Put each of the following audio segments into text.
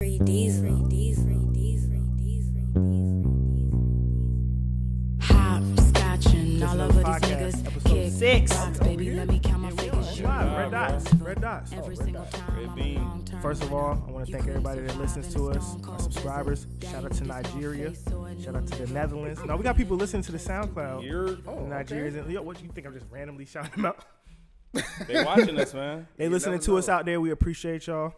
Episode 6. Baby, let me count my figures. Red dots. Red dots. Oh, red dots. Red bean. First of all, I want to thank everybody that listens to us, our subscribers. Shout out to Nigeria. Shout out to the Netherlands. No, we got people listening to the SoundCloud. Nigerians. Okay. Yo, what you think? I'm just randomly shouting them out. They watching us, man. They listening to us out there. We appreciate y'all.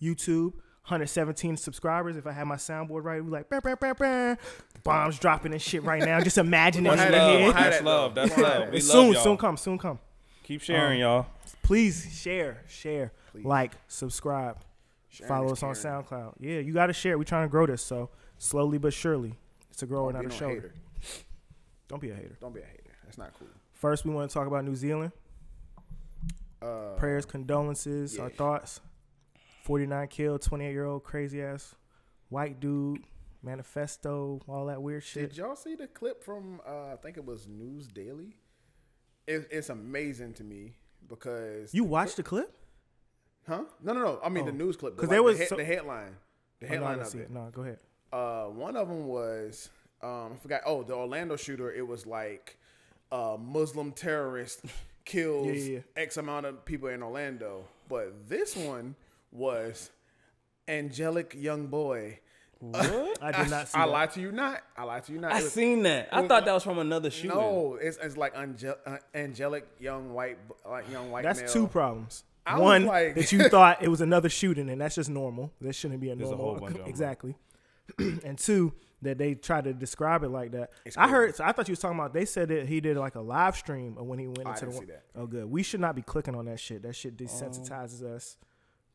YouTube, 117 subscribers. If I had my soundboard right, we like bah, bah, bah, bah. Bombs dropping and shit right now. Just imagine it in your head. That's love. That's love. We soon, love y'all. soon come. Keep sharing, y'all. Please share, please. Like, subscribe, follow us on caring. SoundCloud. Yeah, you got to share. We're trying to grow this, so slowly but surely, it's a grower, not a shoulder. Don't be a hater. Don't be a hater. That's not cool. First, we want to talk about New Zealand. Prayers, condolences, our thoughts. 49 killed, 28-year-old crazy ass white dude, manifesto, all that weird shit. Did y'all see the clip from I think it was News Daily? It's amazing to me because You watched the clip? Huh? No. I mean the news clip. Because there was the headline. The headline of it. No, go ahead. One of them was I forgot. Oh, the Orlando shooter. It was like Muslim terrorist kills X amount of people in Orlando. But this one was angelic young boy. What? I did not see I that. lied to you not. I seen that. I thought that was from another shooting. No, it's like angelic young white That's male. two problems. I One, was like, that you thought it was another shooting, and that's just normal. That shouldn't be a There's a normal. whole bunch of them. Exactly. And two, that they tried to describe it like that. It's I crazy. thought you was talking about. They said that he did like a live stream of when he went I into didn't the. see that. Oh, good. We should not be clicking on that shit. That shit desensitizes us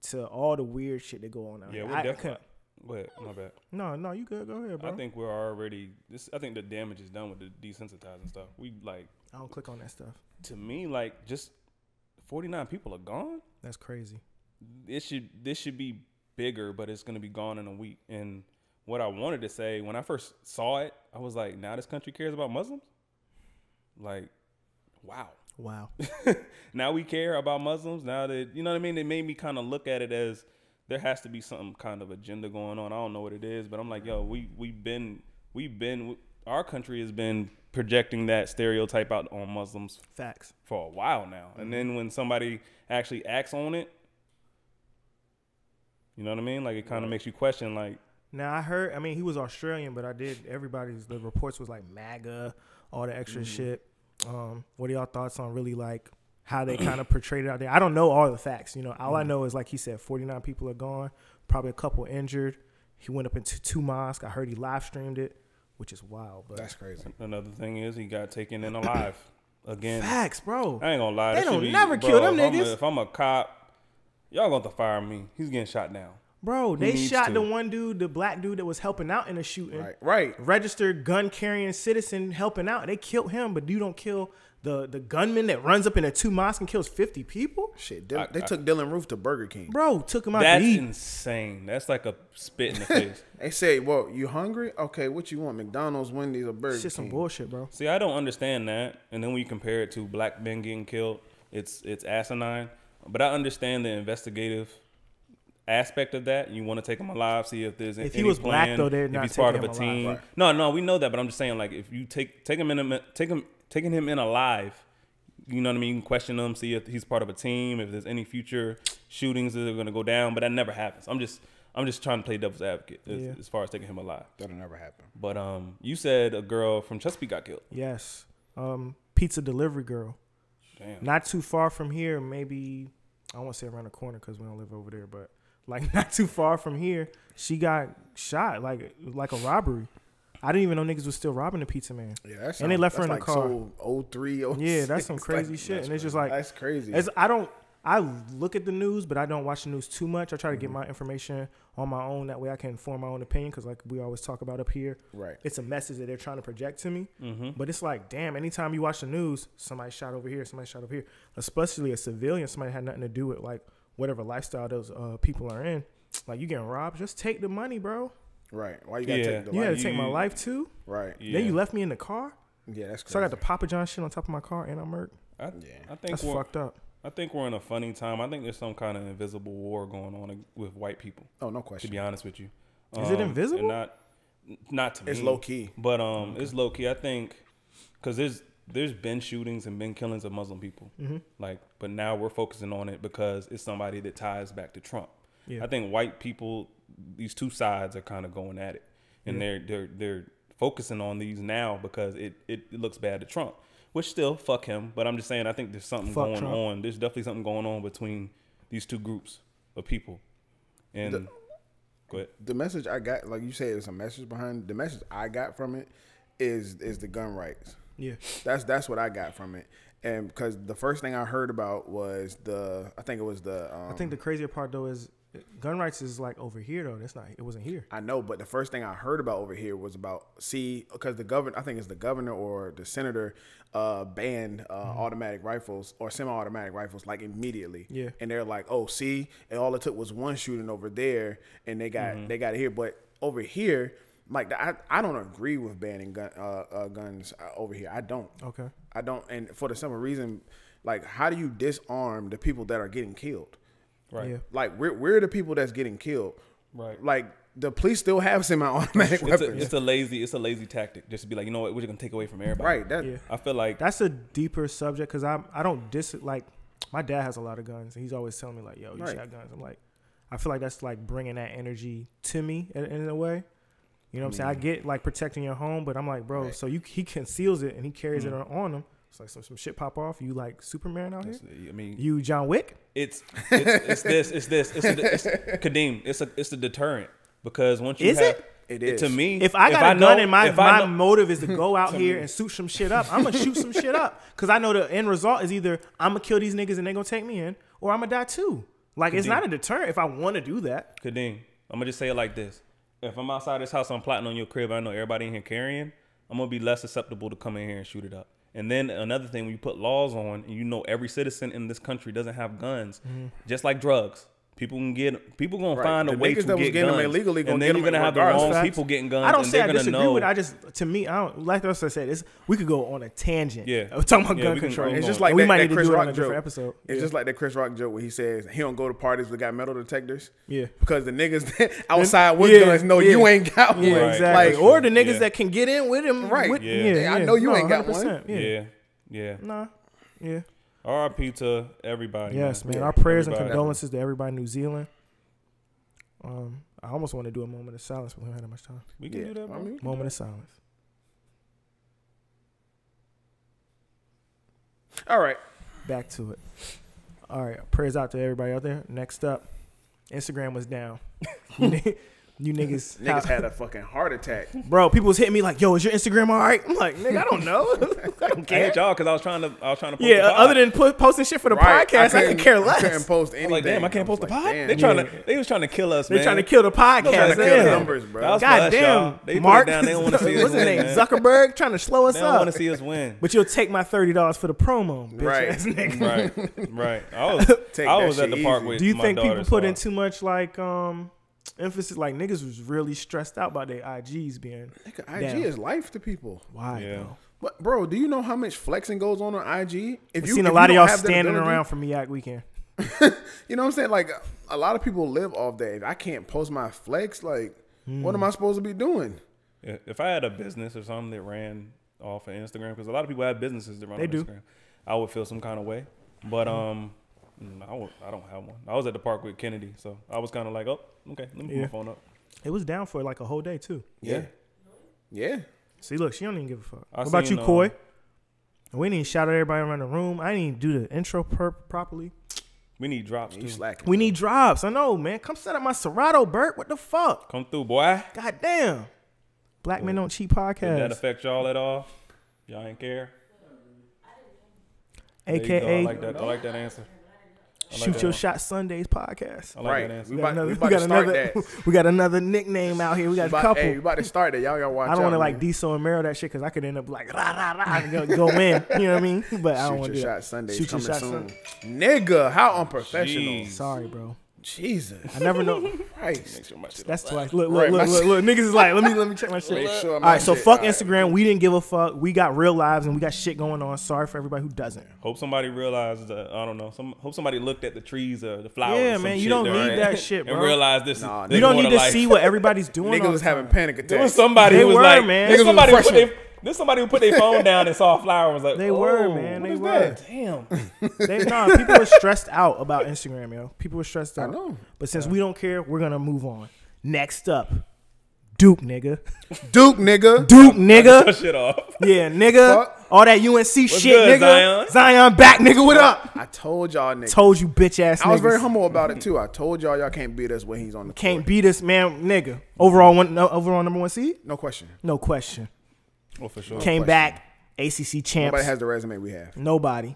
to all the weird shit that go on out Yeah, here. we're I definitely. couldn't- Wait, my bad. No, you good. Go ahead, bro. I think we're already. I think the damage is done with the desensitizing stuff. We like. I don't click on that stuff. To me, like just 49 people are gone. That's crazy. This should be bigger, but it's gonna be gone in a week. And what I wanted to say when I first saw it, I was like, now this country cares about Muslims. Like, wow. Now we care about Muslims. Now that you know what I mean, it made me kind of look at it as there has to be some kind of agenda going on. I don't know what it is, but I'm like, yo, our country has been projecting that stereotype out on Muslims Facts. for a while now. And then when somebody actually acts on it, you know what I mean? Like it kind of makes you question, like. Now I heard. I mean, he was Australian, but the reports was like MAGA, all the extra shit. What are y'all thoughts on really like how they kind of portrayed it out there? I don't know all the facts. You know, all I know is like he said, 49 people are gone, probably a couple injured. He went up into 2 mosques. I heard he live streamed it, which is wild. But That's crazy. Another thing is he got taken in alive again. facts, bro. I ain't gonna lie. They that should don't be, never bro, kill them if niggas. If I'm a cop, y'all gonna have to fire me. He's getting shot down. Bro, they needs shot to? the one dude, the black dude that was helping out in the shooting. Right. Registered gun carrying citizen helping out. They killed him, but you don't kill the gunman that runs up in a 2 mosque and kills 50 people. Shit, they took Dylan Roof to Burger King. Bro, took him out That's to eat. insane. That's like a spit in the face. They say, well, you hungry? Okay, what you want? McDonald's, Wendy's, or Burger Shit, some King? bullshit, bro. See, I don't understand that. And then when you compare it to black men getting killed, it's asinine. But I understand the investigative aspect of that. You want to take him alive, see if there's If any he was plan, black, though, they're if not he's part of a taking him team. alive. Right. No, we know that, but I'm just saying, like, if you taking him in alive, you know what I mean? You can question him, see if he's part of a team, if there's any future shootings that are going to go down, but that never happens. I'm just trying to play devil's advocate as far as taking him alive. That'll never happen. But you said a girl from Chesapeake got killed. Yes. Pizza delivery girl. Damn. Not too far from here, maybe, I won't say around the corner because we don't live over there, but like not too far from here, she got shot like a robbery. I didn't even know niggas was still robbing the pizza man. Yeah, and they left her in the like car. So 03, 06. Yeah, that's some crazy shit. And it's just like, that's crazy. I look at the news, but I don't watch the news too much. I try to get my information on my own. That way I can form my own opinion. Because like we always talk about up here, Right. it's a message that they're trying to project to me. Mm-hmm. But it's like, damn, anytime you watch the news, somebody shot over here, somebody shot over here. Especially a civilian, somebody had nothing to do with like whatever lifestyle those people are in. Like you getting robbed, just take the money, bro. Right. Why you gotta take the You had life? to take my life too. Right. Yeah. Then you left me in the car. Yeah, that's crazy. So I got the Papa John shit on top of my car and I'm murked. I think That's fucked up. I think we're in a funny time. I think there's some kind of invisible war going on with white people. Oh, no question. To be honest with you, Is it invisible? And not to me. It's low key, but it's low key. I think because there's been shootings and been killings of Muslim people. Like, but now we're focusing on it because it's somebody that ties back to Trump. Yeah. I think white people, these two sides are kind of going at it, and they're focusing on these now because it looks bad to Trump. Which still, fuck him. But I'm just saying, I think there's something going on. There's definitely something going on between these two groups of people. And go ahead. The message I got, like you said, there's a message behind the message I got from it is the gun rights. Yeah, that's what I got from it. And because the first thing I heard about was I think the crazier part though is gun rights is like over here though. It wasn't here. I know, but the first thing I heard about over here was about because the governor, I think it's the governor or the senator, banned automatic rifles or semi-automatic rifles like immediately. Yeah, and they're like, oh, see, and all it took was one shooting over there, and they got it here, but over here. Like I don't agree with banning guns over here. I don't. Okay. I don't, and for the simple reason, like, how do you disarm the people that are getting killed? Right. Yeah. Like we're the people that's getting killed. Right. Like the police still have semi-automatic weapons. It's a lazy tactic just to be like, you know what, we're just gonna take away from everybody. Right. I feel like that's a deeper subject because I don't like my dad has a lot of guns and he's always telling me like, yo, you shot guns. I'm like, I feel like that's like bringing that energy to me in a way. You know what I'm saying? I get like protecting your home, but I'm like, bro, so he conceals it and he carries it on him. It's like some shit pop off. You like Superman out here? I mean, you John Wick? It's Kadeem. It's a deterrent because once you it is to me. If I got a gun and my motive is to go out here and shoot some shit up, I'm gonna shoot some shit up because I know the end result is either I'm gonna kill these niggas and they gonna take me in, or I'm gonna die too. Like it's not a deterrent if I want to do that. Kadeem, I'm gonna just say it like this. If I'm outside this house, I'm plotting on your crib, I know everybody in here carrying, I'm going to be less susceptible to come in here and shoot it up. And then another thing, when you put laws on, and you know every citizen in this country doesn't have guns, just like drugs. People gonna find a way to get guns, them illegally, and then you're gonna have the wrong people getting guns. I don't say I disagree with it. To me, I don't like I said. We could go on a tangent. Yeah, talking about gun control. It's just like we might need to Chris do it Rock on a different episode. It's just like that Chris Rock joke where he says he don't go to parties that got metal detectors. Yeah, because the niggas outside with guns know you ain't got one. Yeah, exactly. Like, or the niggas that can get in with him. Right. I know you ain't got one. Yeah. Nah. Yeah. R.I.P. to everybody. Yes, man. Our prayers and condolences to everybody in New Zealand. I almost want to do a moment of silence, but we don't have that much time. We can do that, bro. Moment of silence. All right. Back to it. All right. Prayers out to everybody out there. Next up, Instagram was down. You niggas had a fucking heart attack, bro. People was hitting me like, "Yo, is your Instagram all right?" I'm like, "Nigga, I don't know." I hit y'all because I was trying to. Post other than posting shit for the podcast, I could care less. I couldn't post anything. Like, damn, I can't post the pod. Damn. They was trying to kill us. They trying to kill the podcast. Trying to kill the numbers, bro. God damn, they Mark. They don't want to see us what's his win. name? Zuckerberg trying to slow us up. They don't want to see us win. But you'll take my $30 for the promo, bitch ass nigga. Right. I was at the park with. Do you my think daughter, people put in too much like emphasis? Like niggas was really stressed out about their IGs being IG down. Is life to people. Why? Yeah. Bro? But bro, do you know how much flexing goes on IG? I've seen a lot of y'all standing around for Miak weekend. You know what I'm saying? Like a lot of people live off that. If I can't post my flex, like what am I supposed to be doing? If I had a business or something that ran off of Instagram, because a lot of people have businesses that run on Instagram, I would feel some kind of way. But I don't have one. I was at the park with Kennedy, so I was kind of like, oh, okay, let me put my phone up. It was down for like a whole day too. Yeah. See, look, she don't even give a fuck. What about you, Coy? We didn't even shout at everybody around the room. I didn't even do the intro properly. We need drops too. We need drops. I know, man. Come set up my Serato, Bert. What the fuck? Come through, boy. God damn. Black Men Don't Cheat podcast. Did that affect y'all at all? Y'all ain't care? AKA. I like that answer. Shoot Your Shot Sundays podcast. I like that answer. We got another nickname out here. We got a couple. Hey, we about to start that. Y'all gotta watch out. I don't want to like Diesel and Mero that shit because I could end up like rah rah rah and go in. You know what I mean? But I don't want to do that. Shoot Your Shot Sundays coming soon. Nigga, how unprofessional. Jeez. Sorry, bro. Jesus. I never know. Christ. Sure my shit That's don't twice. lie. Look. Niggas is like, let me check my shit. Make sure All my right, so shit- fuck all right. Instagram. We didn't give a fuck. We got real lives and we got shit going on. Sorry for everybody who doesn't. Hope somebody realized. I don't know. Hope somebody looked at the trees or the flowers. Yeah, or some man, you shit don't there, need right? that shit, bro. And realize this. Nah, is you You don't more need to life. see what everybody's doing. Niggas all was the time. having panic attacks. There was somebody They who was were, like, man. There's Niggas somebody, was refreshing. there's somebody who put their phone down and saw a flower and was like, They oh, were, man. what They is were. that? Damn. People were stressed out about Instagram, yo. People were stressed out. I know. But since we don't care, we're gonna move on. Next up, Duke, nigga. Duke, nigga. Duke, Cut nigga. shit off. Yeah, nigga. Fuck. All that UNC shit, good, nigga. Zion? Back, nigga. What up? I told y'all niggas. Told you, bitch ass. I was niggas. very humble about it too. I told y'all can't beat us when he's on the Can't court. beat us, man, nigga. Overall number one seed. No question. No question. Oh, for sure. Came question. back, ACC champs. Nobody has the resume we have. Nobody.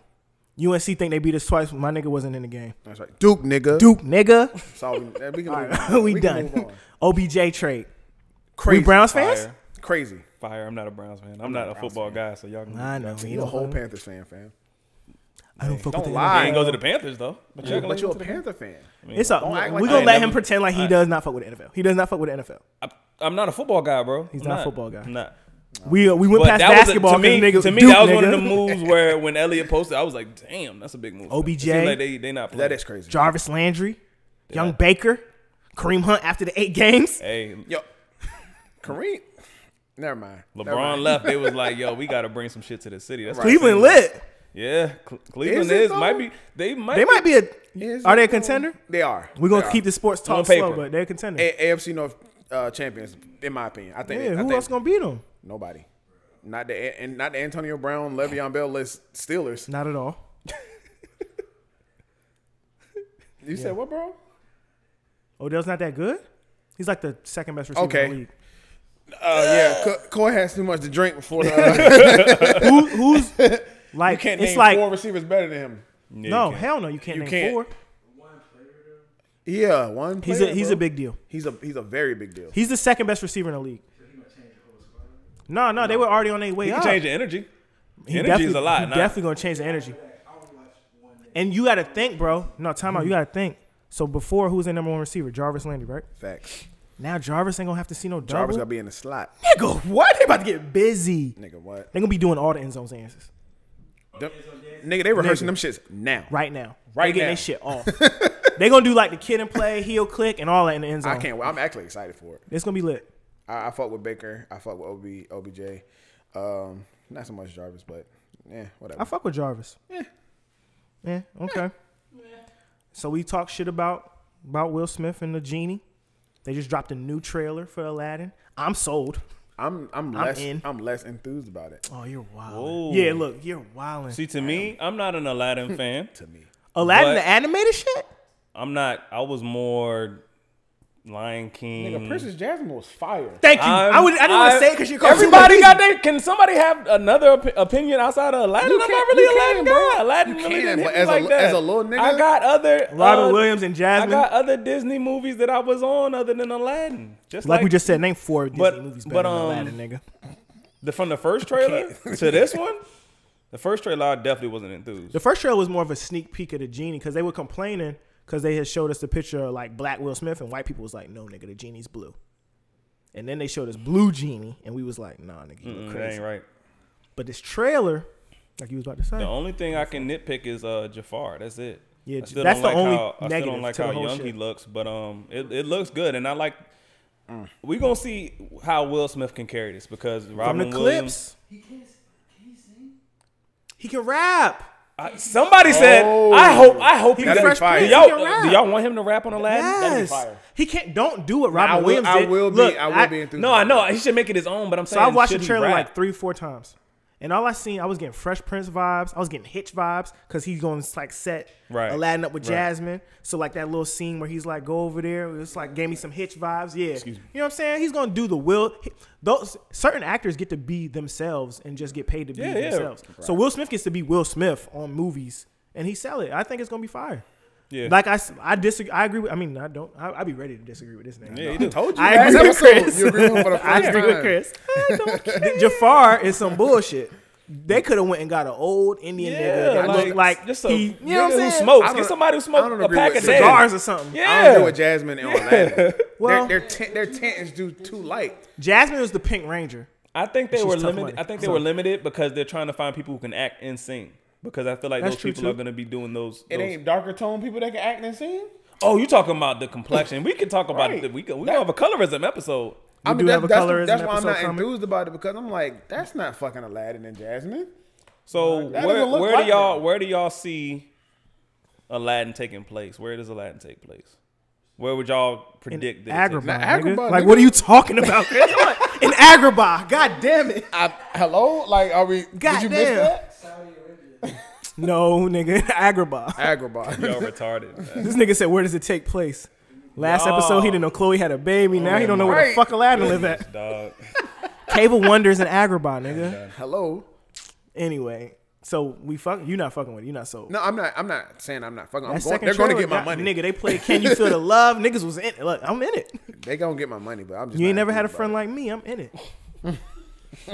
UNC think they beat us twice. My nigga wasn't in the game. That's right. Duke, nigga. Duke, nigga. That's all we can All move right, on. we can done. move on. OBJ trade. Crazy. We Browns fans? Fire. Crazy. Fire. I'm not a Browns fan. I'm not a football guy, so y'all can. I know. You a whole Panthers fan, fam. I don't fuck Don't with the lie. I ain't go to the Panthers though. But But you're a Panther fan. It's a, Don't act we like gonna I let ain't him never- pretend like he does not fuck with the NFL. He does not fuck with the NFL. I'm not a football guy, bro. He's I'm not a football guy. I'm not. We went But past that was basketball. to me. Nigga, To me, Duke, that was one of nigga. the moves where when Elliott posted, I was like, "Damn, that's a big move." OBJ. It seems like they not playing. That is crazy. Jarvis Landry, Young Baker, Kareem Hunt after the 8 games. Hey, Yo, Kareem. Never mind. Never LeBron mind. left. They was like, "Yo, we got to bring some shit to the city." That's Cleveland lit. Yeah, Cleveland Is it, is though? might be. They might. They might be a. Is Are they a it, though? contender? They are. We're gonna They keep the sports talk On paper. slow, but they're a contender. AFC North champions, in my opinion. I think. Yeah, I who think else gonna beat them? Nobody. Not the Antonio Brown, Le'Veon Bell list Steelers. Not at all. You said what, bro? Odell's not that good. He's like the second best receiver Okay. in the league. Yeah, Coy has too much to drink before the. Who's like? You can't It's name like 4 receivers better than him. Yeah, no, you can't. hell no, you can't You name can't. 4. Yeah, one. He's player, a bro. big deal. He's a very big deal. He's the second best receiver in the league. No, they were already on their way He up. can change the energy. He Energy is definitely- a lot. He Nah. definitely gonna change the energy. And you got to think, bro. No, time out. You got to think. So before, who was their number one receiver? Jarvis Landry, right? Facts. Now Jarvis ain't gonna have to see no double. Jarvis gotta be in the slot. Nigga, what? They about to get busy. Nigga, what? They gonna be doing all the end zone dances Nigga, they rehearsing them shits now. right now. Right they getting now. their shit off. They gonna do like the kid and play, heel click, and all that in the end zone. I can't wait. I'm actually excited for it. It's gonna be lit. I fuck with Baker. I fuck with OBJ. Not so much Jarvis, but yeah, whatever. I fuck with Jarvis. Yeah. Okay. So we talk shit about Will Smith and the genie. They just dropped a new trailer for Aladdin. I'm sold. I'm in. less enthused about it. Oh, you're wild. Whoa. Yeah, look, you're wilding. See, to me, I'm not an Aladdin fan. To me, Aladdin, but- the animated shit. I'm not. I was more Lion King. nigga, Princess Jasmine was fire. Thank you. I didn't want to say it because you're calling Everybody got their. Can somebody have another opinion outside of Aladdin? You I'm not can- really you Aladdin can, bro. guy. Aladdin You really can, didn't but hit me like that. as a little nigga, I got other Robert Williams and Jasmine. I got other Disney movies that I was on other than Aladdin. Just like we just said, name 4 Disney but- movies but, better than Aladdin, nigga. from the first trailer to this one. The first trailer, I definitely wasn't enthused. The first trailer was more of a sneak peek of the genie because they were complaining because they had showed us the picture of like black Will Smith and white people was like, no, nigga, the genie's blue. And then they showed us blue genie and we was like, nah, nigga, you look That crazy. ain't right. But this trailer, like you was about to say, The only thing I can nitpick is Jafar. That's it. Yeah, I still that's don't the only I still negative don't like to the how whole young shit. he looks, but it looks good, and I like. We gonna see how Will Smith can carry this because from Robin the Williams. clips, he can rap. Somebody said, "I hope he He can." Fresh fire. Prince, Do he y'all, can rap. do y'all want him to rap on Aladdin? Yes. fire. He can't. Don't do what Robin I will, Williams I did. will be. Look, I will be enthused. No, I know he should make it his own, but I'm So saying I watched should the he trailer rap? like 3-4 times, and all I seen, I was getting Fresh Prince vibes. I was getting Hitch vibes because he's going to like set Right. Aladdin up with Right. Jasmine. So like that little scene where he's like, go over there. It's like gave me some Hitch vibes. Yeah, Excuse me. you know what I'm saying? He's going to do the Will. Those certain actors get to be themselves and just get paid to be Yeah. themselves. So Will Smith gets to be Will Smith on movies, and he sell it. I think it's going to be fire. Yeah. Like I disagree. I agree with. I mean, I don't. I'd be ready to disagree with this nigga. Yeah, he I do. told you. I last agree with episode, Chris. You agree with him for the I first agree time. with Chris. Jafar is some bullshit. They could have went and got an old Indian nigga that looked like just a you know what I'm who saying? smokes. Get somebody who smokes a pack of cigars or something. Yeah, I don't agree with Jasmine and Aladdin. Well, their tent is too light. Jasmine was the Pink Ranger. I think they She's were tough limited. money. I think they were limited because they're trying to find people who can act and sing. Because I feel like That's those true, people too. are going to be doing those. It ain't darker tone people that can act and sing. Oh, you talking about the complexion? We can talk about Right. it. We don't have a colorism episode. I mean, do have a colorism that's why I'm episode not coming. enthused about it because I'm like, that's not fucking Aladdin and Jasmine. So That doesn't look where like do y'all them. where do y'all see Aladdin taking place? Where does Aladdin take place? Where would y'all predict that? it takes Agrabah, Agrabah, nigga. Like, nigga. what are you talking about? In Agrabah. God damn it. Hello? Like, are we? God did you miss damn. that? No, nigga. Agrabah. Agrabah. Y'all retarded. Man. This nigga said, where does it take place? Last episode, he didn't know Chloe had a baby. Now he don't know where the Right. fuck Aladdin live at. Dog. Cave of Wonders in Agrabah, nigga. Hello? Anyway, so we fuck. You not fucking with it. You not sold. No, I'm not saying I'm not fucking. That They're going to trailer get my got- money. Nigga, they played Can You Feel the Love? Niggas was in it. Look, I'm in it. They going to get my money, but I'm just You ain't not never had a enthused friend about like me. I'm in it.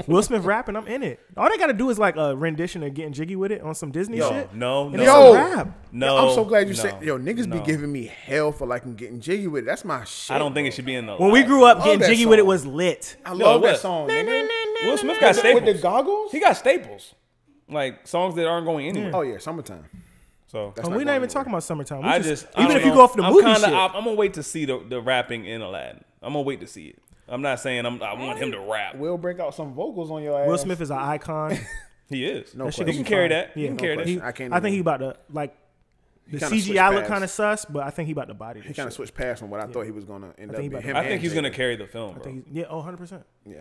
Will Smith rapping, I'm in it. All they got to do is like a rendition of Getting Jiggy With It on some Disney shit. No, And no, it's Yo. a rap. no. I'm so glad you no, said, yo, niggas no. be giving me hell for like getting jiggy with it. That's my shit. I don't think it should be in the. When we grew up, love Getting that Jiggy With It song. was lit. I love what? that song, nigga. Will Smith got With staples. the goggles? He got staples, like songs that aren't going anywhere. Oh, yeah, summertime. So That's We're not going even anywhere. talking about summertime. We I just, I even don't if you know. go off the I'm movie kinda, shit. I'm gonna wait to see the rapping in Aladdin. I'm gonna wait to see it. I'm not saying I want him to rap. We'll break out some vocals on your ass. Will Smith is an icon. He is. No That shit question. He gonna can be carry fine. that. He Yeah, can no carry that. question. He- I can't I think even- he about to like the kinda switched CGI look past. kind of sus, but I think he about to body this He kind of shit. switched past from what I thought he was going to end up think he being. about Him to- I think and he's gonna Jada. carry the film, I bro. think yeah, 100%, Yeah.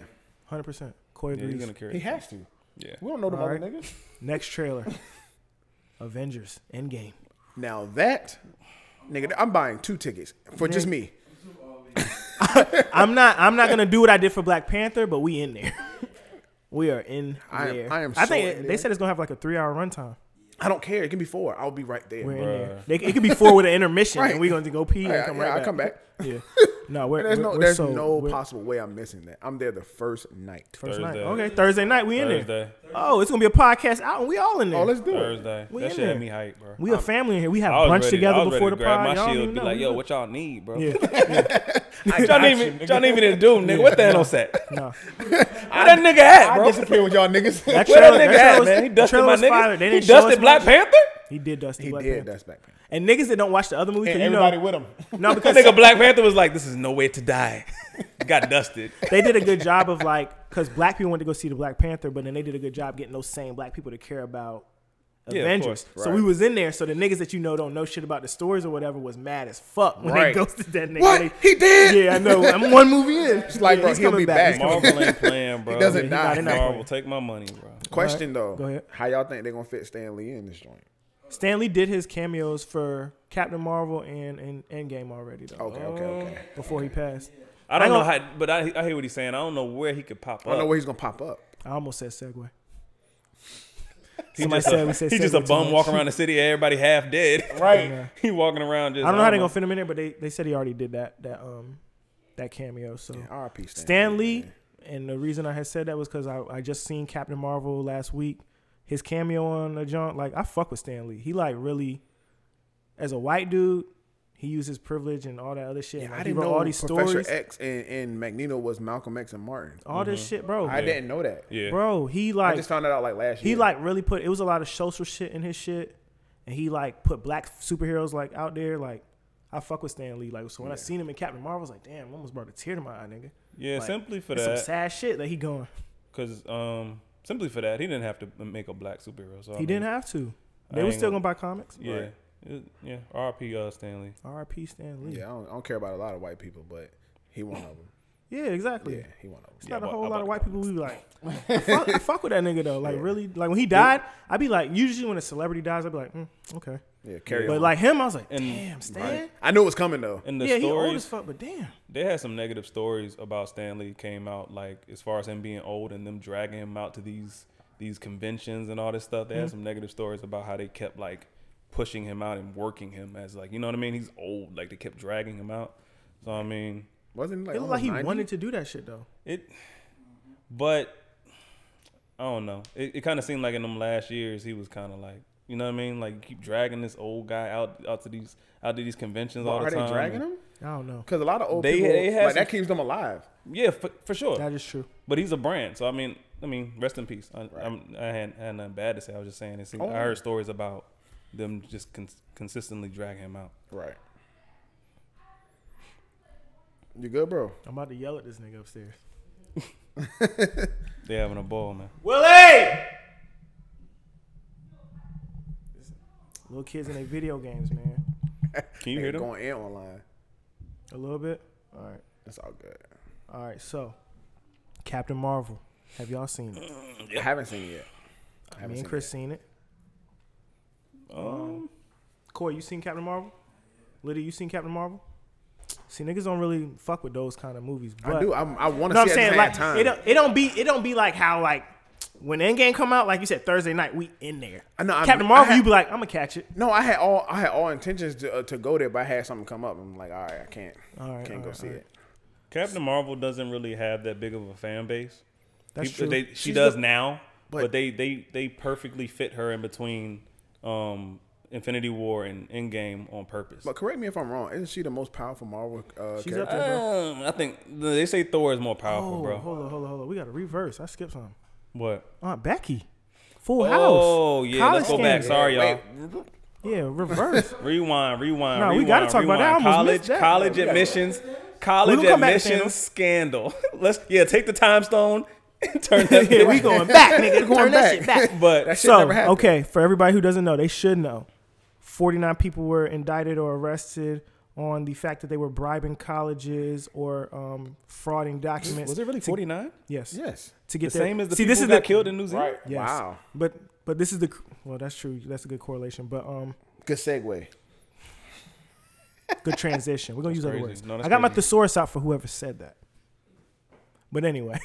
100%. Corey Yeah, he's agrees. gonna carry. He it. has to. Yeah. We don't know them All other right. niggas. Next trailer, Avengers End Game. Now that, nigga, I'm buying 2 tickets for just me. I'm not gonna do what I did for Black Panther, but we in there. We are in I am- there. I am I so think in they there. said it's gonna have like a 3-hour runtime. I don't care. It can be 4. I'll be right there. We're in Bruh. there. It could be 4 with an intermission, Right. and we're going to go pee and Yeah, come yeah, right I'll back. come back. Yeah. No, we're There's we're no sold. possible way I'm missing that. I'm there the first night. First night. Thursday. Okay, Thursday night we in there. Thursday. Oh, it's gonna be a podcast out, and we all in there. Oh, let's do it. Thursday. We That in shit had there. me hype, bro. We a family in here. We have I was brunch ready- together I was before ready the to grab pod. my Y'all don't shield, even be know. like, We yo, lit. what y'all need, bro? Yeah. Y'all need me to do, nigga. What Thanos at? No. Where that nigga at, I bro? disappear with y'all niggas. That Where trailer, that nigga that at, trailer man? He was- dusted trailer my was fire. niggas. They He didn't show us dusted Black much. Panther? He did dust He Black did. Panther. That's Black Panther. And niggas that don't watch the other movie, And you everybody know, with him. no, That because nigga Black Panther was like, this is no way to die. Got dusted. they did a good job of like, because black people went to go see the Black Panther, but then they did a good job getting those same black people to care about Yeah, of Avengers. course. So Right. we was in there. So the niggas that you know don't know shit about the stories or whatever was mad as fuck when Right. they ghosted that nigga. What? They- He did? yeah, I know. I'm one movie in. It's like, bro, he's he'll coming be back. back. He's coming Marvel ain't playing, bro. He doesn't He die. not- he Marvel, take my money, bro. Question, All though. right, go ahead. How y'all think they're going to fit Stan Lee in this joint? Stan Lee did his cameos for Captain Marvel and Endgame already, though. Okay. Before he passed. I don't know gonna- how, but I hear what he's saying. I don't know where he could pop I don't know up. where he's going to pop up. I almost said segue. He Somebody just said a, we said he's just a segue too bum much. walking around the city, everybody half dead. Right. Yeah. He walking around just. I don't know how they're gonna fit him in there, but they said he already did that cameo. So R.I.P. Stan Lee, and the reason I had said that was because I just seen Captain Marvel last week. His cameo on the jaunt, like I fuck with Stan Lee. He like really, as a white dude, he used his privilege and all that other shit. Yeah, Like, I he didn't wrote know all these Professor stories, X and Magneto was Malcolm X and Martin. all this shit, bro. I didn't know that. Yeah. Bro, he I like just found it out like last year. he like really put it was a lot of social shit in his shit, and he like put black superheroes like out there. Like I fuck with Stan Lee. Like so when I seen him in Captain Marvel, I was like, damn, I almost brought a tear to my eye, nigga. Yeah, Like, simply for It's some that, sad shit that he going. because simply for that, he didn't have to make a black superhero. So He didn't have to. They I were ain't still gonna- gonna buy comics. Yeah, Right. yeah. R.I.P. Stanley. R.I.P. Stan Lee. Yeah, I don't care about a lot of white people, but he one of them. Yeah, exactly. Yeah, he one of them. It's Yeah, not a I whole bought lot the of white people comics. who be like, I fuck with that nigga though. Like really, like when he died, I'd be like, usually when a celebrity dies, I'd be like, okay. Yeah, carry But on. like him, I was like, And- damn, Stan. Right. I knew it was coming though. And the Yeah, he old stories, as fuck, but damn. they had some negative stories about Stanley came out, like as far as him being old and them dragging him out to these conventions and all this stuff. They had some negative stories about how they kept like pushing him out and working him as like, you know what I mean? He's old, like they kept dragging him out. So I mean, Wasn't he like It looked like he 90? wanted to do that shit though. it, but I don't know. It kind of seemed like in them last years he was kind of like, you know what I mean? Like keep dragging this old guy out to these conventions all the time. Are they dragging him? I don't know. Because a lot of old people like that keeps them alive. Yeah, for sure. That is true. But he's a brand, so I mean, rest in peace. I had nothing bad to say. I was just saying. I heard stories about them just consistently dragging him out. Right. You good, bro? I'm about to yell at this nigga upstairs. They having a ball, man. Willie! Little kids in their video games, man. Can you hear them? Going in online. A little bit? All right. That's all good. All right, so Captain Marvel. Have y'all seen it? I haven't seen it yet. Me and Chris seen it. Corey, you seen Captain Marvel? Lydia, you seen Captain Marvel? See, niggas don't really fuck with those kind of movies. But, I do. I want to see it at the same time. It don't be like how like when End Game come out, like you said, Thursday night, we in there. I know. Captain Marvel, you be like, I'm gonna catch it. No, I had all intentions to go there, but I had something come up. I'm like, all right, I can't go see it. Captain Marvel doesn't really have that big of a fan base. That's true. She does now, but they perfectly fit her in between Infinity War and Endgame on purpose. But correct me if I'm wrong. Isn't she the most powerful Marvel She's character? up there, bro. I think they say Thor is more powerful, bro. Hold on. We got to reverse. I skipped something. What? Aunt Becky. Full House. Oh, yeah. College Let's go back. Scandal. Sorry, y'all. Yeah, reverse. Rewind. No, we got to talk about that. I almost missed that. College admissions. College admissions scandal. Take the time stone and turn that. Yeah, we going back, nigga. Turn that shit back. But that shit never happened. Okay, for everybody who doesn't know, they should know. 49 people were indicted or arrested on the fact that they were bribing colleges or frauding documents. Was it really 49? Yes. To get the same as the people this who is got killed in New Zealand? Right. Yes. Wow. But this is the that's true. That's a good correlation. But Good segue. good transition. We're gonna use other words. No, I got my thesaurus out for whoever said that. But anyway,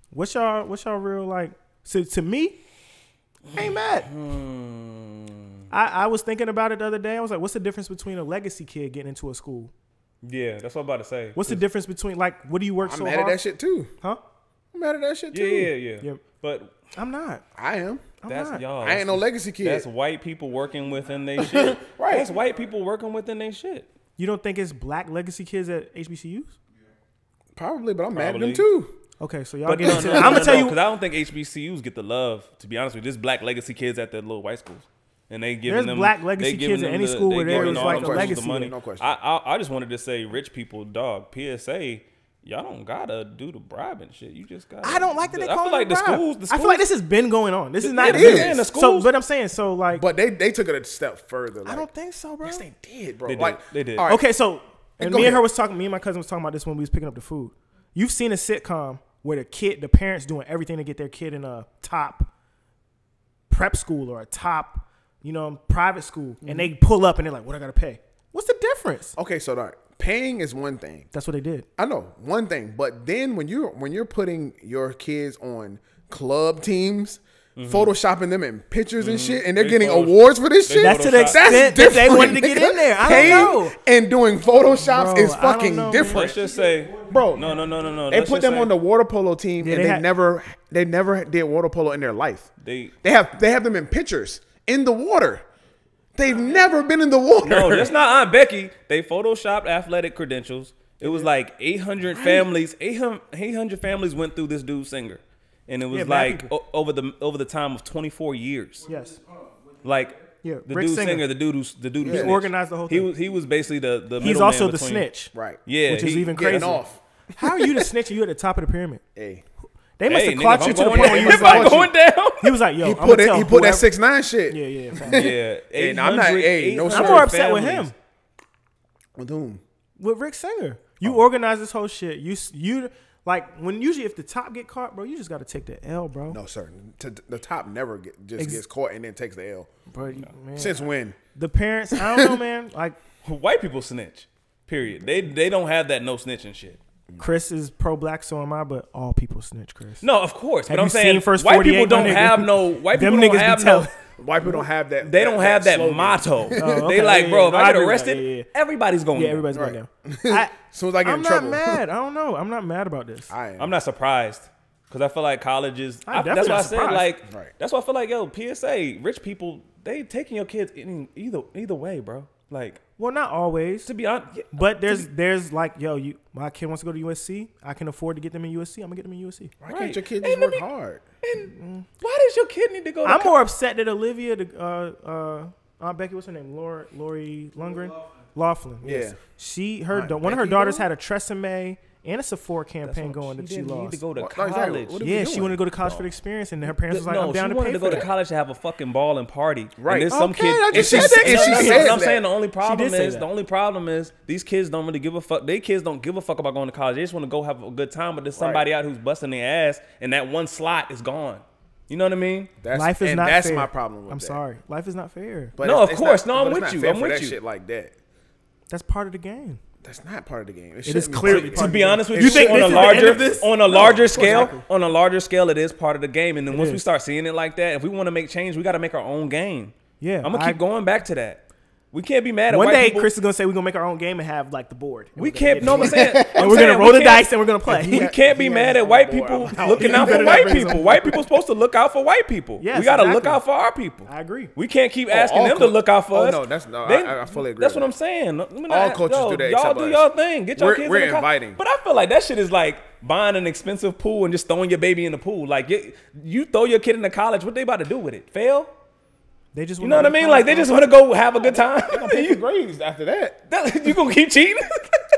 what's y'all real like? So to me, I ain't mad. I was thinking about it the other day. I was like, what's the difference between a legacy kid getting into a school? Yeah, that's what I'm about to say. What's the difference between like what do you work so hard? I'm mad at that shit too. Huh? I'm mad at that shit too. Yeah. But I'm not. I am. that's y'all. I ain't no legacy kid. That's white people working within their shit. Right. That's white people working within their shit. You don't think it's black legacy kids at HBCUs? Probably, but I'm mad at Probably. them too. Okay, so y'all But get into I'm gonna tell you because I don't think HBCUs get the love. To be honest with you, just black legacy kids at the little white schools, and they giving There's them black legacy they giving kids at them any the- school they where there giving is all like them a folks legacy. the money. No question. I just wanted to say, rich people, dog. PSA, y'all don't gotta do the bribe and shit. You just gotta. I don't like that they call I feel it like a the bribe. schools. I feel like this has been going on. This is not It new. is. The So, schools- but I'm saying so like. But they took it a step further. Like, I don't think so, bro. Yes, they did, bro. They did. Like, They did. all right. Okay, so and Go me and ahead. my cousin was talking about this when we was picking up the food. You've seen a sitcom where the parents doing everything to get their kid in a top prep school or a top, private school, and they pull up and they're like, "What I gotta pay? What's the difference?" Okay, so paying is one thing. That's what they did. I know one thing, but then when you're putting your kids on club teams, photoshopping them in pictures and shit, and they're getting awards for this shit. That's to the Photoshop. extent that they wanted to get in there. I don't know. And doing photoshops Bro, is I don't fucking know, man. different, Let's just say, bro. No. They Let's put just them say on the water polo team, Yeah, and they never did water polo in their life. They have them in pictures in the water. They've never been in the water. No, that's not Aunt Becky. They photoshopped athletic credentials. It was like 800 families. 800 families went through this dude's singer, and it was black like over the time of 24 years. Yes. Like Yeah, the Rick dude's Singer. singer, the dude who snitched. organized the whole thing. He was basically the He's middleman also the between- snitch. Right. Yeah, Which is even Getting crazy. off. How are you the snitch and you at the top of the pyramid? Hey. They must Hey, have nigga, caught if you I'm to the going point where down- you was if I'm like, going down. he was like, yo, He I'm put gonna that tell whoever- 6ix9ine shit. Yeah. Yeah, And I'm not- 800 hey, no 800 sir. I'm more upset with families. him. With whom? With Rick Singer. You organize this whole shit. You like when usually if the top get caught, bro, you just got to take the L, bro. No, sir. The top never gets caught and then takes the L. Bro, man. Since when? The parents, I don't know, man. Like White people snitch. Period. They don't have that no snitching shit. Chris is pro-black, so am I. But all people snitch, Chris. No, of course. Have But I'm you saying seen First white 48, people don't my nigga? have no white Them people don't niggas be have no telling- White people don't have that. They don't have that slogan. motto. Oh, They like, bro, if I get agree with that. arrested, everybody's going. Yeah, everybody's going Right. down. As soon as I get I'm in not trouble, mad. I don't know. I'm not mad about this. I'm not surprised because I feel like colleges. I'm That's definitely why I not said surprised. like. Right. That's why I feel like PSA rich people they taking your kids in either way, bro. Like, Well, not always. to be honest, But there's like, my kid wants to go to USC. I can afford to get them in USC. I'm gonna get them in USC. why can't your kids just work hard? And why does your kid need to go? I'm more upset that Olivia, Aunt Becky, what's her name? Lori Lundgren, Laughlin. Yes. Aunt One of her Becky, daughters though? had a Tresemme and a Sephora campaign going that she didn't need lost. to go to What- like, college. what are we Yeah, doing? she wanted to go to college for the experience, and her parents was like, "I'm down she to wanted pay to for go to that." college to have a fucking ball and party. Right. And there's some Okay, kids. I And just she said said that. She no, said I'm that. saying the only problem say is that. the only problem is these kids don't really give a fuck. They kids don't give a fuck about going to college. They just want to go have a good time. But there's somebody out who's busting their ass, and that one slot is gone. You know what I mean? Life is not that's fair. my problem with I'm that. sorry, life is not fair. But No, it's of course. not- No, I'm but it's with not you. fair I'm for with that you. shit like that. That's part of the game. That's not part of the game. is shouldn't be clearly part To of be the game. honest with It you, think on this a is the end larger of this? on a No, larger of course scale, not. on a larger scale, it is part of the game. And then once we is. start seeing it like that, if we want to make change, we got to make our own game. Yeah, I'm gonna keep going back to that. We can't be mad at One white day, people. Chris is gonna say we're gonna make our own game and have like the board. And We we're gonna can't. get No, it. I'm saying, and we're gonna roll the dice and we're gonna play. We can't be mad at white people looking out for white people. White people supposed to look out for white people. Yes, We got to look exactly. out for our people. I agree. We can't keep asking all them to cul- look out for Oh, us. no, that's no. They- I fully agree. That's with what I'm that. saying. All cultures do that Y'all except do us. y'all thing. Get your We're- kids we're in the inviting. But I feel like that shit is like buying an expensive pool and just throwing your baby in the pool. Like you throw your kid into college, what they about to do with it? Fail? They just You know what I mean? Like they just want to go have a good time. Pay for grades after that. You gonna keep cheating?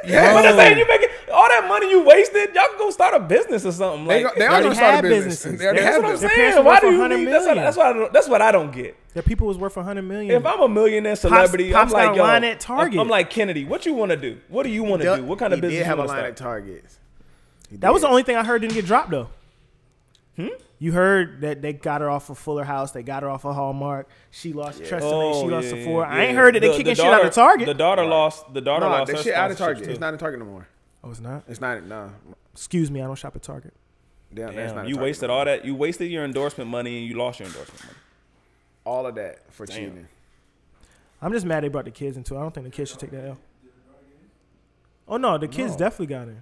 Yeah. But I'm saying you making all that money you wasted, y'all can go start a business or something. They Like, are already gonna start a had business. businesses. They already That's have what I'm business. Their parents saying. were Why worth do you 100 need? million. That's what I don't get. Their people was worth 100 million. If I'm a millionaire celebrity, Pops I'm like, got a yo, line at Target. I'm like Kennedy. What you want to do? What do you want to do? What kind of He business did have you a want to line at start? Target. that was the only thing I heard didn't get dropped though. You heard that they got her off of Fuller House, they got her off of Hallmark. She lost Tresemme, she lost Sephora. I ain't heard that they kicking shit out of Target. The daughter lost. The daughter No, lost. that her shit out of sponsorships, Target. too. It's not in Target no more. Oh, it's not. It's not. No. Excuse me, I don't shop at Target. Damn, that's Damn, not in you Target wasted no more. all that. You wasted your endorsement money and you lost your endorsement money. All of that for cheating. I'm just mad they brought the kids into it. I don't think the kids should take that L. Oh no, the kids definitely got in.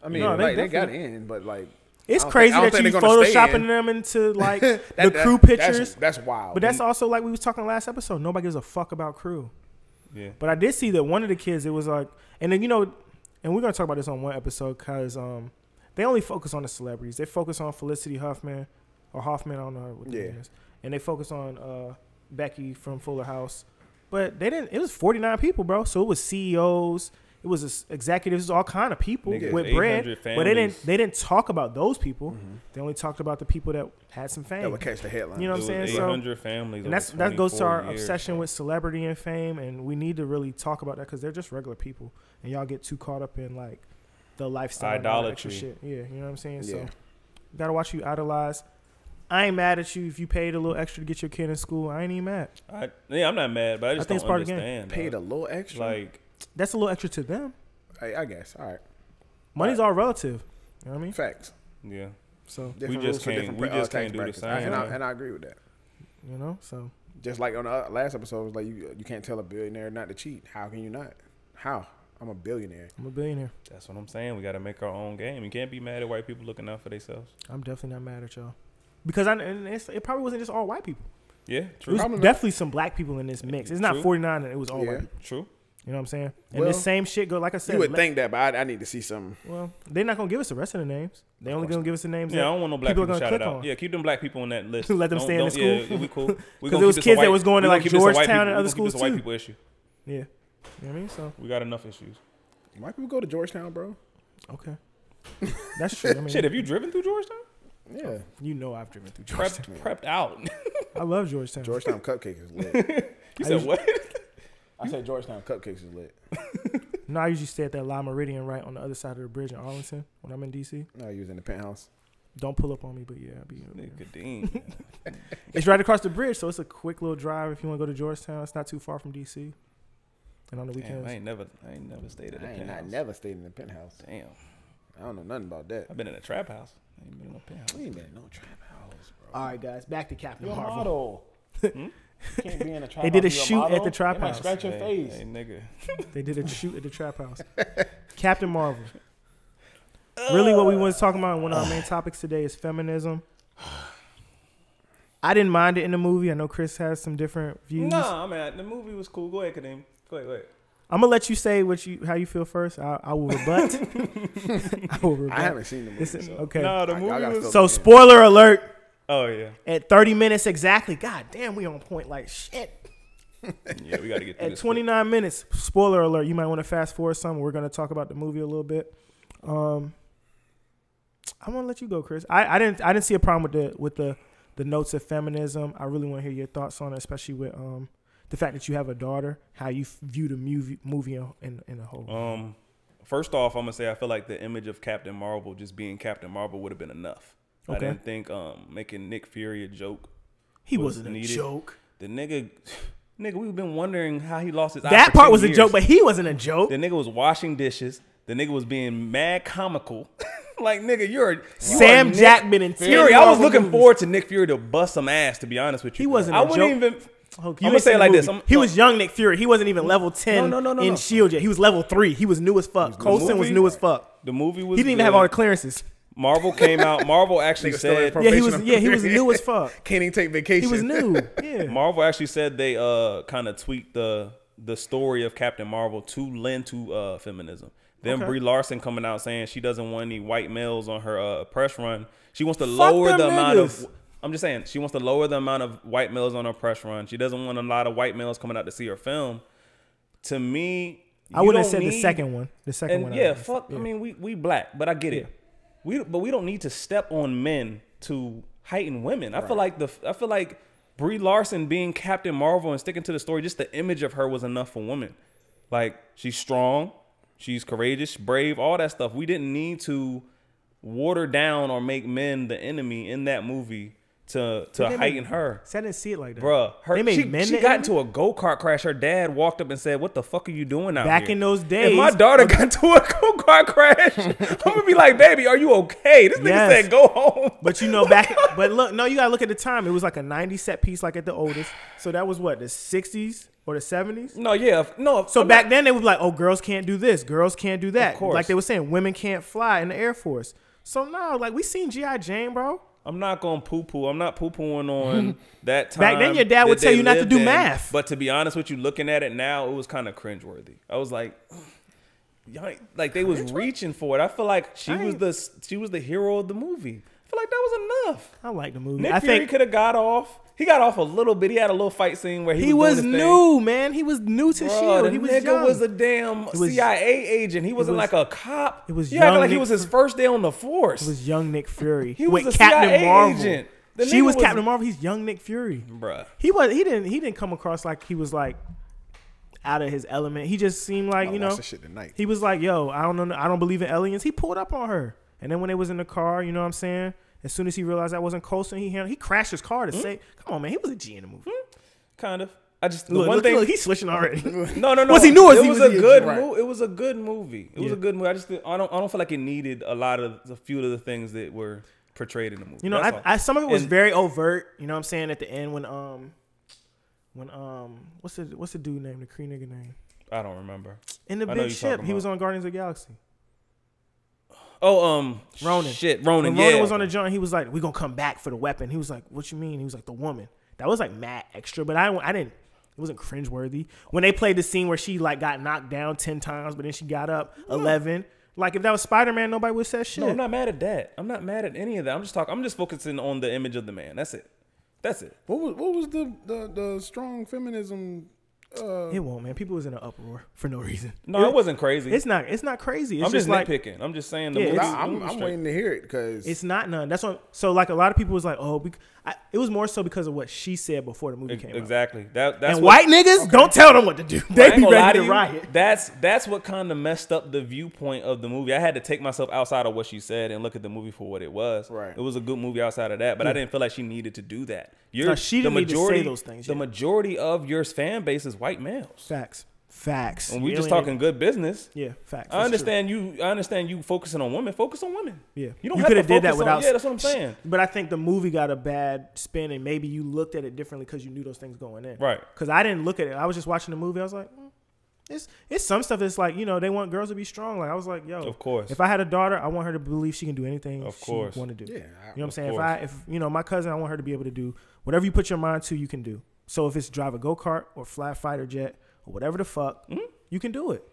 I mean, No, they like, they got definitely- in, but like, It's I don't crazy think- I don't that you think they're gonna stay photoshopping in. them into like that- the that- crew pictures. That's wild. But that's also like we was talking last episode. Nobody gives a fuck about crew. Yeah. But I did see that one of the kids, it was like, and then and we're gonna talk about this on one episode because they only focus on the celebrities. They focus on Felicity Huffman or Hoffman, I don't know what the name is, and they focus on Becky from Fuller House. But they didn't. It was 49 people, bro. So it was CEOs, it was executives, all kind of people Nigga, with bread. 800 But they families. didn't talk about those people. They only talked about the people that had some fame. that would catch the headline. You know what I'm saying? So 800 families. and over that goes to our 24 years, obsession bro. with celebrity and fame, and we need to really talk about that because they're just regular people, and y'all get too caught up in like the lifestyle, and all that extra Idolatry. shit. Yeah, you know what I'm saying. So Yeah. gotta watch you idolize. I ain't mad at you if you paid a little extra to get your kid in school. I ain't even mad. I'm not mad, but I just think don't it's part of the game. understand. Paid a dog. little extra. Like, That's a little extra to them. I guess. All right. Money's all relative. You know what I mean? Facts. yeah. So Different just rules for can't- different we just tax can't do the brackets. same, man. And I agree with that. you know, so Just like on the last episode, it was like you can't tell a billionaire not to cheat. How can you not? How? I'm a billionaire. I'm a billionaire. That's what I'm saying. We got to make our own game. You can't be mad at white people looking out for themselves. I'm definitely not mad at y'all because it probably wasn't just all white people. Yeah, It true. was Probably not. definitely some black people in this mix. It's not True. 49 and it was all Yeah. white people. True. You know what I'm saying? And Well, this same shit go like I said. You would think that, but I need to see some. Well, they're not gonna give us the rest of the names. They only gonna give us the names. Yeah, I that don't want no black people people, are gonna shouted click out. on. Yeah, keep them black people on that list. Let them stay in the school. Yeah, we cool. Because it was kids that was going to, like, Georgetown and other schools, This a white too. people issue. Yeah, you know what I mean. So We got enough issues. White people go to Georgetown, bro. okay, that's true. I mean, Shit, have you driven through Georgetown? Yeah. you know I've driven through Georgetown. Prepped out. I love Georgetown. Georgetown cupcakes is lit. You said what? I said Georgetown cupcakes is lit. No, I usually stay at that La Meridian right on the other side of the bridge in Arlington when I'm in DC. No, you was in the penthouse. Don't pull up on me, but yeah, I'll be. Nigga, Dean. It's right across the bridge, so it's a quick little drive if you want to go to Georgetown. It's not too far from DC. And on the Damn, weekends, I ain't never stayed at a I penthouse. never stayed in the penthouse. Damn, I don't know nothing about that. I've been in a trap house. I ain't been in a penthouse. We ain't been in no trap house, bro. all right, guys, back to Captain Your Marvel. model. Can't be in a trap They did a house, you shoot model. at the trap They might house. Scratch your face. Hey, nigga. They did a shoot at the trap house. Captain Marvel. Really, what we want to talk about, one of our main topics today is feminism. I didn't mind it in the movie. I know Chris has some different views. Nah, man, the movie was cool. Go ahead, Kadeem. Go ahead. I'm gonna let you say how you feel first. I will rebut. I haven't seen the movie. So. Okay. No, the movie was. So spoiler alert. Oh yeah. At 30 minutes exactly. God damn, we on point like shit. Yeah, we got to get through At this 29 minutes. Spoiler alert. You might want to fast forward some. We're gonna talk about the movie a little bit. I'm gonna let you go, Chris. I didn't see a problem with the notes of feminism. I really want to hear your thoughts on it, especially with the fact that you have a daughter, how you view the movie in a whole. First off, I'm gonna say I feel like the image of Captain Marvel just being Captain Marvel would have been enough. Okay. I didn't think making Nick Fury a joke. He wasn't needed. A joke. The nigga, we've been wondering how he lost his eye. That part was a joke, but he wasn't a joke. The nigga was washing dishes. The nigga was being mad comical. Like, nigga, you Sam Jackman and Fury. I was looking forward to Nick Fury to bust some ass, to be honest with you. He wasn't a joke. I wouldn't even. I'm gonna say it like this. He was young Nick Fury. He wasn't even level 10 in S.H.I.E.L.D. yet. He was level 3. He was new as fuck. Coulson was new as fuck. The movie was. He didn't even have all the clearances. Marvel came out. Marvel actually said, he was new as fuck. Can't even take vacation. He was new. Yeah. Marvel actually said they kind of tweaked the story of Captain Marvel to lend to feminism. Then Brie Larson coming out saying she doesn't want any white males on her press run. She wants to lower the amount of. I'm just saying, she wants to lower the amount of white males on her press run. She doesn't want a lot of white males coming out to see her film. To me, I wouldn't have said the second one. The second one. Yeah, fuck. Yeah. I mean, we black, but I get it. But we don't need to step on men to heighten women. I feel like Brie Larson being Captain Marvel and sticking to the story, just the image of her was enough for women. Like, she's strong, she's courageous, brave, all that stuff. We didn't need to water down or make men the enemy in that movie to heighten her. I didn't see it like that. Bruh, she got into a go-kart crash. Her dad walked up and said, "What the fuck are you doing out here?" Back in those days. If my daughter got into a go-kart crash, I'm going to be like, "Baby, are you okay?" This nigga said, "Go home." But you look, no, you got to look at the time. It was like a 90s set piece, like at the oldest. So that was what, the 60s or the 70s? No. So back then they would be like, "Oh, girls can't do this. Girls can't do that." Of course. Like they were saying, women can't fly in the Air Force. So no, like we seen G.I. Jane, bro. I'm not going to poo-poo. I'm not poo-pooing on that time. Back then, your dad would tell you not to do math. But to be honest with you, looking at it now, it was kind of cringeworthy. I was like they was reaching for it. I feel like she was the hero of the movie. I feel like that was enough. I like the movie. Nick Fury could have got off. He got off a little bit. He had a little fight scene where he was doing his new, thing. man. He was new to S.H.I.E.L.D. He was nigga young. was a damn CIA agent. He wasn't like a cop. It was young. Like he was his first day on the force. It was young Nick Fury. He was a Captain CIA Marvel. agent. She was Captain Marvel. He's young Nick Fury. Bruh. He didn't come across like he was like out of his element. He just seemed like, he was like, yo, I don't believe in aliens. He pulled up on her. And then when they was in the car, you know what I'm saying? As soon as he realized that wasn't Coulson, he crashed his car to say, come on, man, he was a G in the movie. Kind of. I just look, he's switching already. No. Was he new or it was a good movie? It was a good movie. It was a good movie. I don't feel like it needed a few of the things that were portrayed in the movie. You know, some of it was very overt. You know what I'm saying? At the end when what's the dude name? The Kree nigga name? I don't remember. In the big ship, he was on Guardians of the Galaxy. Oh, Ronan. Ronan. When Ronan was on the joint, he was like, "We gonna come back for the weapon." He was like, "What you mean?" He was like, "The woman." That was like mad extra, but I didn't. It wasn't cringeworthy. When they played the scene where she like got knocked down 10 times, but then she got up 11. Like if that was Spider-Man, nobody would say shit. No, I'm not mad at that. I'm not mad at any of that. I'm just focusing on the image of the man. That's it. What was the strong feminism? It won't, man. People was in an uproar for no reason. No, it wasn't crazy. It's not crazy. It's I'm just like, nitpicking. I'm just saying. I'm waiting to hear it because it's not none. That's what. So like a lot of people was like, oh, it was more so because of what she said before the movie came out. Exactly. That's and white niggas don't tell them what to do. They be ready to riot. That's what kind of messed up the viewpoint of the movie. I had to take myself outside of what she said and look at the movie for what it was. Right. It was a good movie outside of that, but I didn't feel like she needed to do that. She didn't need to say those things. The majority of your fan base is white males. Facts. Facts. And we just talking good business. Yeah, facts. I understand you focusing on women. Focus on women. Yeah, you don't have to did that without. Yeah, that's what I'm saying. But I think the movie got a bad spin, and maybe you looked at it differently because you knew those things going in. Right. Because I didn't look at it. I was just watching the movie. I was like, it's some stuff that's like, they want girls to be strong. Like I was like, yo, of course. If I had a daughter, I want her to believe she can do anything. Of course. She want to do. Yeah. You know what I'm saying? If my cousin, I want her to be able to do whatever you put your mind to, you can do. So if it's drive a go-kart or fly a fighter jet or whatever the fuck, you can do it.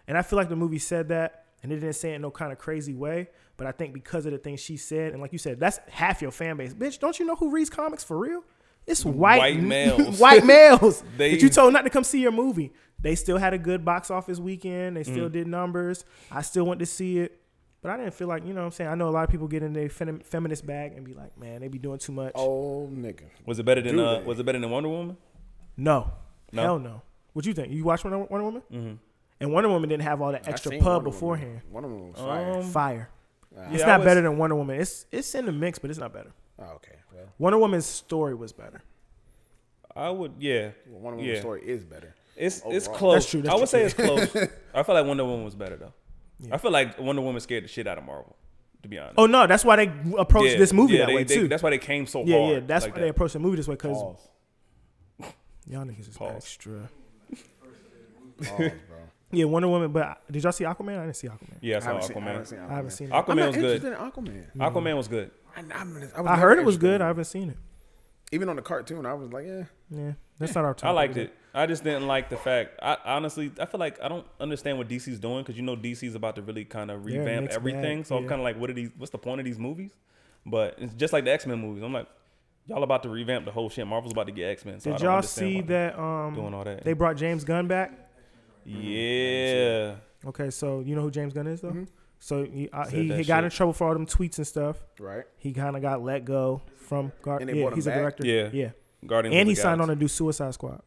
And I feel like the movie said that, and it didn't say it in no kind of crazy way. But I think because of the things she said, and like you said, that's half your fan base. Bitch, don't you know who reads comics for real? It's white males. White males that you told not to come see your movie. They still had a good box office weekend. They still did numbers. I still went to see it. But I didn't feel like, you know what I'm saying? I know a lot of people get in their feminist bag and be like, man, they be doing too much. Oh, nigga. Was it better than Wonder Woman? No. Hell no. What you think? You watched Wonder Woman? Mm-hmm. And Wonder Woman didn't have all that extra pub beforehand. Wonder Woman was fire. It's not better than Wonder Woman. It's in the mix, but it's not better. Oh, okay. Well, Wonder Woman's story was better. I would, yeah. Wonder Woman's story is better. It's close. That's true. I would say it's close. I feel like Wonder Woman was better though. Yeah. I feel like Wonder Woman scared the shit out of Marvel, to be honest. Oh no, that's why they approached this movie that way too. That's why they came so hard. Yeah, that's why they approached the movie this way because y'all niggas is extra. Pause, bro. Yeah, Wonder Woman. But did y'all see Aquaman? I didn't see Aquaman. Yeah, I saw Aquaman. I haven't seen it. Aquaman was good. Aquaman. Aquaman was good. I heard it was good. I haven't seen it. Even on the cartoon, I was like, yeah, that's not our topic. I liked it. I just didn't like the fact. Honestly, I feel like I don't understand what DC's doing because DC's about to really kind of revamp everything. So I'm kind of like, what's the point of these movies? But it's just like the X-Men movies. I'm like, y'all about to revamp the whole shit. Marvel's about to get X-Men. So Did y'all see that? Doing all that. They brought James Gunn back. Yeah. Okay, so you know who James Gunn is though. Mm-hmm. So he got in trouble for all them tweets and stuff. Right. He kind of got let go from Guardians. Yeah, he's a director. Yeah. Guardians. And he signed on to do Suicide Squad.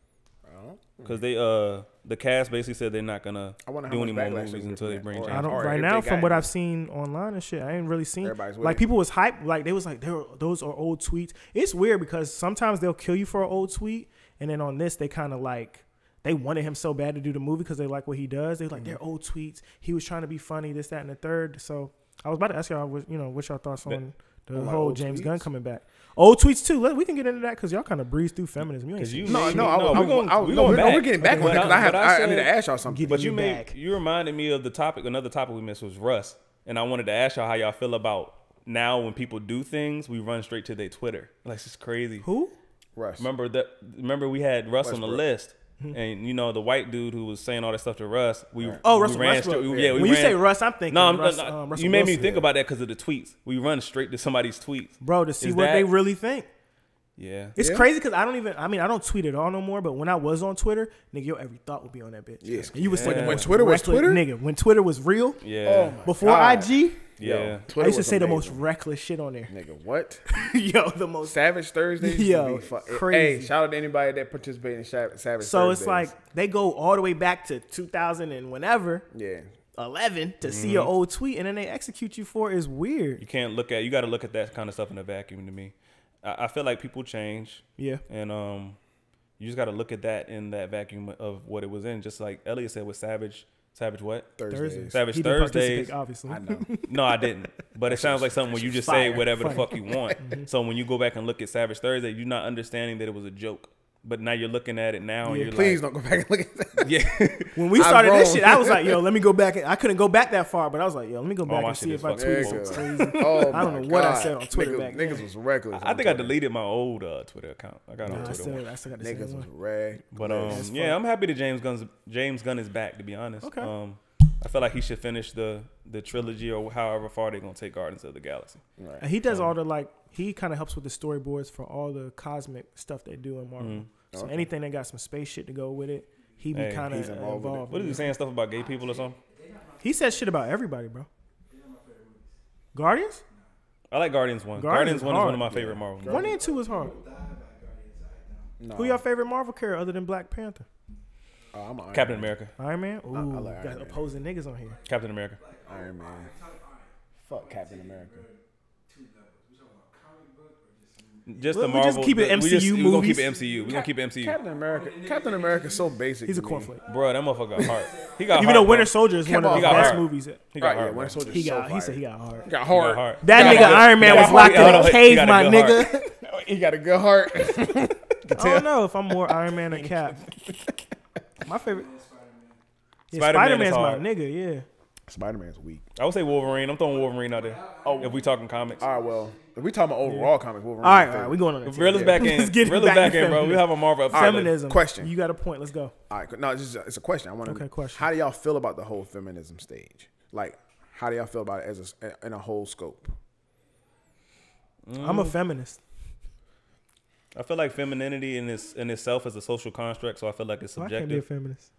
Because the cast basically said they're not gonna do any more movies until they bring James. I don't right now from what I've seen online and shit. I ain't really seen like people was hyped. Like they was like those are old tweets. It's weird because sometimes they'll kill you for an old tweet, and then on this they kind of like they wanted him so bad to do the movie because they like what he does. They like they're old tweets. He was trying to be funny, this, that, and the third. So I was about to ask y'all, what's your thoughts on the whole James Gunn coming back? Old tweets too. We can get into that because y'all kind of breeze through feminism. You ain't we're getting back on it because I need to ask y'all something. But you reminded me of the topic. Another topic we missed was Russ, and I wanted to ask y'all how y'all feel about now when people do things, we run straight to their Twitter. Like it's just crazy. Russ. Remember we had Russ on the list. And the white dude who was saying all that stuff to Russ, Russell Westbrook. When you say Russ, I'm thinking Russell you made me Wilson. think about that because of the tweets. We run straight to somebody's tweets, bro, to see what they really think. Yeah, it's crazy because I don't tweet at all no more. But when I was on Twitter, nigga, your every thought would be on that bitch. Yes, and you was saying when Twitter was Twitter, nigga. When Twitter was real, before IG. Yeah, I used to say the most reckless shit on there. Nigga, what? The most Savage Thursdays. Crazy. Hey, shout out to anybody that participated in Savage Thursdays. So it's like they go all the way back to 2000 and whenever. Yeah. 11 to see your old tweet and then they execute you for it is weird. You got to look at that kind of stuff in a vacuum to me. I feel like people change. Yeah. And you just got to look at that in that vacuum of what it was in. Just like Elliot said with Savage what? Thursdays. Savage he Thursdays. Obviously. I know. No, I didn't. But it sounds like something where you just say whatever the fuck you want. So when you go back and look at Savage Thursday, you're not understanding that it was a joke. But now you're looking at it now and you're please don't go back and look at that. Yeah. When we started this shit, I was like, yo, let me go back. I couldn't go back that far, but I was like, yo, let me go back and see if I tweeted something crazy. I don't know what I said on Twitter back then. Niggas was reckless. I think I deleted my old Twitter account. I got on Twitter. I still got the niggas same was one. rag. But I'm happy that James Gunn is back, to be honest. Okay. I feel like he should finish the trilogy or however far they're gonna take Guardians of the Galaxy. Right. And he does all the he kind of helps with the storyboards for all the cosmic stuff they do in Marvel. Mm-hmm. So anything that got some space shit to go with it, he be kind of involved. What is he saying, stuff about gay people or something? He says shit about everybody, bro. Guardians? I like Guardians 1. Guardians 1 is one of my favorite Marvel movies. 1 and 2 is hard. No. Who your favorite Marvel character other than Black Panther? I'm Captain America. Iron Man? Ooh, I like got opposing niggas on here. Captain America. Iron Man. Fuck Captain America. Just We the Marvel. just keep it MCU We're gonna keep movies. it MCU. We're gonna keep it MCU. Captain America is so basic. He's a to me. cornflake. Bro, that motherfucker got heart. He got Even heart, though bro. Winter Soldier is one of the He got best heart. movies. He got Right, heart. yeah, bro. Winter Soldier. He so got. He said fire. he got hard. Got He heart. got heart. That Got nigga heart. Iron Man Got was heart. locked in Hold a on, he cave, got a my good nigga. He got a good heart. I don't know if I'm more Iron Man or Cap. My favorite. Yeah, Spider-Man is Spider-Man's my hard. nigga. Yeah. Spider-Man's weak. I would say Wolverine. I'm throwing Wolverine out there. Oh, if we talking comics. All right, well, if we talking about overall comics, Wolverine. All right, we going on that. Real is back in. Let's get Real is back back to in, bro. We have a Marvel episode. Feminism. Question. You got a point. Let's go. All right, no, it's a question. I want to. Okay, question. How do y'all feel about the whole feminism stage? Like, how do y'all feel about it in a whole scope? I'm a feminist. I feel like femininity in itself is a social construct, so I feel like it's Why can't I be a subjective. feminist?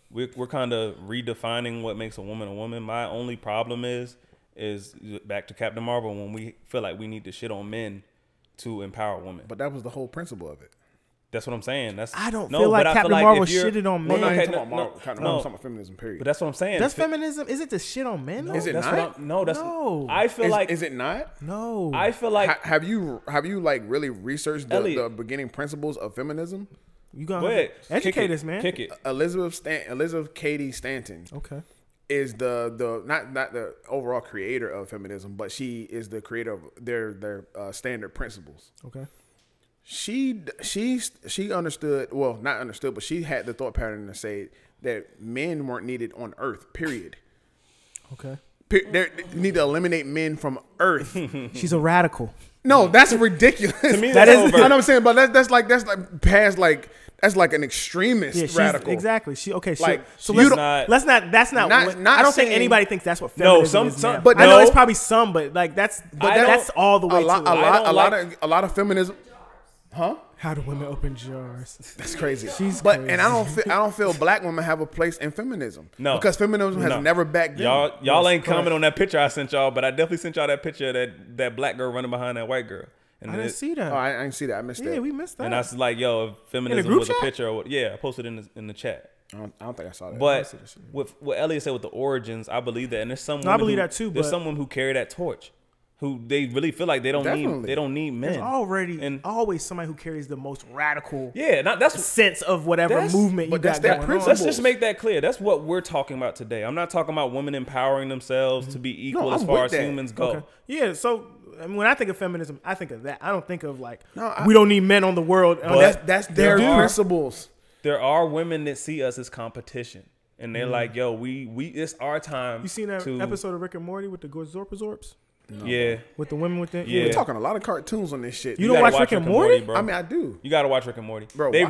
We're kind of redefining what makes a woman a woman. My only problem is back to Captain Marvel when we feel like we need to shit on men to empower women. But that was the whole principle of it. That's what I'm saying. I don't feel like Captain Marvel shitted on men. Well, no, I ain't Okay, talking about Marvel. no, Captain no. Marvel's talking about feminism, period. But that's what I'm saying. Does feminism, is it to shit on men? Is it That's not? what no, that's No. I feel like Is it not? No. I feel like Have you like really researched the Elliot. beginning principles of feminism? You got go ahead. educate us, man. Kick it. Elizabeth Cady Stanton Okay. is the not the overall creator of feminism, but she is the creator of their standard principles. Okay. She understood, well, not understood, but she had the thought pattern to say that men weren't needed on Earth. Period. Okay. They need to eliminate men from Earth. She's a radical. No, that's ridiculous. To me, that that's is, overt. I know what I'm saying, but that's like past like that's like an extremist Yeah, she's radical. Exactly. She okay. Like, So you let's don't- let's not. That's not. Not- what, not I don't think saying- anybody thinks that's what No, feminism is some- now. but I know no. it's probably some, but like that's all the way A lot, to a it. lot, a lot of feminism. Huh? How do women open jars? That's crazy. She's but crazy. and I don't feel black women have a place in feminism. No. because feminism has No. never backed them. Y'all ain't comment on that picture I sent y'all, but I definitely sent y'all that picture of that black girl running behind that white girl. And I then didn't see that. Oh, I didn't see that. I missed Yeah, that. we missed that. And I was like, yo, if feminism group was a chat? picture, or what, yeah, I posted in the chat. I don't think I saw that. But with what Elliot said with the origins, I believe that, and there's some. No, I women believe who- that too, There's but- someone who carry that torch, who they really feel like they don't Definitely. need men. There's already And- always somebody who carries the most radical Yeah, that's sense of whatever That's- movement you but got that's that going principle. on. Let's just make that clear. That's what we're talking about today. I'm not talking about women empowering themselves to be equal as I'm far with as that. humans go. Okay. Yeah, so I mean, when I think of feminism, I think of that. I don't think of like No, we don't need men on the world. that's their There are- principles. There are women that see us as competition, and they're like, "Yo, we it's our time." You seen that to, episode of Rick and Morty with the Zorps? Yeah, With the women with the Yeah. We're talking a lot of cartoons on this shit. You don't gotta watch Rick and Morty? bro. I mean, I do, You gotta watch Rick and Morty, bro. They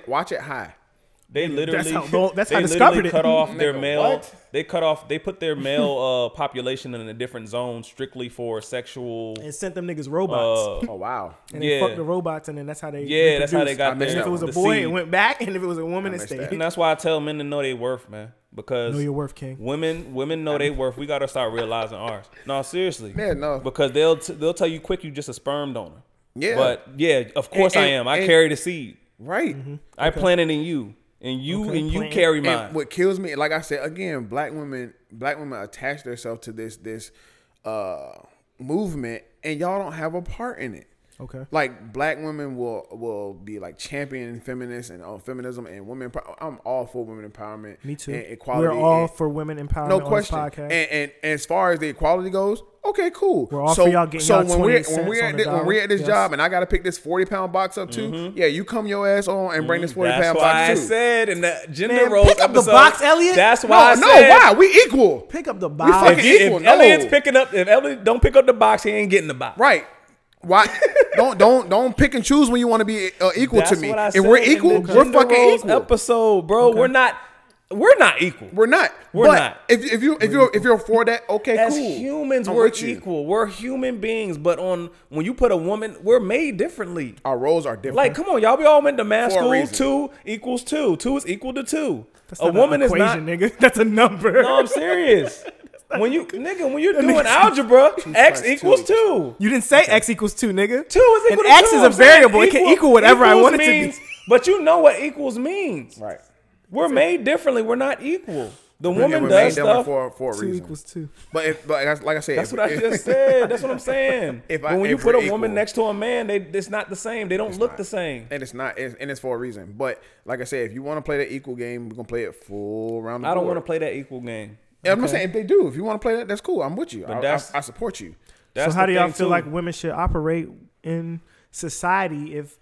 watch it high. They literally that's how I they discovered literally it. cut off their Nigga, male. what? They put their male population in a different zone strictly for sexual. and sent them niggas robots. Oh wow. And they yeah. fucked the robots, and then that's how they Yeah, that's how they reproduced. got I missed their. And if it was a the boy, seed. it went back, and if it was a woman, I it missed stayed. that. And that's why I tell men to know their worth, man. Because Know your worth, King. women know their worth. We gotta start realizing ours. No, seriously. Yeah, no. Because they'll tell you quick you just a sperm donor. Yeah. But yeah, of course I am. I carry the seed. Right. I planted in you, and you Okay, and you plant. carry mine. And what kills me, like I said again, black women attach themselves to this movement, and y'all don't have a part in it. Okay. Like black women will be like championing feminists and feminism and women. I'm all for women empowerment. Me too. And equality. We're all and, for women empowerment no on question. this podcast. And as far as the equality goes, okay, cool. We're all for y'all getting y'all 28 cents when we're on at the when we're at this dollar. job and I got to pick this 40-pound box up too. Yeah, you come your ass on and bring this 40-pound That's box why I too. said in the gender Man, roles pick up the episode. box, Elliot. That's why No, I said. why? We equal. Pick up the fucking box. equal. If No. Elliot's picking up, if Elliot don't pick up the box, he ain't getting the box. Right. Why? don't pick and choose when you want to be equal That's to me. what I If said we're in equal, the we're gender fucking roles equal. episode, bro. We're not equal. We're not. We're But not. If you're for that, okay, As cool. humans, I'm we're with you. equal. We're human beings, but when you put a woman, we're made differently. Our roles are different. Like, come on, y'all. We all went to math For a school. reason. 2 equals 2. 2 is equal to 2. That's A not woman an is not. equation, nigga. That's a number. No, I'm serious. When you're doing algebra, x equals 2. You didn't say x equals 2, nigga. 2 is equal And to x 2. is a I'm saying variable. It can equal whatever I equals want it to be. means- But you know what equals means. right. We're made differently. We're not equal. The woman does stuff for a 2 reason. equals 2. But like I said, that's what I just said. That's what I'm saying. But when you put a woman next to a man, it's not the same. They don't look the same. And it's not. And it's for a reason. But like I said, if you want to play that equal game, we're gonna play it full round. I don't want to play that equal game. Yeah, I'm not saying if they do. If you want to play that, that's cool. I'm with you. I support you. So how do y'all feel like women should operate in society if?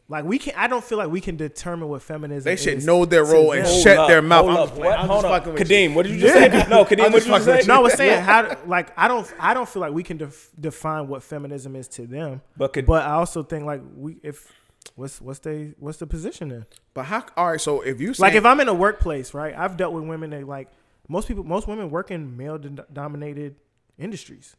Like I don't feel like we can determine what feminism is. They should know their role and shut their mouth. Hold up. Kadeem, what did you just say? No, Kadeem, what did you say? No, I was saying I don't feel like we can define what feminism is to them. But I also think like what's the position then? But how? All right, so if you like if I'm in a workplace, right? I've dealt with women that like most women work in male dominated industries.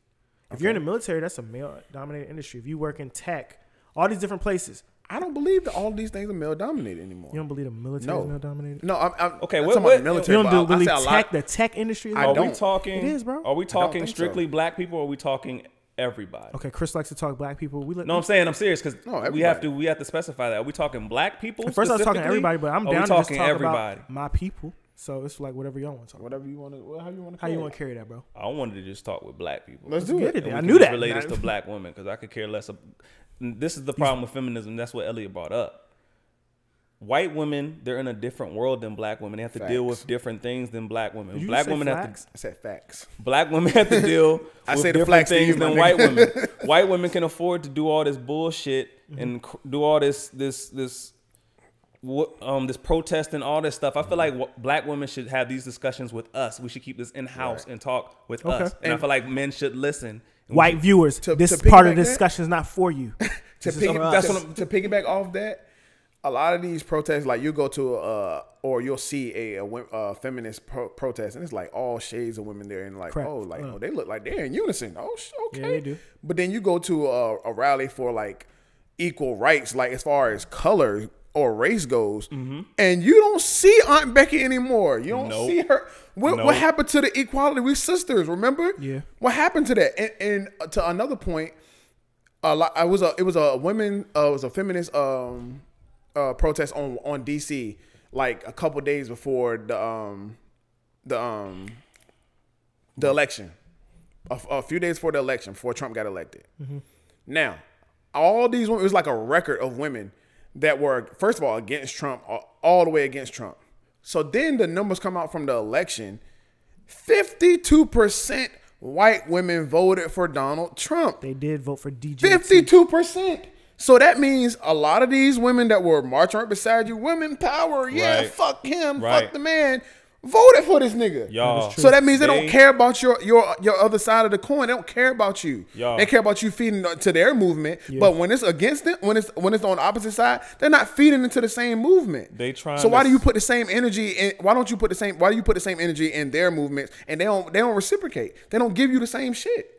If you're in the military, that's a male dominated industry. If you work in tech, all these different places. I don't believe that all these things are male dominated anymore. You don't believe the military is male dominated? No, I'm okay. What about the military? You don't believe the tech industry? Are we talking? It is, bro. Are we talking strictly black people? Or are we talking everybody? Okay, Chris likes to talk black people. I'm saying I'm serious because we have to specify that. Are we talking black people? At first I was talking everybody, but I'm down to just talk everybody. About my people. So it's like whatever y'all want to talk. Whatever you want to. How you want to? How you want to carry that, bro? I wanted to just talk with black people. Let's do it. I knew that. Relate us to black women because I could care less. This is the problem with feminism. That's what Elliot brought up. White women, they're in a different world than black women. They have to deal with different things than black women. Black women have to. I said facts. Black women have to deal with different things than white women. White women can afford to do all this bullshit and do all this protest and all this stuff. I feel like black women should have these discussions with us. We should keep this in house and talk with us. And I feel like men should listen. White viewers, this part of the discussion is not for you. To piggyback off that. A lot of these protests, like you go to or you'll see a feminist protest, and it's like all shades of women there, and like they look like they're in unison. Oh, okay, yeah, they do. But then you go to a rally for like equal rights, like as far as color or race goes, and you don't see Aunt Becky anymore. You don't see her. What happened to the equality? We sisters, remember? Yeah. What happened to that? And to another point, it was a feminist protest on DC like a couple days before the election, a few days before the election, before Trump got elected. Now, all these women, it was like a record of women that were first of all against Trump, all the way against Trump. So then the numbers come out from the election. 52% white women voted for Donald Trump. They did vote for DJ. 52%. So that means a lot of these women that were marching right beside you, women power, fuck him, fuck the man, voted for this nigga. Y'all. So that means they don't care about your other side of the coin. They don't care about you. They care about you feeding to their movement. But when it's against them, when it's on the opposite side, they're not feeding into the same movement. They trying. So why do you put the same energy in? Why do you put the same energy in their movements and they don't reciprocate? They don't give you the same shit.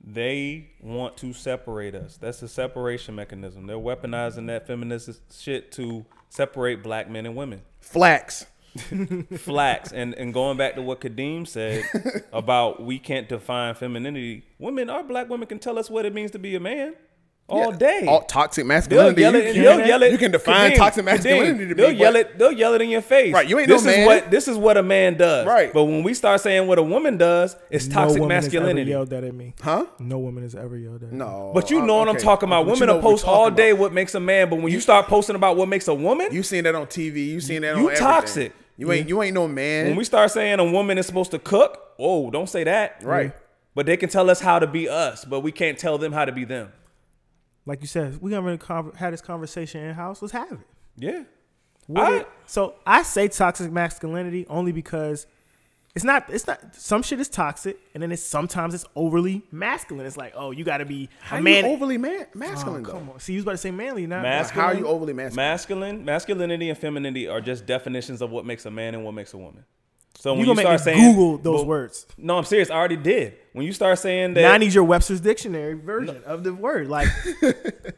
They want to separate us. That's a separation mechanism. They're weaponizing that feminist shit to separate black men and women. Flax. And going back to what Kadeem said about we can't define femininity. Black women can tell us what it means to be a man all day. All toxic masculinity. They'll yell it. You can define Kadeem, toxic masculinity to be. They'll yell it in your face. Right. You ain't no man. This is what a man does. Right. But when we start saying what a woman does, it's toxic masculinity. No woman has ever yelled that at me. Huh? No woman has ever yelled that at me. No. But you know what I'm talking about. Women will post all day what makes a man, but when you start posting about what makes a woman, you seen that on TV. You seen that on everything. You toxic. You ain't no man. When we start saying a woman is supposed to cook, don't say that. Right. But they can tell us how to be us, but we can't tell them how to be them. Like you said, we haven't had this conversation in house. Let's have it. Yeah. So I say toxic masculinity only because it's not some shit is toxic and then sometimes it's overly masculine. It's like, you got to be a man. You overly masculine though? Come on. See, you was about to say manly, not masculine. How are you overly masculine? Masculinity and femininity are just definitions of what makes a man and what makes a woman. So when you start saying Google those words. No, I'm serious. I already did. when you start saying that, now I need your Webster's dictionary version of the word. Like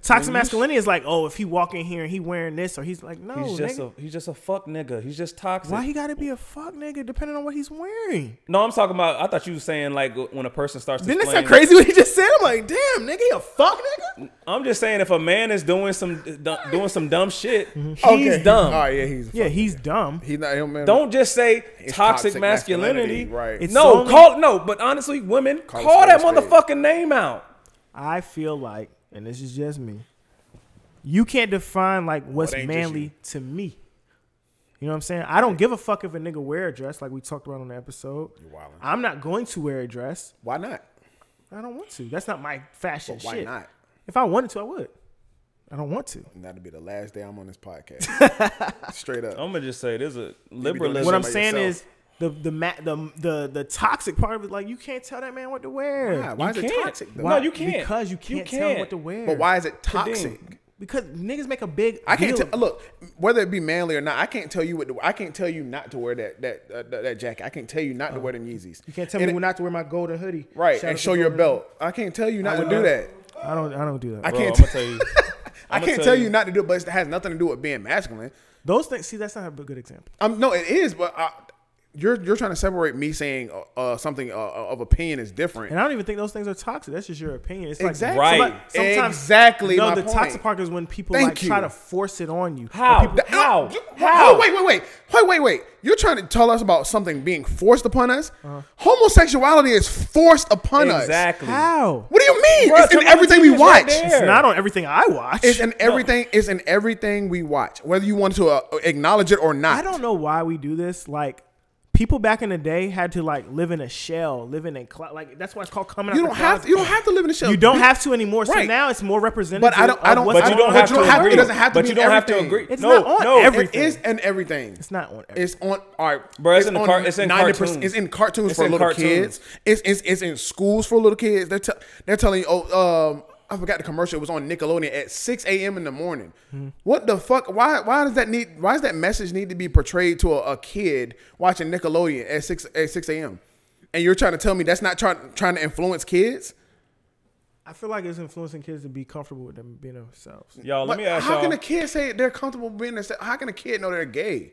toxic masculinity is like, oh, if he walk in here and he wearing this, or he's like, no, he's just a fuck nigga. He's just toxic. Why he got to be a fuck nigga depending on what he's wearing? No, I'm talking about. I thought you were saying like when a person starts. Didn't it sound crazy what he just said? I'm like, damn, nigga, he a fuck nigga. I'm just saying if a man is doing some dumb shit, he's dumb. Oh yeah, he's dumb. He's not. Don't just say toxic masculinity. Right? It's No, so but honestly, women call that motherfucking name out. I feel like, and this is just me, you can't define like what's manly to me. You know what I'm saying? I don't give a fuck if a nigga wear a dress, like we talked about on the episode. You're wildin'. I'm not going to wear a dress. Why not? I don't want to. That's not my fashion Why shit. not? If I wanted to, I would. I don't want to. And that'll be the last day I'm on this podcast. Straight up. I'm gonna just say there's a liberalism. What I'm saying is the toxic part of it. Like you can't tell that man what to wear. Why is it toxic though? No, you can't. Because you can't tell him what to wear. But why is it toxic? Because niggas make a big. I can't tell. Look, whether it be manly or not, I can't tell you what. I can't tell you not to wear that jacket. I can't tell you not to wear them Yeezys. You can't tell me not to wear my golden hoodie. Right, and show your belt. I can't tell you not to do that. I don't do that. I Bro, can't I'm gonna tell you. I can't tell you not to do it, but it has nothing to do with being masculine. Those things. See, that's not a good example. No, it is, but you're trying to separate me saying something of opinion is different. And I don't even think those things are toxic. That's just your opinion. It's exactly like, right. Sometimes, exactly. No, my the point. toxic part is when people try to force it on you. How? People, How? Wait. You're trying to tell us about something being forced upon us? Homosexuality is forced upon us. Exactly. How? What do you mean? Bro, it's in everything we watch. It's not on everything I watch. It's in everything. It's in everything we watch, whether you want to acknowledge it or not. I don't know why we do this. Like people back in the day had to like live in a shell, live in a like that's why it's called coming out. You don't have to live in a shell. You don't have to anymore. So Right. now it's more representative. But I don't. But you don't have to agree. It doesn't have to. But you don't have to agree. It's not on everything. It is in everything. It's not on everything. It's on. All right, Bro, it's in cartoons. It's in cartoons It's for in little cartoons. kids. It's in schools for little kids. They're telling you, I forgot the commercial. It was on Nickelodeon at 6 a.m. in the morning. What the fuck? Why does that message need to be portrayed to a kid watching Nickelodeon at 6 a.m.? And you're trying to tell me that's not trying to influence kids? I feel like it's influencing kids to be comfortable with them being themselves. Y'all, let me ask how y'all. can a kid say they're comfortable being themselves? How can a kid know they're gay?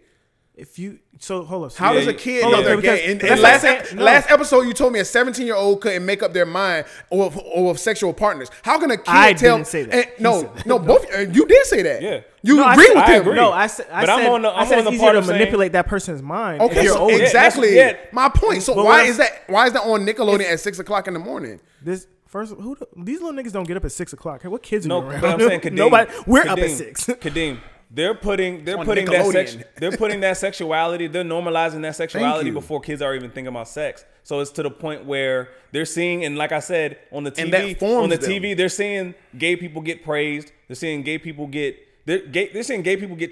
Hold up. How does a kid know they're gay? In Last episode, you told me a 17-year-old couldn't make up their mind or sexual partners. How can a kid I tell? didn't say that. No, both you did say that. Yeah. You agree with him. agree. No, I said But I'm on the it's part easier to of saying- manipulate that person's mind. Okay, if you're so older. exactly my point. So But why what is that on Nickelodeon at 6 o'clock in the morning? These little niggas don't get up at 6 o'clock. Hey, what kids are No, you around? but I'm saying, Kadeem, Nobody. We're up at Kadeem, 6. Kadeem, they're putting that Nickelodeon. they're putting that sexuality, they're normalizing that sexuality you. before kids are even thinking about sex. So it's to the point where they're seeing, and like I said, on the And that TV, forms them. they're seeing gay people get praised. They're seeing gay people get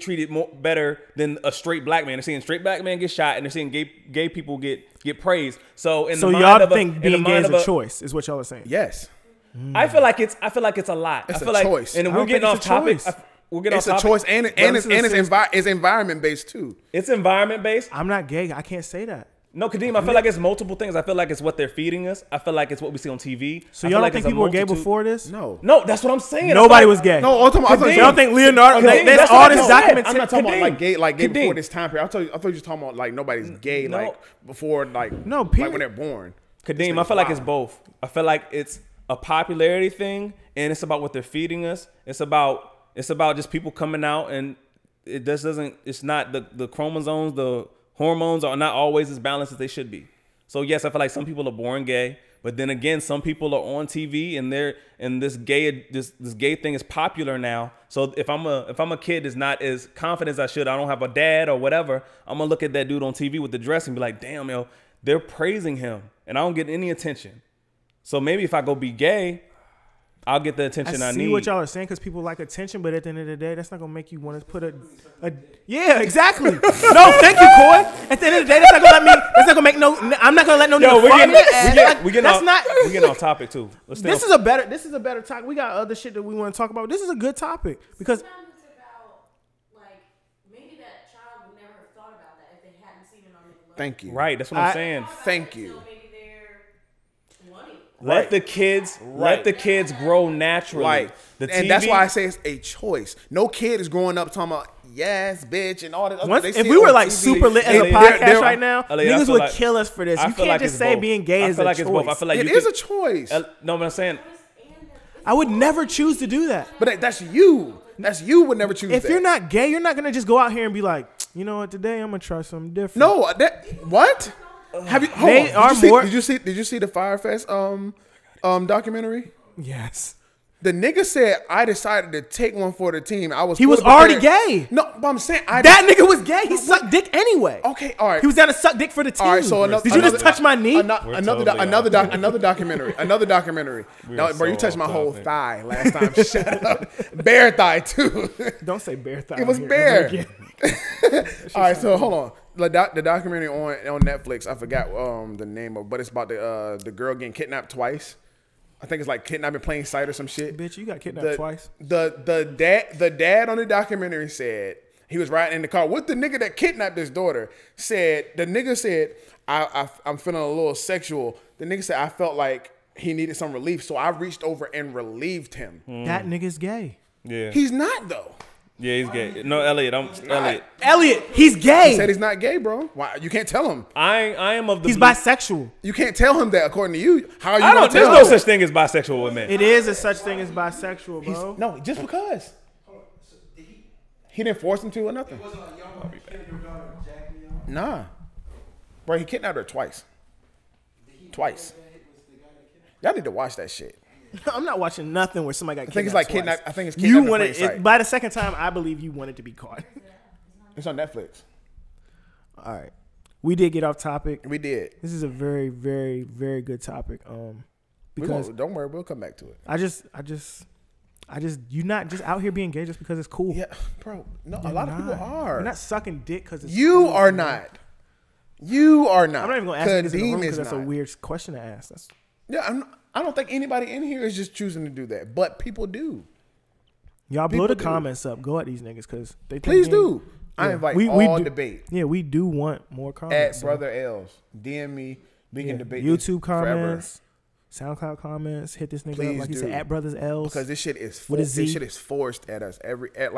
treated better than a straight black man. They're seeing straight black man get shot, and they're seeing gay people get praised. So Y'all think being gay is a choice, is what y'all are saying? Yes, I feel like it's a lot. It's I feel a like, choice. and I we're don't getting think off it's a topic. choice. We're getting it's off a topic. choice, and it's environment based too. It's environment based. I'm not gay. I can't say that. No, Kadeem, I feel like it's multiple things. I feel like it's what they're feeding us. I feel like it's what we see on TV. So y'all don't think people were gay before this? No, that's what I'm saying. Nobody was gay. No, I thought Y'all think Leonardo? Kadeem, There's that's all what I this said. documentation. I'm not talking about Kadeem. like gay before Kadeem. this time period. I thought you were just talking about like nobody's gay No. like before like No, like when they're born. Kadeem, I feel like it's both. I feel like it's a popularity thing, and it's about what they're feeding us. It's about just people coming out, and it just doesn't. It's not the chromosomes, the hormones are not always as balanced as they should be. So yes, I feel like some people are born gay, but then again, some people are on TV and this gay thing is popular now. So if I'm a kid that's not as confident as I should, I don't have a dad or whatever, I'm gonna look at that dude on TV with the dress and be like, damn, yo, they're praising him, and I don't get any attention. So maybe if I go be gay, I'll get the attention I need. I see what y'all are saying because people like attention, but at the end of the day, that's not gonna make you want to put a yeah, exactly. No, thank you, Coy. At the end of the day, that's not gonna let me. That's not gonna make no. I'm not gonna let no. Yo, we getting off topic too. This is a better topic. We got other shit that we want to talk about. This is a good topic because Sometimes it's about like maybe that child would never have thought about that if they hadn't seen it on Nickelodeon. Thank you. Right, that's what I'm saying. Thank you. So maybe they're 20 Let the kids grow naturally. Right. The And TV, that's why I say it's a choice. No kid is growing up talking about yes, bitch, and all that. Once, They if see we it were on like TV. super lit as a They're- podcast right now, Elliot, I niggas feel would like- kill us for this. I You feel can't like just it's say both. being gay I is feel a like it's both. I choice. feel like It you is could- a choice. No, but I'm saying I would never choose to do that. But that's you. That's you would never choose If that. you're not gay, you're not gonna just go out here and be like, you know what, today I'm gonna try something different. No, that what? Have you? Hold They on. are more- Did you see the Firefest documentary? Yes. The nigga said I decided to take one for the team. He was already gay. No, but I'm saying That nigga was gay. He sucked dick anyway. Okay, all right. He was down to suck dick for the team. All right, so Did you just touch my knee? Another documentary. No, bro, you so touched my off whole topic. thigh last time. Shut up. Bear thigh too. Don't say bear thigh. It was here bear. ever again. All right, so hold on. The documentary on Netflix. I forgot the name of, but it's about the girl getting kidnapped twice. I think it's like kidnapping plain sight or some shit. Bitch, you got kidnapped twice. The dad on the documentary said he was riding in the car with the nigga that kidnapped his daughter. The nigga said I'm feeling a little sexual. The nigga said I felt like he needed some relief, so I reached over and relieved him. That nigga's gay. yeah, He's not though. yeah, he's gay. No, Elliot, Elliot. Elliot, he's gay. He said he's not gay, bro. Why? You can't tell him. I am of the. He's belief- bisexual. You can't tell him that according to you. How are you I gonna don't. There's tell no him? such thing as bisexual with men. It is a such thing as bisexual, bro. No, just because. He didn't force him to or nothing. Nah. Bro, he kidnapped her twice. Twice. Y'all need to watch that shit. I'm not watching nothing where somebody got kidnapped. I think it's like twice. kidnap. I think it's You kidnapping wanted plain sight. by the second time. I believe you wanted to be caught. It's on Netflix. All right, we did get off topic. We did. This is a very, very, very good topic. Because Don't worry, we'll come back to it. I just, you're not just out here being gay just because it's cool. Yeah, bro. No, a lot of people are. You're not sucking dick because it's You cool, are man. not. You are not. I'm not even gonna ask niggas in the room Kadeem because is that's a not. weird question to ask. That's Yeah, I don't think anybody in here is just choosing to do that, but people do. y'all blow the People do. comments up. Go at these niggas because they think Please they- do. I Yeah. invite We all do- debate. Yeah, we do want more At comments. so- Brother L's. DM me. We yeah, can debate this YouTube forever. comments, SoundCloud comments. Hit this nigga Please up like he do. said at Brothers L's. Because this shit is With a this Z. shit is forced at us every I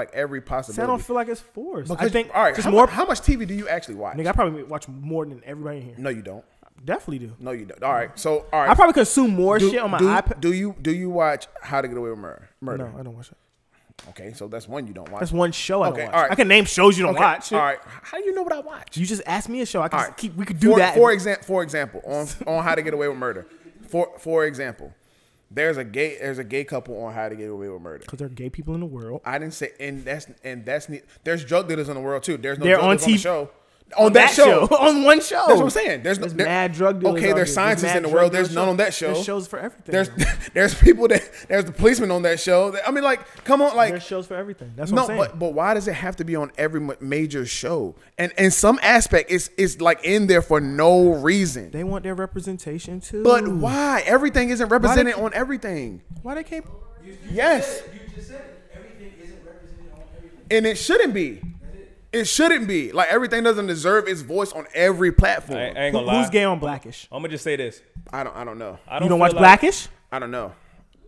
possibility. don't feel like it's forced. Because, I think all right, just how much TV do you actually watch? Nigga, I probably watch more than everybody in here. No, you don't. Definitely do. No, you don't. All right. So all right. I probably consume more shit on my iPad. Do you watch How to Get Away with Murder? No, I don't watch that. Okay, so that's one you don't watch. That's one show I don't Okay, watch. all right. I can name shows you don't watch. All right. How do you know what I watch? You just asked me a show. I can All just right. keep. We could do that. For example, on How to Get Away with Murder. For example, there's a gay couple on How to Get Away with Murder. Because there are gay people in the world. I didn't say, there's drug dealers in the world too. There's no They're drug on dealers on the TV show. On that show. on one show. That's what I'm saying. There's mad drug dealers. Okay, out there's here. scientists mad in the drug world. There's dealers none on that show. There's shows for everything. There's people there's the policeman on that show. I mean, like, come on, like, there's shows for everything. That's what I'm no, saying. but why does it have to be on every major show? And in some aspect, it's like in there for no reason. They want their representation too. But why? Everything isn't represented keep- on everything. Why they can't? Yes. You just said it. Everything isn't represented on everything. And it shouldn't be. It shouldn't be. Like, everything doesn't deserve its voice on every platform. I ain't gonna lie. Who's gay on Blackish? I'm gonna just say this. I don't know. I You don't feel watch like- Blackish? I don't know.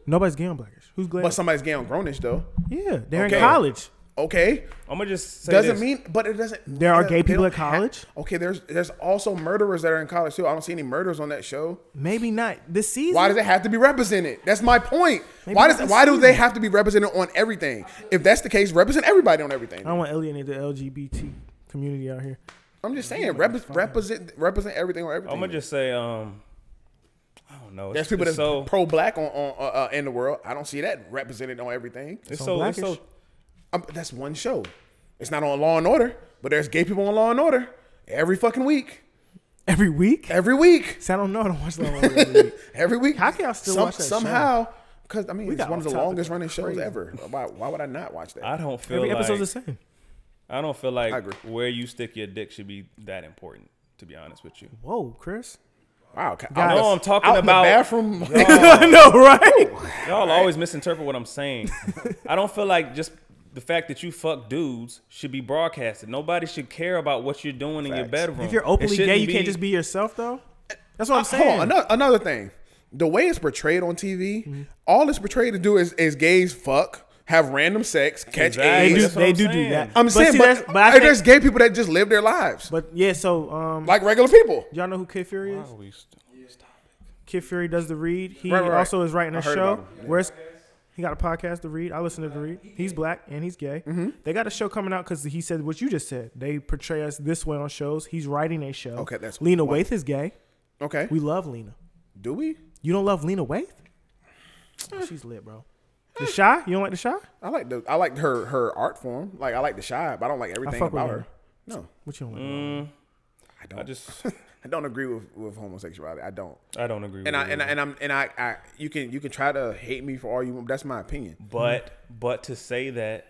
Nobody's gay on Blackish. Who's gay? But somebody's gay on Grownish though. Yeah, they're Okay. in college. Okay. I'm gonna just say Doesn't this. mean, but it doesn't. There are gay they people don't at college? Okay, there's also murderers that are in college too. I don't see any murders on that show. Maybe not this season. Why does it have to be represented? That's my point. Maybe Why not this do they season. have to be represented on everything? If that's the case, represent everybody on everything. I don't want to alienate the LGBT community out here. I'm just saying, represent everything on everything. I'm gonna just say, I don't know. There's people that's pro-black on in the world. I don't see that represented on everything. It's on so Blackish. That's one show. It's not on Law and Order, but there's gay people on Law and Order every fucking week. Every week? Every week. See, I don't know. I don't watch that one every week. Every week. How can y'all still watch that show? somehow? Because I mean, We it's got one of the off topic. longest running shows Crazy. ever. Why would I not watch that? I don't feel Every like episode's the same. I don't feel I like agree. where you stick your dick should be that important. To be honest with you, Whoa, Chris. Wow, I know I'm talking out about. in the bathroom. I know, right? Y'all always misinterpret what I'm saying. I don't feel like just the fact that you fuck dudes should be broadcasted. Nobody should care about what you're doing in your Facts. bedroom. If you're It openly gay, shouldn't you can't just be yourself, though. That's what I'm Hold saying. on, another thing. the way it's portrayed on TV, all it's portrayed to do is gays fuck, have random sex, catch AIDS. They do that. I'm saying, see, but I think, there's gay people that just live their lives But yeah, so like regular people. y'all know who Kid Fury is? Why are we still- Kid Fury does the read. He Right. also is writing a I heard show about him. where he got a podcast, The Read. I listen to The Read. He's black and he's gay. They got a show coming out because he said what you just said. They portray us this way on shows. He's writing a show. Okay, that's Lena one. Waithe is gay. Okay, We love Lena. do we? You don't love Lena Waithe? Oh, she's lit, bro. The Shy? You don't like The Shy? I like her art form. Like I like the Shy, but I don't like everything fuck with about her. her. No, What you don't like? I don't. I just I don't agree with homosexuality. I don't. I don't agree with And it. I you can try to hate me for all you want. That's my opinion. But to say that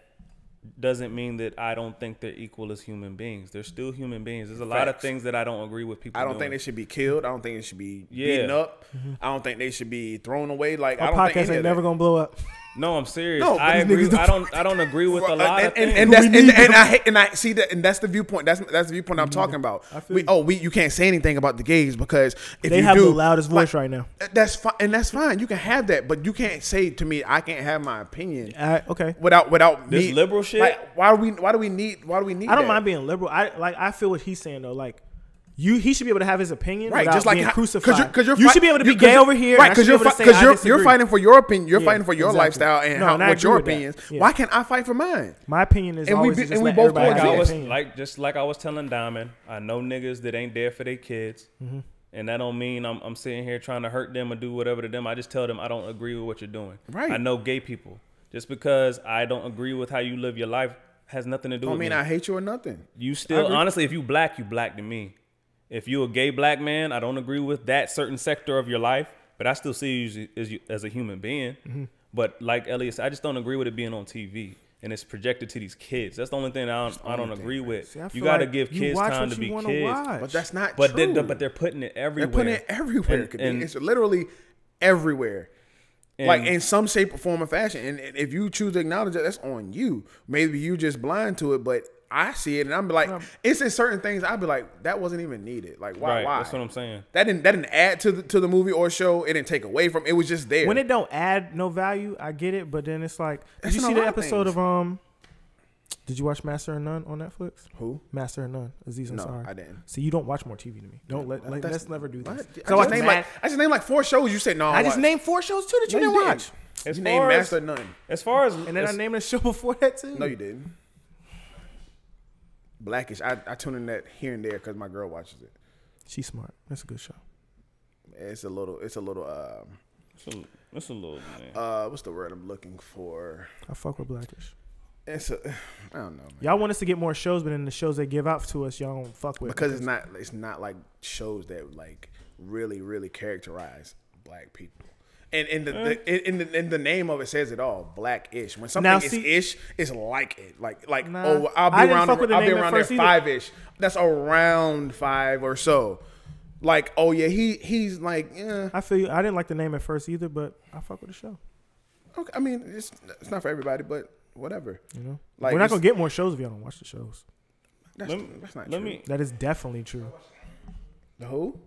doesn't mean that I don't think they're equal as human beings. They're still human beings. There's a lot of Facts. things that I don't agree with people. I don't think doing. they should be killed. I don't think they should be Yeah. beaten up. I don't think they should be thrown away. Like Our I don't think podcast any ain't of never that. gonna blow up. No, I'm serious. No, but I these agree. niggas I don't agree with a lot of things. and I see that, and that's the viewpoint. That's the viewpoint I'm talking about. You can't say anything about the gays because if They you have do, the loudest voice right now. That's fine, and that's fine. You can have that, but you can't say to me I can't have my opinion Okay. without This me. liberal shit? Like, why do we need? I don't that? mind being liberal. I feel what he's saying though. Like he should be able to have his opinion Right, without just like being how- crucified. you're you should be able to be gay over here. right? Because You're fighting for your opinion. You're fighting for your exactly. lifestyle and No, and I what's your agree with opinions. that. Yeah. Why can't I fight for mine? My opinion is And we always be- to just and we let both everybody have coexist. their opinion. Like I was telling Diamond, I know niggas that ain't there for their kids, and that don't mean I'm sitting here trying to hurt them or do whatever to them. I just tell them I don't agree with what you're doing. Right. I know gay people. Just because I don't agree with how you live your life has nothing to do I with mean, me. I hate you or nothing. You still, honestly, if you black to me. If you a gay black man, I don't agree with that certain sector of your life, but I still see you as a human being. But like Elliot said, I just don't agree with it being on TV and it's projected to these kids. That's the only thing I don't agree with. See, I You feel got to like give you kids watch time what to be you wanna kids. watch. But that's not But true. they're putting it everywhere. They're putting it everywhere. And- It's literally everywhere. And- Like in some shape or form or fashion. And if you choose to acknowledge that, that's on you. Maybe you just blind to it, but I see it and I'm like, it's in certain things I'd be like, that wasn't even needed. Like why? Right, Why? that's what I'm saying. That didn't add to the movie or show. It didn't take away from. It was just there. When it don't add no value, I get it. But then it's like, did That's you in a see the lot of episode things. of Did you watch Master and None on Netflix? Who? Master and None. Aziz No, Ansari. I didn't. See, you don't watch more TV than me. Don't let's never do What? this. I So just named like 4 shows. You said no. I just named 4 shows too that you No, didn't you watch. As You far named as- Master None. As far as And then I named a show before that too. No, you didn't. Blackish. I tune in that here and there because my girl watches it. She's smart. That's a good show. It's a little. it's a little man. What's the word I'm looking for? I fuck with Blackish. It's a. I don't know, man. Y'all want us to get more shows, but then the shows they give out to us, y'all don't fuck with. Because it's not like shows that like really characterize black people. And in the name of it says it all. Black-ish. When something Now, is see- ish, it's like it. Like Nah, oh, I'll I be didn't around. fuck with the I'll be name at around there first either. 5-ish. That's around 5 or so. Like oh yeah, he's like yeah. I feel you. I didn't like the name at first either, but I fuck with the show. Okay, I mean it's not for everybody, but whatever. You know, Like we're not it's- gonna get more shows if y'all don't watch the shows. That's not Let true. me. That is definitely true. The who?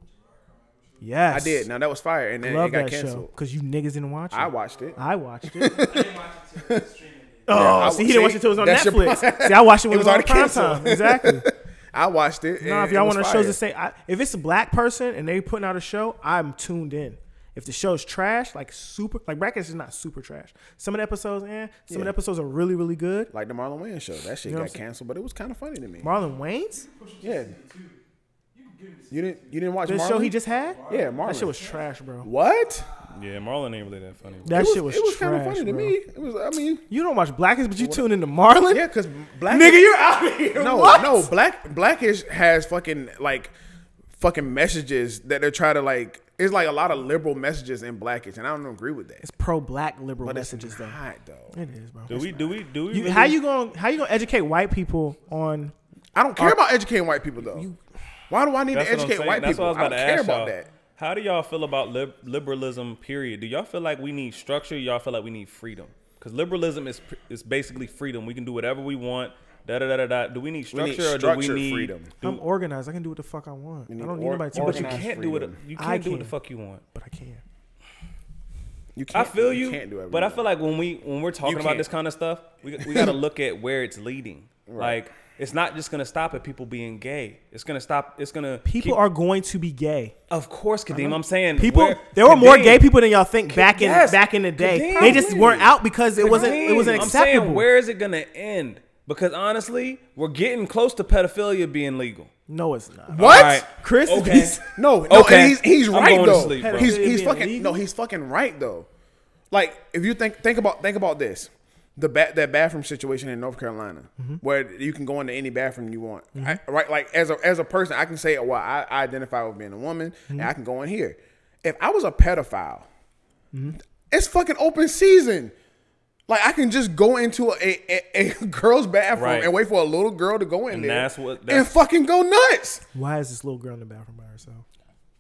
Yes, I did. Now that was fire, and then Love it got that show canceled. because you niggas didn't watch it. I watched it. I watched it. I didn't watch it till streaming. Oh, I- see, he didn't watch it until it was on that's your Netflix. point. See, I watched it when It it was was on already prime canceled. time. Exactly. I watched it. No, if y'all want shows to say, if it's a black person and they putting out a show, I'm tuned in. If the show's trash, like Brackets is not super trash. Some of the episodes, some of the episodes are really, really good. like the Marlon Wayans show, that shit You know what got I'm saying? canceled, but it was kind of funny to me. Marlon Wayans, Yeah, you didn't watch the Marlon? show he just had, Yeah, Marlon. that shit was trash, bro. What? Yeah, Marlon ain't really that funny. That shit was It was trash, kind of funny to bro. me. It was. I mean, You don't watch Blackish, but you tune into Marlon. yeah, because black. Nigga, you're out of here. No, What? no, Blackish has fucking messages that they're trying to like. It's like a lot of liberal messages in Blackish, and I don't agree with that. It's pro-black liberal But it's messages, though. not though. It is, bro. Do we really- How you gonna educate white people on? I don't care about educating white people though. Why do I need That's to what I'm educate saying. white That's people? what I was about don't to care ask about y'all. that. How do y'all feel about liberalism, period? Do y'all feel like we need structure? Y'all feel like we need freedom? Because liberalism is basically freedom. We can do whatever we want. Do we need structure or do we structured need freedom. I'm organized. I can do what the fuck I want. I need don't need nobody to or- But you organize can't freedom. do it. You I can't do what the can. fuck you want. But I can. You can't. I feel you, can't do everything. but I feel like when we're talking about can't. this kind of stuff, we got to look at where it's leading. Right. Like, it's not just gonna stop at people being gay. It's gonna stop. It's gonna people are going to be gay. Of course, Kadeem. I'm saying there were more gay people than y'all think back in the day. Kadeem, they just weren't out because it wasn't acceptable. I'm saying, where is it gonna end? Because honestly, we're getting close to pedophilia being legal. No, it's not. What? Right. Chris? Okay. No. Okay. He's I'm right going to though. sleep, bro. He's fucking he's fucking right though. Like if you think about this, that bathroom situation in North Carolina, where you can go into any bathroom you want, right? Like as a person, I can say, well, I identify with being a woman, and I can go in here. If I was a pedophile, it's fucking open season. Like I can just go into a girl's bathroom and wait for a little girl to go in there and fucking go nuts. Why is this little girl in the bathroom by herself?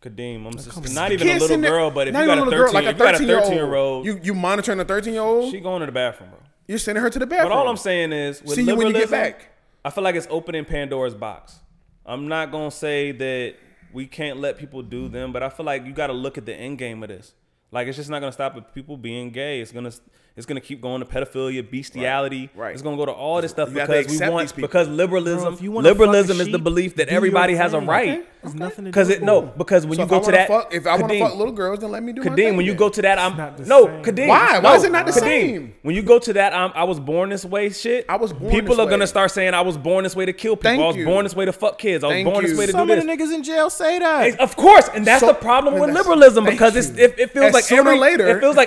Kadeem, I'm just not even a little girl, but if you got a 13-year-old, you monitoring a 13-year-old, she going to the bathroom, bro. You're sending her to the bathroom. But all I'm saying is, with see you when you get back. I feel like it's opening Pandora's box. I'm not gonna say that we can't let people do them, but I feel like you got to look at the end game of this. Like it's just not gonna stop at people being gay. It's gonna keep going to pedophilia, bestiality. Right. It's gonna go to all this stuff because liberalism. Liberalism is the belief that everybody has a right. There's nothing to do. Because when you go to that, if I want to fuck little girls, then let me do my thing. When you go to that, Kadeem. Why is it not the same? When you go to that, I was born this way. Shit. I was born. People are gonna start saying I was born this way to kill people. I was born this way to fuck kids. I was born this way to do this. Some of the niggas in jail say that. Of course, and that's the problem with liberalism because it feels like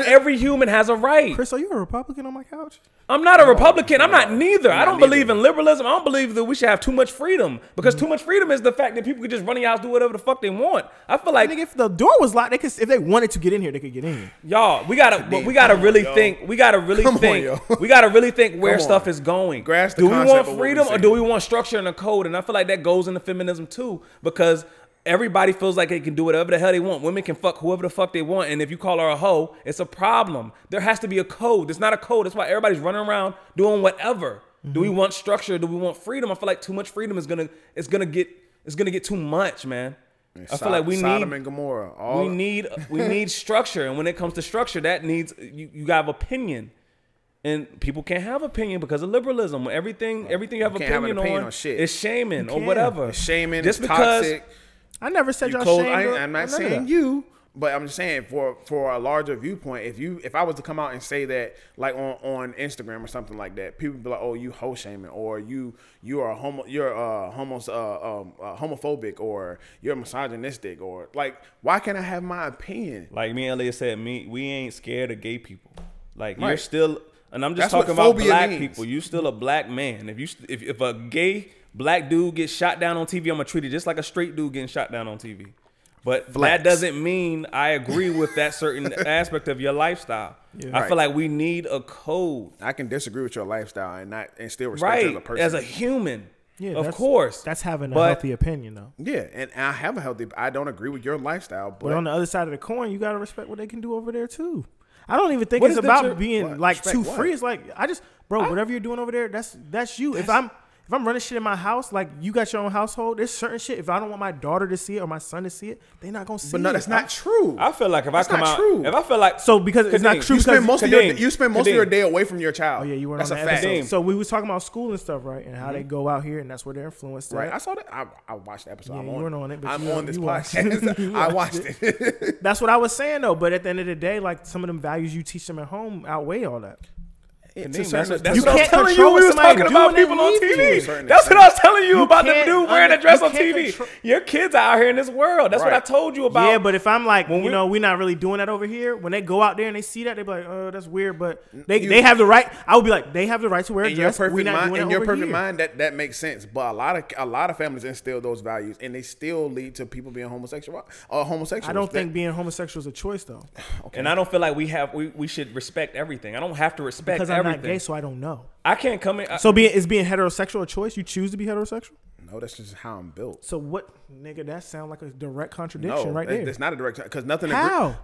every human has a right. Chris, are you a Republican on my couch? I'm not a Republican. I'm not neither. I don't believe in liberalism. I don't believe that we should have too much freedom because too much freedom is the fact that people could just run in your house, do whatever the fuck they want. I feel like if the door was locked, if they wanted to get in here, they could get in here. Y'all, we gotta really think. We gotta really think where stuff is going. Do we want freedom or do we want structure and a code? And I feel like that goes into feminism too because everybody feels like they can do whatever the hell they want. Women can fuck whoever the fuck they want. And if you call her a hoe, it's a problem. There has to be a code. There's not a code. That's why everybody's running around doing whatever. Do we want structure? Do we want freedom? I feel like too much freedom is gonna get too much, man. I feel like we Sodom and Gomorrah. We need structure. And when it comes to structure, that needs you have opinion. And people can't have opinion because of liberalism. Everything you have opinion on shit. is shaming or whatever. It's shaming. Just it's because toxic. I never said y'all shamed. I'm not saying you, but I'm just saying for a larger viewpoint. If I was to come out and say that like on Instagram or something like that, people would be like, "Oh, you hoe shaming," or you are homophobic, or you're misogynistic, or like, why can't I have my opinion? Like me and Elliot said, we ain't scared of gay people. Like you're still, and I'm just talking what about black means. people. You still a black man. If a gay black dude gets shot down on TV, I'm gonna treat it just like a straight dude getting shot down on TV. But that doesn't mean I agree with that certain aspect of your lifestyle. Yeah. I feel like we need a code. I can disagree with your lifestyle and still respect you as a person. As a human. Yeah, of course. That's having a healthy opinion though. Yeah, and I have a healthy I don't agree with your lifestyle, but on the other side of the coin, you gotta respect what they can do over there too. I don't even think it's about being like too free. It's like whatever you're doing over there, that's you. If I'm running shit in my house, like you got your own household, there's certain shit. If I don't want my daughter to see it or my son to see it, they're not gonna see it. But no, that's not true. I feel like if I come out, if I feel like because it's not true. You spend most of your day away from your child. Oh yeah, you weren't on that episode. So we was talking about school and stuff, right? And how they go out here, and that's where they're influenced. Right. I saw that. I watched the episode. Yeah, you weren't on it, but I'm on this podcast. I watched it. That's what I was saying though. But at the end of the day, like some of them values you teach them at home outweigh all that. That's what I was telling you. We was talking about people on TV. That's what I was telling you about the dude wearing a dress on TV. Your kids are out here in this world. That's what I told you about. Yeah, but if I'm like, we're not really doing that over here. When they go out there and they see that, they be like, oh, that's weird. But they have the right. I would be like, they have the right to wear a dress. In your perfect mind, that makes sense. But a lot of families instill those values, and they still lead to people being homosexual. Homosexuals. I don't think being homosexual is a choice though. Okay. And I don't feel like we should respect everything. I don't have to respect everything. I'm not gay, so I don't know. I can't come in. So is being heterosexual a choice? You choose to be heterosexual? No, that's just how I'm built. So what, nigga? That sounds like a direct contradiction right there. It's not a direct because nothing. How?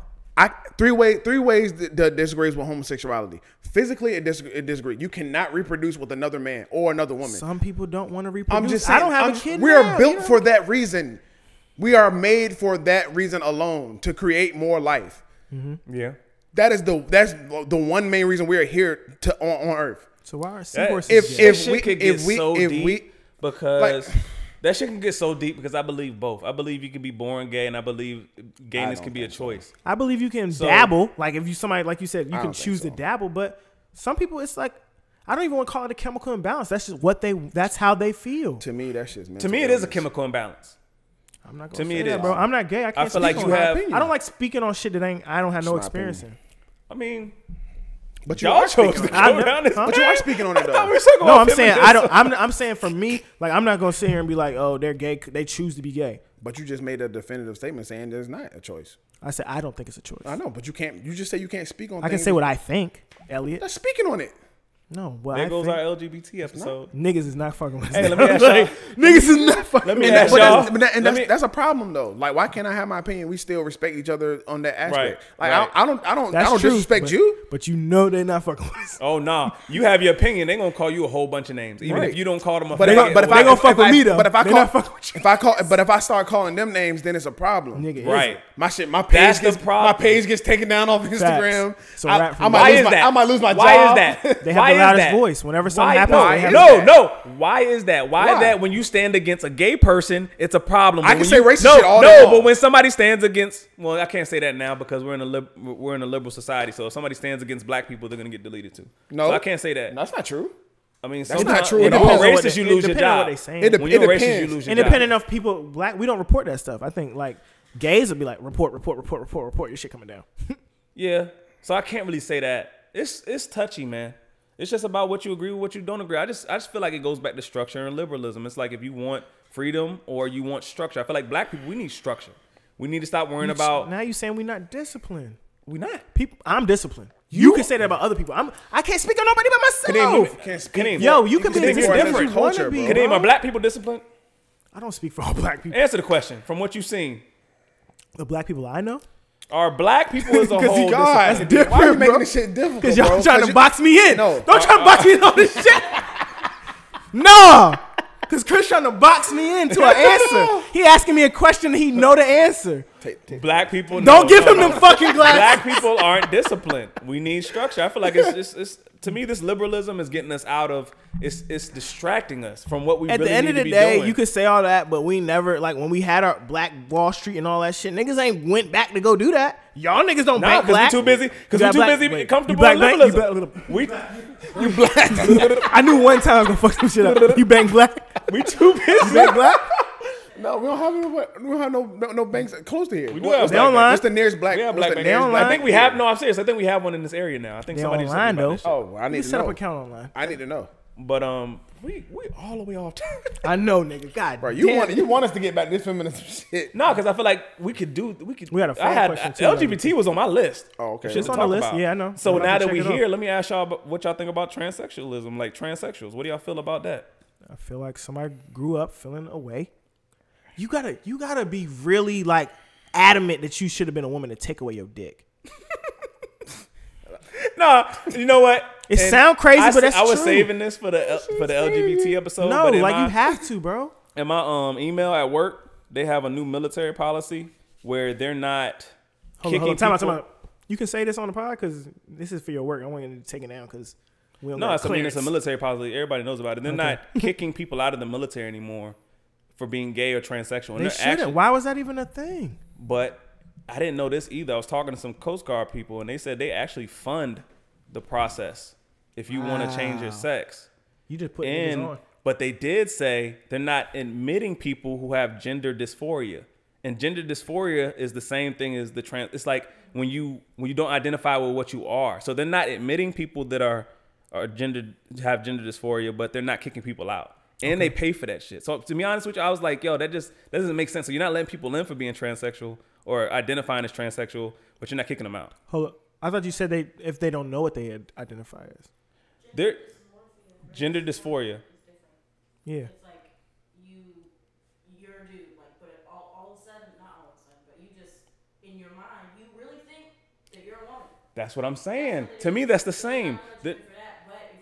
Three ways that disagrees with homosexuality. Physically, it disagrees. You cannot reproduce with another man or another woman. Some people don't want to reproduce. I'm just saying, I don't have a kid. We are built for that reason. We are made for that reason alone to create more life. Mm-hmm. Yeah. That's the one main reason we're here on Earth. So why are seahorses gay? Because that shit can get so deep because I believe both. I believe you can be born gay, and I believe gayness can be a choice. I believe you can dabble. Like if you somebody like you said, you can choose to dabble. But some people, it's like I don't even want to call it a chemical imbalance. That's just what that's how they feel. To me, that shit's mental to me, it is a chemical imbalance. I'm not gonna say that, bro. I'm not gay. I can't feel like you have. I don't like speaking on shit that I don't have no experience in. I mean, but you are speaking on it. But you are speaking on it though. No, I'm saying I'm saying for me, like I'm not gonna sit here and be like, oh, they're gay. They choose to be gay. But you just made a definitive statement saying there's not a choice. I said I don't think it's a choice. I know, but you can't. You just say you can't speak on. I can say what I think, Elliot. That's speaking on it. No, well, there goes our LGBT episode. Niggas is not fucking with us. Hey, let me ask y'all. Niggas is not fucking with us. Let me ask y'all. That's a problem though. Like, why can't I have my opinion? We still respect each other on that aspect. Right, like, I don't disrespect you. But you know they're not fucking with us. Oh nah, you have your opinion. They gonna call you a whole bunch of names, even if you don't call them a. But if they gonna fuck with me though. But if I start calling them names, then it's a problem. Nigga, right? My page gets taken down off Instagram. So I might lose my job. Why is that? They have the loudest voice. Whenever something happens, Why is that? Why is that when you stand against a gay person, it's a problem? I can say racist shit all day long. But when somebody stands against, well, I can't say that now because we're in a liberal society. So if somebody stands against black people, they're gonna get deleted too. No, so I can't say that. No, that's not true. I mean, that's not true. When you're racist, you lose your job. When you're racist, you lose your job. Independent of people, black, we don't report that stuff. I think like gays would be like report your shit coming down. Yeah. So I can't really say that. It's touchy, man. It's just about what you agree with, what you don't agree. I just feel like it goes back to structure and liberalism. It's like if you want freedom or you want structure. I feel like black people, we need structure. We need to stop worrying about. Now you saying we're not disciplined. We're not. I'm disciplined. You can say that about other people. I can't speak on nobody but myself. Yo, you can be different culture, bro. Kadeem, are black people disciplined? I don't speak for all black people. Answer the question from what you've seen. The black people I know. Are black people as a whole that's different? Why are you making this shit difficult? Because y'all trying to box me in. No, don't try to box me in on this shit. No, because Chris trying to box me into an answer. He asking me a question and he know the answer. Black people don't give him them fucking glasses. Black people aren't disciplined. We need structure. I feel like it's to me, this liberalism is getting us out of. It's distracting us from what we. At really the end need of the to be day, doing. you could say all that, but we never like when we had our Black Wall Street and all that shit. Niggas ain't went back to go do that. Y'all niggas don't bank black. We're too busy. Because we're too busy comfortable in liberalism. You black. I knew one time I was gonna fuck some shit up. You bank black. We too busy. You bank black. No, we don't have no banks close to here. We do have they online. What's the nearest black? We have black bank. I think we have. No, I'm serious. I think we have one in this area now. I think somebody online though. Oh, I need to set know. up an account online. I need to know. But we all the way off. I know, nigga. God, bro, you want us to get back to this feminism shit? No, because I feel like we could. We had a fan question too. LGBT was on my list. Oh, okay. It's on the list. Yeah, I know. So now that we're here, let me ask y'all what y'all think about transsexualism, like transsexuals. What do y'all feel about that? I feel like somebody grew up feeling a way. You gotta be really like adamant that you should have been a woman to take away your dick. No, you know what? It sound crazy, but that's true. I was saving this for the LGBT episode. No, but like you have to, bro. In my email at work, they have a new military policy where they're not kicking people. Time out. You can say this on the pod because this is for your work. I want you to take it down because we don't. No, it's a military policy. Everybody knows about it. They're not kicking people out of the military anymore for being gay or transsexual. They shouldn't. Why was that even a thing? But I didn't know this either. I was talking to some Coast Guard people, and they said they actually fund the process if you want to change your sex. You just put niggas on. But they did say they're not admitting people who have gender dysphoria. And gender dysphoria is the same thing as the trans. It's like when you don't identify with what you are. So they're not admitting people that have gender dysphoria, but they're not kicking people out. And they pay for that shit. So to be honest with you, I was like, yo, that doesn't make sense. So you're not letting people in for being transsexual or identifying as transsexual, but you're not kicking them out. Hold up. I thought you said if they don't know what they identify as. They're gender dysphoria. Yeah. It's like you're a dude, like, but all of a sudden, not all of a sudden, but you just, in your mind, you really think that you're a woman. That's what I'm saying. To me, that's the same. But if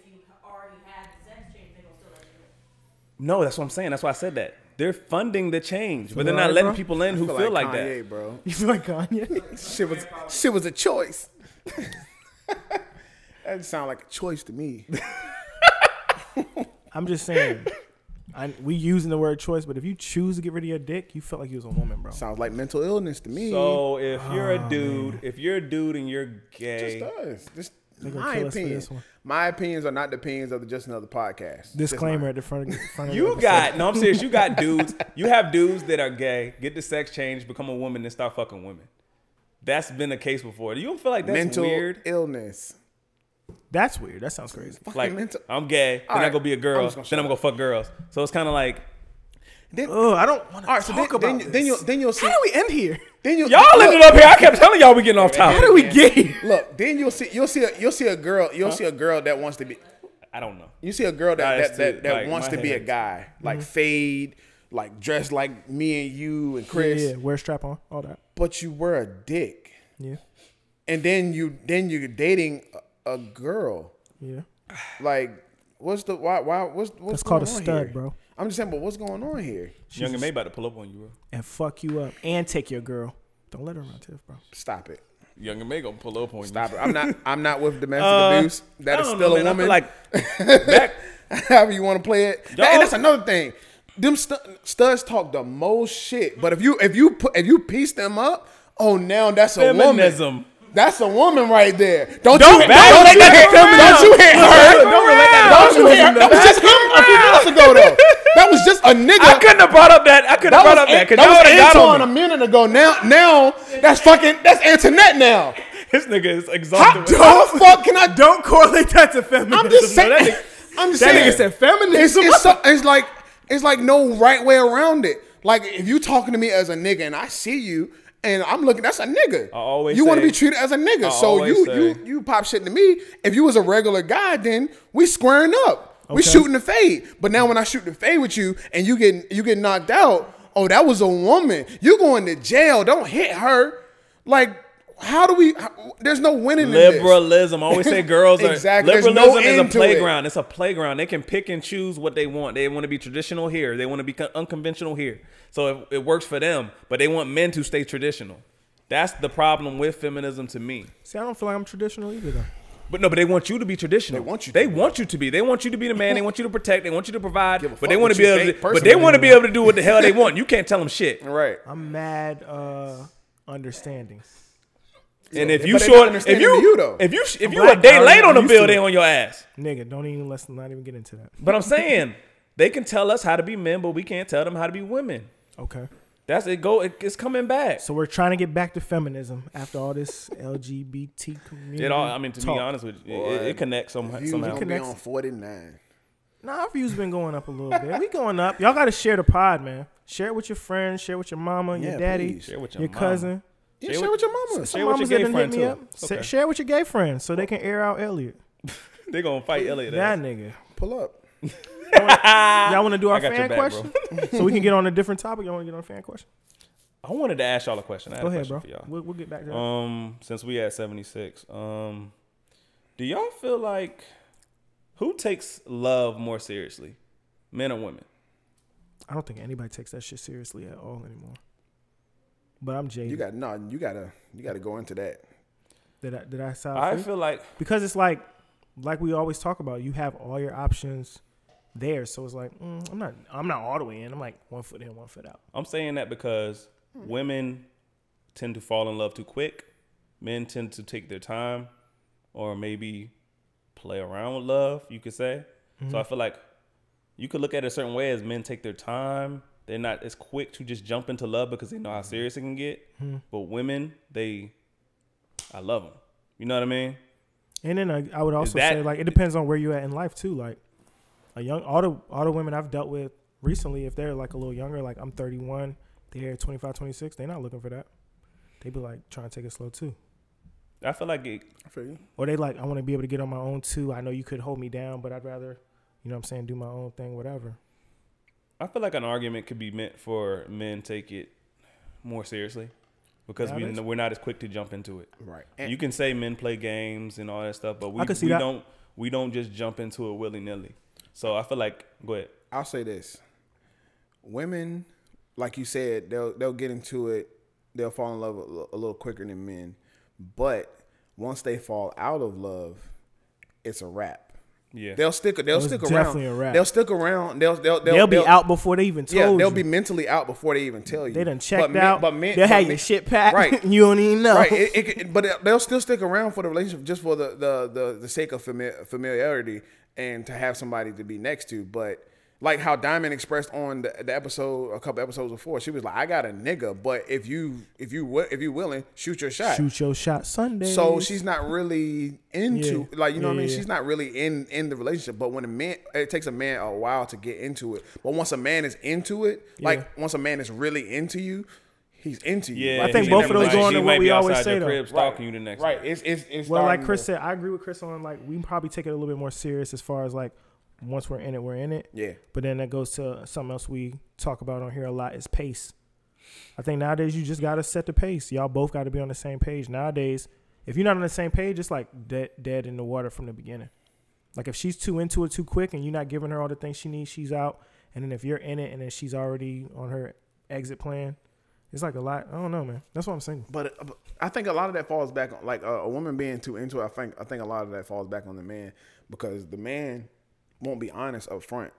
you already had the sex change, they don't still let you do it. No, that's what I'm saying. That's why I said that. They're funding the change, but they're not letting people in who feel like Kanye, that. Bro. You feel like Kanye? Shit was a choice. That sounds like a choice to me. I'm just saying. We using the word choice, but if you choose to get rid of your dick, you felt like you was a woman, bro. Sounds like mental illness to me. So if you're a dude, and you're gay, Just does. They gonna My kill us for opinion. this one. My opinions are not the opinions of the Just Another Podcast. Disclaimer at the front of the you episode. got no. I'm serious. You got dudes. You have dudes that are gay, get the sex change, become a woman, and start fucking women. That's been the case before. Do you don't feel like that's mental weird? illness. That's weird. That sounds crazy. Like mental. I'm gay, then I'm gonna be a girl, then I'm gonna go fuck girls. So it's kind of like I don't want to talk about this. Then you'll see. How do we end here? Then y'all ended up here. I kept telling y'all we getting off topic. How do we get here? Look, then you'll see a girl that wants to be. I don't know. You see a girl that like, wants to be a guy, like fade, like dressed like me and you and Chris. Yeah, wear strap on, all that. But you wear a dick. Yeah. And then you're dating a girl. Yeah. Like, what's That's called a going on stud, here? bro. I'm just saying, but what's going on here? Young and May about to pull up on you, bro. And fuck you up and take your girl. Don't let her run Tiff, bro. Stop it. Young and May gonna pull up on you. Stop it. I'm not with domestic abuse. That is still a woman. I feel like However you want to play it. And that's another thing. Them studs talk the most shit. But if you piece them up, oh, now that's a feminism. woman. That's a woman right there. Don't relate that to Don't you hit her. Don't relate that. Don't you hit her. That was just him a few minutes ago, though. That was just a nigga. I couldn't have brought up that. Because That y'all would have got Antoine on a me. minute ago. Now that's Antoinette now. This nigga is How exhausted. the fuck can I Don't correlate that to feminism. I'm just saying. I'm just That saying. nigga said feminism. It's like no right way around it. Like if you talking to me as a nigga and I see you and I'm looking, that's a nigga. I always you want to say- be treated as a nigga. I So always say- you pop shit to me. If you was a regular guy, then we squaring up. We Okay. shooting the fade. But now when I shoot the fade with you and you get knocked out, oh, that was a woman. You going to jail. Don't hit her. Like, there's no winning in this. Liberalism. I always say girls are Exactly. There's liberalism no is a end to playground. It's a playground. They can pick and choose what they want. They want to be traditional here. They want to be unconventional here. So it works for them, but they want men to stay traditional. That's the problem with feminism to me. See, I don't feel like I'm traditional either, though. But no, but they want you to be traditional. They want you to They be. want you to be. They want you to be the man. They want you to protect. They want you to provide. Give a But fuck they want what to be you able think to. But personally. they want to be able to do what the hell they want. You can't tell them shit. Right. I'm mad understanding. And if But you they short, not if understanding you, you, though. if you, if you black, a day I late on the used bill, to they it. on your ass. Nigga, let's not even get into that. But I'm saying they can tell us how to be men, but we can't tell them how to be women. Okay. That's it. It's coming back. So we're trying to get back to feminism after all this LGBT community. It all. I mean, to talk. be honest with you, Boy, it connects somehow. You somehow. gonna be on 49. Nah, our views been going up a little bit. We going up. Y'all got to share the pod, man. Share it with your friends. Share it with your mama, your Yeah, daddy, please. Share with your your mama. cousin. Yeah, Share share with your mama. Share Some with mamas your that gay done hit friend me too. up. It's okay. Share it with your gay friends so they can air out Elliot. They gonna fight Elliot. That nigga. Pull up. Y'all want to do our I got your fan back, question? So we can get on a different topic. Y'all want to get on a fan question? I wanted to ask y'all a question. I had Go a ahead, question bro. for y'all. We'll get back to that. Since we at 76, do y'all feel like who takes love more seriously, men or women? I don't think anybody takes that shit seriously at all anymore. But I'm jaded. You gotta go into that. Did I sound I free? feel like Because it's like we always talk about, you have all your options there. So it's like, I'm not all the way in. I'm like 1 foot in, 1 foot out. I'm saying that because women tend to fall in love too quick. Men tend to take their time or maybe play around with love, you could say. So I feel like you could look at it a certain way as men take their time. They're not as quick to just jump into love because they know how serious it can get. But women, I love them. You know what I mean? And then I would also that- say, like, it depends on where you're at in life too. Like all the women I've dealt with recently, if they're like a little younger, like I'm 31, they're 25, 26, they're not looking for that. They be like trying to take it slow too. I feel like it, I feel you. Or they like, I want to be able to get on my own too. I know you could hold me down, but I'd rather, you know what I'm saying, do my own thing, whatever. I feel like an argument could be meant for men take it more seriously because Nowadays? we're not as quick to jump into it. Right. You can say men play games and all that stuff, but I can see that. we don't just jump into it willy nilly. So I feel like, go ahead. I'll say this: women, like you said, they'll get into it. They'll fall in love a little quicker than men, but once they fall out of love, it's a wrap. Yeah, They'll stick around. Definitely a wrap. They'll stick around. They'll be out before they even told you. They'll be mentally out before they even tell you. They done checked out. They'll have your shit packed. Right. You don't even know. Right. But they'll still stick around for the relationship just for the sake of familiarity and to have somebody to be next to. But like how Diamond expressed on the episode, a couple episodes before, she was like, "I got a nigga, but if you willing, shoot your shot. Shoot your shot Sunday." So she's not really into what I mean. She's not really in the relationship. But when a man, it takes a man a while to get into it. But once a man is into it, like once a man is really into you, he's into you. Yeah, I think both of those go into what we always say though. Crib stalking you the next right. day. It's well, like Chris said, I agree with Chris on like we probably take it a little bit more serious as far as like once we're in it, we're in it. Yeah. But then that goes to something else we talk about on here a lot is pace. I think nowadays you just got to set the pace. Y'all both got to be on the same page. Nowadays, if you're not on the same page, it's like dead in the water from the beginning. Like if she's too into it too quick and you're not giving her all the things she needs, she's out. And then if you're in it and then she's already on her exit plan, it's like a lot. I don't know, man. That's why I'm single. But I think a lot of that falls back on like a woman being too into it. I think a lot of that falls back on the man because the man won't be honest up front.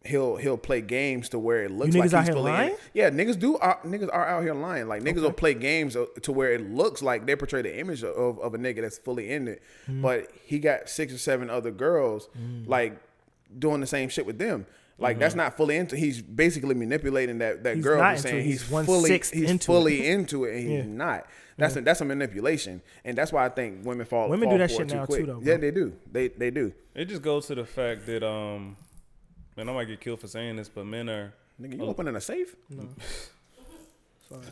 He'll play games to where it looks like he's fully lying. Yeah, niggas are out here lying. Like niggas will play games to where it looks like they portray the image of a nigga that's fully in it, but he got 6 or 7 other girls like doing the same shit with them. Like that's not fully into. He's basically manipulating that girl. He's saying he's fully into it, and he's not. That's a manipulation, and that's why I think women fall. Women do that shit now too, though. Yeah, they do. They do. It just goes to the fact that man, I might get killed for saying this, but men are. Nigga, you opening a safe? No. Sorry.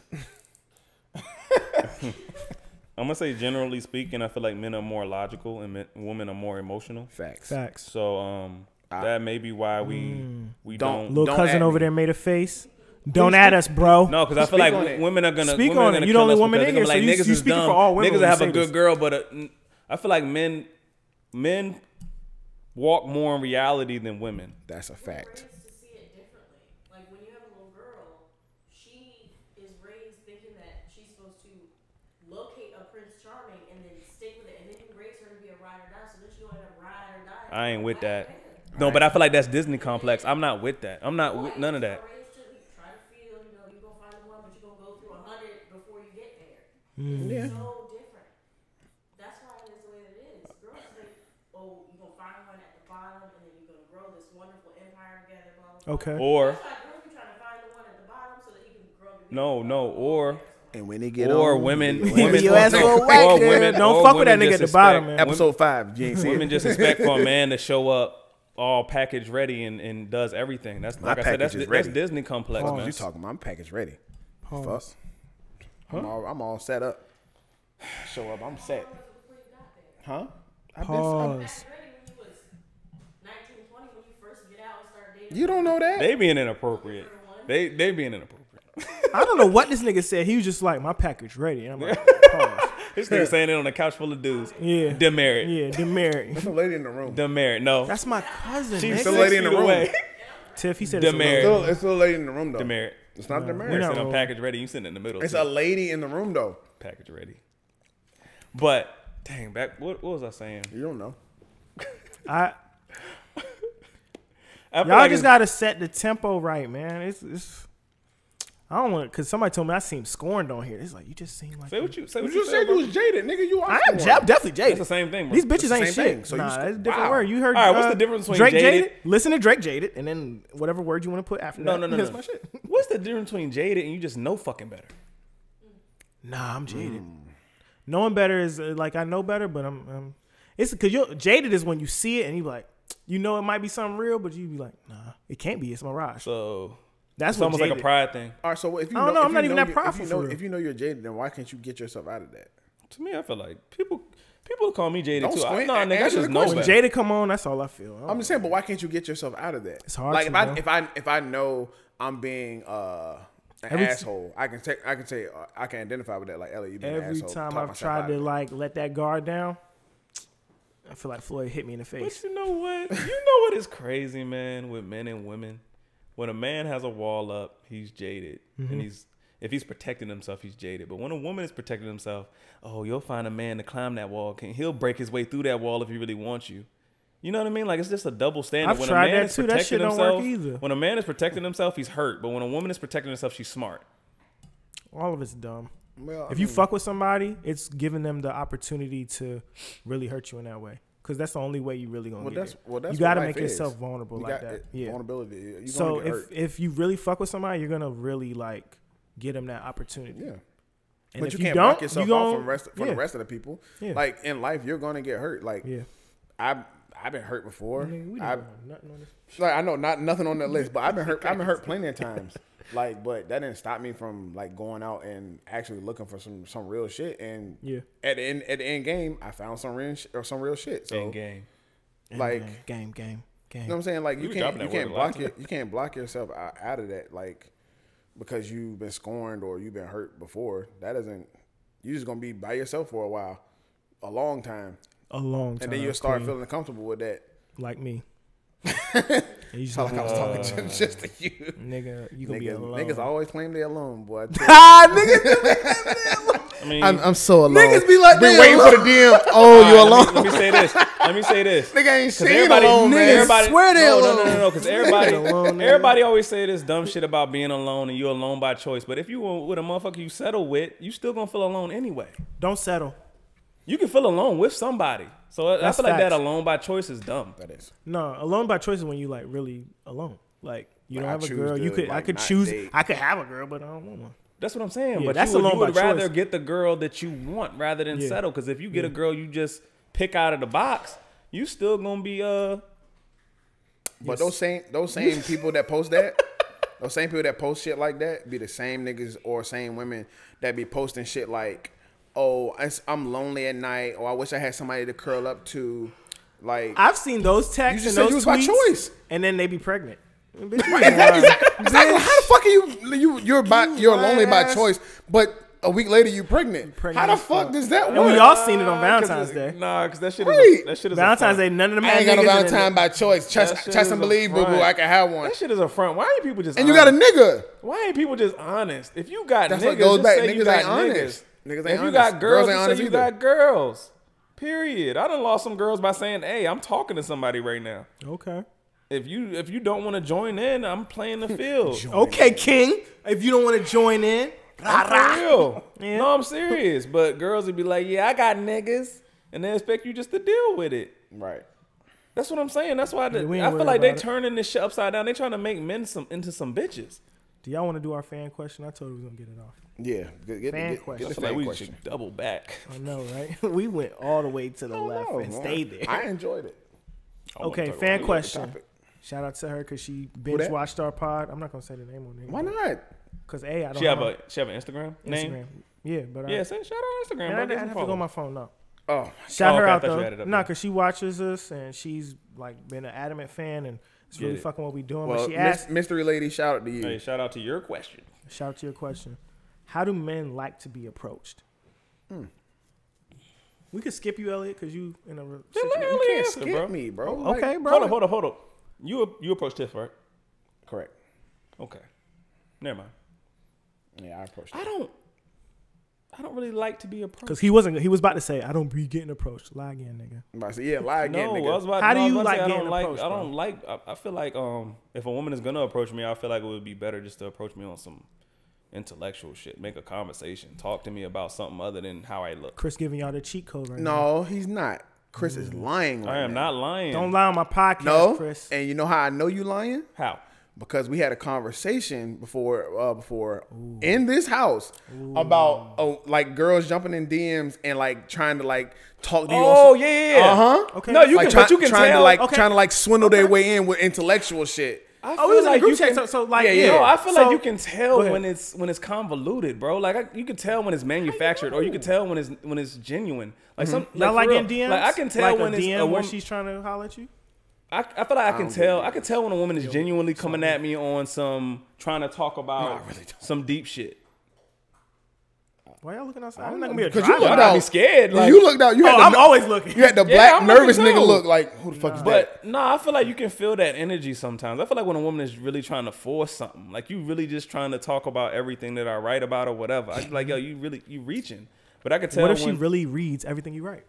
I'm gonna say generally speaking, I feel like men are more logical and women are more emotional. Facts. So that may be why we don't. Little cousin over there made a face. Don't at us, bro. No, because I feel like women are gonna speak on it. You the only woman in here, so you niggas is speaking dumb. for all women. Niggas that have a good girl, but I feel like men walk more in reality than women. That's a fact. To see it differently. Like when you have a little girl, she is raised thinking that she's supposed to locate a Prince Charming and then stick with it, and then you raise her to be a ride or die. So then she gonna have ride or die. I ain't with that. No, but I feel like that's Disney complex. I'm not with that. I'm not with none of that. Try to feel, you're gonna find the one, but you're gonna go through 100 before you get there. Yeah. It's so different. That's why it is the way it is. Girls think, oh, you're gonna find one at the bottom, and then you're gonna grow this wonderful empire together. Blah, blah, blah. Okay. Or that's why girls be trying to find the one at the bottom so that he can grow. or and when they get women, don't fuck with that nigga at the bottom, man. Episode 5, you ain't see women just expect for a man to show up all package ready and does everything. That's like I said, that's Disney complex, man. You talking about? I'm package ready. Pause. Fuck. I'm all set up. Show up. I'm set. Huh? Pause. You don't know that? They being inappropriate. They being inappropriate. I don't know what this nigga said. He was just like, my package ready. And I'm like, pause. This nigga saying it on a couch full of dudes. Yeah. Demerit. Yeah, demerit. There's a lady in the room. Demerit. No. That's my cousin. She's the lady in the room. Tiff, he said Demerit. It's still a lady in the room, though. Demerit. It's not demerit. We're I not said I'm wrong. package ready. You sitting in the middle. It's too. a lady in the room, though. Package ready. But dang, back. What was I saying? You don't know. Y'all like just gotta set the tempo right, man. It's I don't want because somebody told me I seem scorned on here. It's like you just seem like Say what you say. You just said you was jaded, nigga. You are. I'm definitely jaded. That's the same thing, bro. These bitches ain't same shit. thing. So Nah, you- that's a different wow. word. You heard. All right, what's the difference between Drake jaded? Listen to Drake jaded, and then whatever word you want to put after No, that. no. That's my shit. What's the difference between jaded and you just know fucking better? Nah, I'm jaded. Knowing better is like I know better, but I'm it's because you're jaded is when you see it and you be like, you know, it might be something real, but you be like, nah, it can't be. It's mirage. So That's it's what almost jaded. like a pride thing. All right, so if you I don't know, I'm not even that prideful for real. If you know you're jaded, then why can't you get yourself out of that? To me, I feel like people call me jaded Don't too. squint. No, nigga, I Answer just the know question. When better. jaded come on, that's all I feel. I'm just saying, but why can't you get yourself out of that? It's hard Like to, if I know I'm being an asshole, I can say I can identify with that. Like Ellie, you being an Every asshole. time talk I've myself tried out to of it. like let that guard down, I feel like Floyd hit me in the face. But you know what? You know what is crazy, man, with men and women? When a man has a wall up, he's jaded. And If he's protecting himself, he's jaded. But when a woman is protecting himself, oh, you'll find a man to climb that wall. He'll break his way through that wall if he really wants you. You know what I mean? Like, it's just a double standard. I've when tried a man that is too. That protecting shit don't himself, work either. when a man is protecting himself, he's hurt. But when a woman is protecting herself, she's smart. All of it's dumb. Well, If you fuck with somebody, it's giving them the opportunity to really hurt you in that way. Because that's the only way you really gonna get it. That's you got to what make life yourself is. vulnerable You like got that. it. Yeah. Vulnerability. You're So gonna get hurt. if you really fuck with somebody, you're gonna really like get them that opportunity. Yeah. And But if you can't don't, block yourself you off gon- from the rest of the people. Yeah. Like in life, you're gonna get hurt. Like Yeah. I've been hurt before. Nigga, we I don't have nothing on this. like I know nothing on that list, but I've been hurt. I've been hurt plenty of times. Like, but that didn't stop me from like going out and actually looking for some real shit. And Yeah. at the end game, I found some real shit. So End game. like game. you know what I'm saying? Like We were dropping that word a lot. you can't block yourself out of that, like because you've been scorned or you've been hurt before. That doesn't. You're just gonna be by yourself for a while, a long time, A long time. and then you'll start queen. feeling comfortable with that. like me. You just Sound like I was talking just to you. nigga, you gonna be alone. Niggas always claim they alone, boy. I mean, I'm so alone. Niggas be like, been they waiting for the DM. Oh, you alone? Let me say this. Let me say this. Nigga ain't seen Everybody, alone, man. everybody, swear they alone. No, because everybody, alone, nigga. everybody always say this dumb shit about being alone and you're alone by choice. But if you with a motherfucker you settle with, you still gonna feel alone anyway. Don't settle. You can feel alone with somebody. So I That's feel like that facts. alone by choice is dumb. That is. No, alone by choice is when you like really alone. Like you don't Like, I have a choose girl. to, You could. I like, could not choose. date. I could have a girl, but I don't want one. That's what I'm saying. Yeah, But that's you alone would by rather choice. get the girl that you want rather than Yeah. settle. Because if you get a girl you just pick out of the box, you still gonna be But those same people that post that, those same people that post shit like that, be the same niggas or same women that be posting shit like, "Oh, I'm lonely at night," or "I wish I had somebody to curl up to." Like, I've seen those texts You just and said those you was by tweets, choice. and then they be pregnant. Bitch, exactly. How the fuck are you're lonely by choice, but a week later you pregnant? Pregnant How the as fuck fuck. does that And work? we all seen it on Valentine's Day. Nah, because that shit Right. is that shit is Valentine's a Day, front. none of them I had ain't got no niggas in Valentine it. by choice. That Trust shit and is a believe, boo boo. front. I can have one. That shit is a front. Why ain't people just And you honest? got a nigga. Why ain't people just honest? If you got That's niggas, what goes just back. say you Niggas got ain't honest. Niggas ain't If you honest. got girls, Girls ain't just honest say you either. got girls. Period. I done lost some girls by saying, "Hey, I'm talking to somebody right now." Okay. If you don't want to join in, I'm playing the field. Okay, King. If you don't want to join in, I'm for real. Yeah. No, I'm serious. But girls would be like, "Yeah, I got niggas," and they expect you just to deal with it. Right. That's what I'm saying. That's why we ain't I feel worried like they about it. turning this shit upside down. They trying to make men into some bitches. do y'all want to do our fan question? I told you we was gonna get it off. Yeah. Get Fan the question. I feel like fan we question. should double back. I know, right? We went all the way to the left Oh, and man. stayed there. I enjoyed it. Okay, talk fan about question. topic. Shout out to her because she that? binge watched our pod. I'm not gonna say the name on it. Why not? Because I don't She have have an Instagram name. Instagram. Yeah, but Yeah, say shout out on Instagram. I bro. Get have some to go on followers. my phone now. Oh, Shout Oh, her okay, I out thought you though. had it up Nah, there. because she watches us and she's like been an adamant fan and it's really Get it. fucking what we doing. well, but she asked, mystery lady, shout out to you. Hey, shout out to your question. shout out to your question. How do men like to be approached? We could skip you, Elliot, because you in a situation. You can't answer, skip bro. me, bro. Okay, bro. Hold up. You approached Tiff, right? Correct. Okay. Never mind. Yeah, I approached. I don't really like to be approached. Because he was about to say, I don't be getting approached. Lie again, nigga. I'm about to say, yeah, lie again, No, nigga. I was about, How do no, I was you about to like say, getting approached, I bro? don't like. I feel like if a woman is gonna approach me, I feel like it would be better just to approach me on some intellectual shit. Make a conversation. Talk to me about something other than how I look. Chris giving y'all the cheat code right now. No, he's not. Chris is lying right I am now. not lying. Don't lie on my podcast, No, Chris. and you know how I know you lying? How? Because we had a conversation before in this house about like girls jumping in DMs and like trying to like talk to you. Oh yeah. Uh-huh. Okay. No, you Like can. But you can trying tell. to like Okay. trying to like swindle their way in with intellectual shit. I Oh, we was in a like group you chat, can- so like, Yeah, yeah. yeah. No, I feel So- like you can Go tell ahead. when it's convoluted, bro. Like you can tell when it's manufactured, or you can tell when it's genuine. Like some Y'all for like real. getting DMs? Like I can tell like when a it's DM a where woman. she's trying to holler at you. I feel like I can don't tell. get I can tell when a woman is genuinely coming at me on some trying to talk about really don't. some deep shit. Why y'all looking outside? I'm not gonna be a Because driver. you looked I'd out. be scared. Like, You looked out. You had I'm the, always looking. you had the Yeah, black I'm nervous looking nigga too. look like, who the fuck is that? but nah, I feel like you can feel that energy sometimes. I feel like when a woman is really trying to force something, like you really just trying to talk about everything that I write about or whatever. I be like, yo, you reaching. But I could tell. What if she really reads everything you write?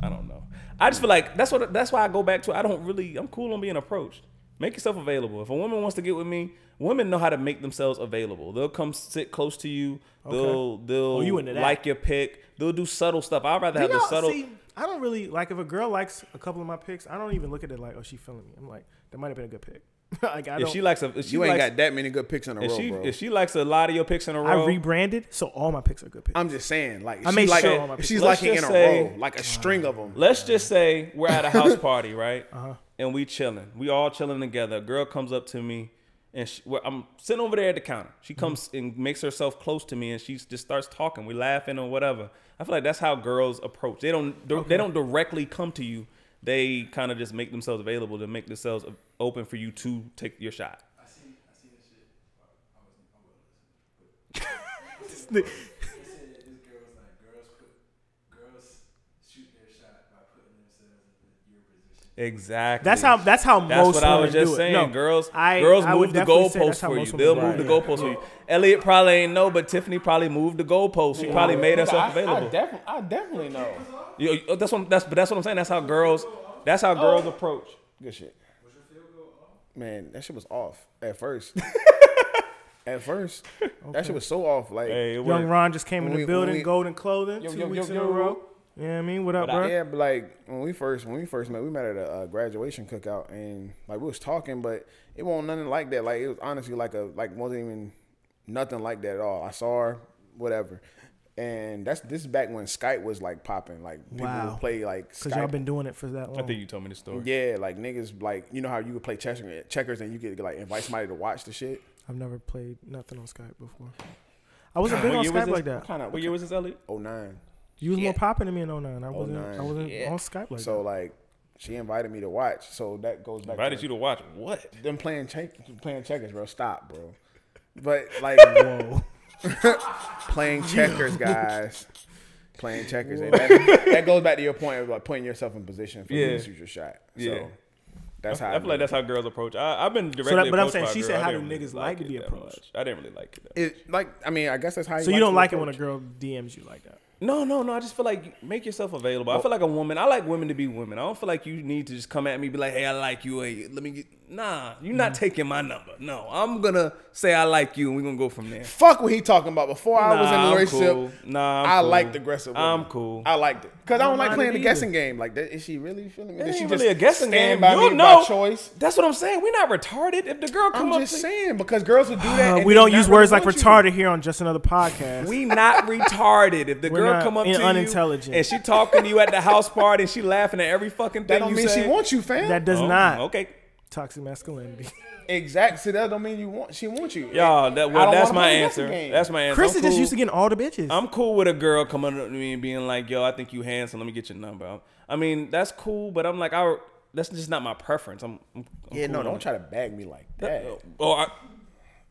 I don't know. I just feel like that's why I go back to. I'm cool on being approached. Make yourself available. If a woman wants to get with me, women know how to make themselves available. They'll come sit close to you. They'll you into that. like your pic. They'll do subtle stuff. I'd rather have the subtle. See, I don't really like if a girl likes a couple of my pics. I don't even look at it like, oh, she feeling me. I'm like, that might have been a good pic. Like I If she likes, You ain't got that many good pics in a row, bro. if she likes a lot of your pics in a I row, rebranded, so all my pics are good pics. I'm just saying, like, I she make like, sure all my if she's Let's liking in just a say- row, like a string of them. let's just say we're at a house party, right? Uh-huh. And we chilling. We all chilling together. A girl comes up to me, and I'm sitting over there at the counter. She comes and makes herself close to me, and she just starts talking. We laughing or whatever. I feel like that's how girls approach. They don't directly come to you. They kind of just make themselves available to make themselves open for you to take your shot. I seen this shit. I wasn't. It said this girl was like, girls shoot their shot by putting themselves in your position. Exactly. That's how most what I was women just do saying. it. No, Girls I move would the definitely say goalposts that's how for you. most women They'll do move it. the goalposts for you. Elliot probably ain't know, but Tiffany probably moved the goalposts. She probably made herself available. I definitely know. That's what I'm saying. That's how girls approach. Good shit. Man, that shit was off at first. At first, that shit was so off. Like, Hey, it Young worked. Ron just came in When the we- building, when we- golden clothing, Yo, 2 yo, weeks yo, in a yo. row. You know what I mean? What up, bro? yeah, but like when we first met, we met at a graduation cookout, and like we was talking, but it wasn't nothing like that. Like it was honestly wasn't even nothing like that at all. I saw her, whatever. And this is back when Skype was like popping. Like people would play like Because Skype. y'all been doing it for that long. I think you told me the story. Yeah, like niggas, like, you know how you would play checkers and you could like invite somebody to watch the shit. I've never played nothing on Skype before. I wasn't big on Skype like that. What year was this, Elliot? 09. You was more popping than me in 09. I wasn't 09. on Skype like So that. like, she invited me to watch. So that goes back. Invited you to watch what? Them playing checkers, bro. Stop, bro. But like, Whoa. playing checkers, guys. Playing checkers. And that goes back to your point of like putting yourself in position for you to shoot your shot. Yeah. So that's how I feel like that's how girls approach. I've been directly but I'm approached saying, by a she girl. said, I how do didn't really niggas like to it be that approached? much. I didn't really like it. it. Like, I mean, I guess that's how. So you don't like it to when a approach. girl DMs you like that? No. I just feel like make yourself available. I feel like a woman. I like women to be women. I don't feel like you need to just come at me and be like, hey, I like you. Hey, let me get. Nah, you're not taking my number. No, I'm gonna say I like you, and we're gonna go from there. Fuck what he talking about. Before I was in a I'm relationship, cool. Nah, I'm I cool. liked aggressive women. I'm cool. I liked it because I don't like mind playing it the either. guessing game. Like, that, is she really feeling me? It Did she ain't just really a guessing stand game. by You'll me know. by choice? That's what I'm saying. We're not retarded. If the girl come I'm up, just saying because girls would do that. and We they don't not use really words like want you. retarded here on Just Another Podcast. we not retarded. If the We're girl not come up to you unintelligent. and she talking to you at the house party and she laughing at every fucking thing That don't you mean say, she wants you, fam. that does Oh, not. Okay, Toxic masculinity. Exactly. See, that don't mean she wants you. y'all. I don't That's wanna my play the answer. guessing game. That's my answer. Chris I'm is just cool. used to getting all the bitches. I'm cool with a girl coming up to me and being like, "Yo, I think you handsome. Let me get your number." I mean, that's cool, but I'm like, that's just not my preference. I'm Yeah, cool no, on don't it. try to bag me like that. Oh,